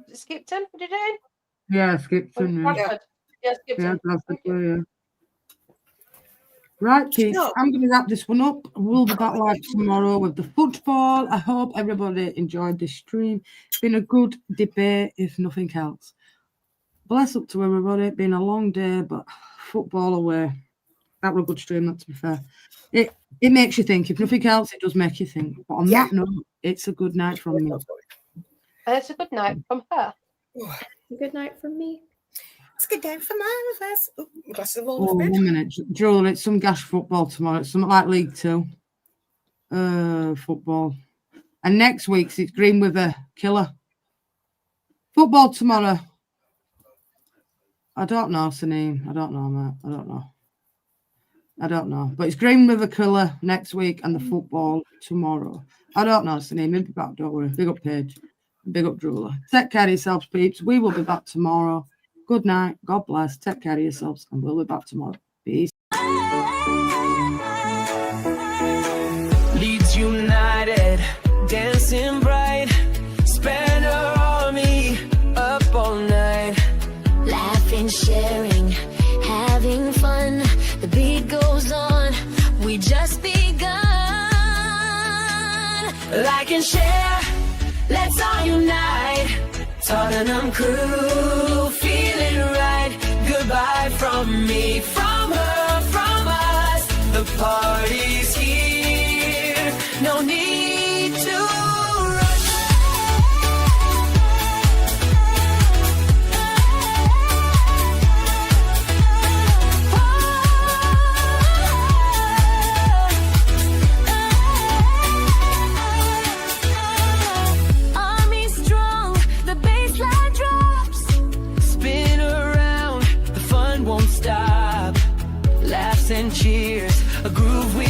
[SPEAKER 3] Was it Skipton? What did it?
[SPEAKER 2] Yeah, Skipton.
[SPEAKER 3] Yeah, Skipton.
[SPEAKER 2] Yeah. Right, kids,
[SPEAKER 4] No.
[SPEAKER 2] I'm going to wrap this one up. We'll be back live tomorrow with the football. I hope everybody enjoyed this stream. It's been a good debate, if nothing else. Bless up to everybody. It's been a long day, but football away. That was a good stream, not to be fair. It makes you think. If nothing else, it does make you think. But on that note, it's a good night from me.
[SPEAKER 3] And it's a good night from her.
[SPEAKER 5] Good night from me.
[SPEAKER 4] It's a good day for my glass. Glass of all
[SPEAKER 2] 1 minute. Joel, it's some gash football tomorrow. It's something like League 2 football. And next week's it's Green with a killer. Football tomorrow. I don't know, Saneem. I don't know, mate. I don't know. But it's Green with a killer next week and the football tomorrow. I don't know, Saneem. Maybe back, don't worry. Big up Paige. Big up Drula. Take care of yourselves, peeps. We will be back tomorrow. Good night. God bless. Take care of yourselves. And we'll be back tomorrow. Peace.
[SPEAKER 1] Leeds United, dancing bright, spend our army up all night,
[SPEAKER 6] Laughing, sharing, having fun. The beat goes on. We just begun.
[SPEAKER 1] like and share, let's all unite. Tottenham crew, feeling right. Goodbye from me, from her, from us. The party's here, no need to rush.
[SPEAKER 6] Army strong, the baseline drops.
[SPEAKER 1] Spin around, the fun won't stop. Laughs and cheers, a groove we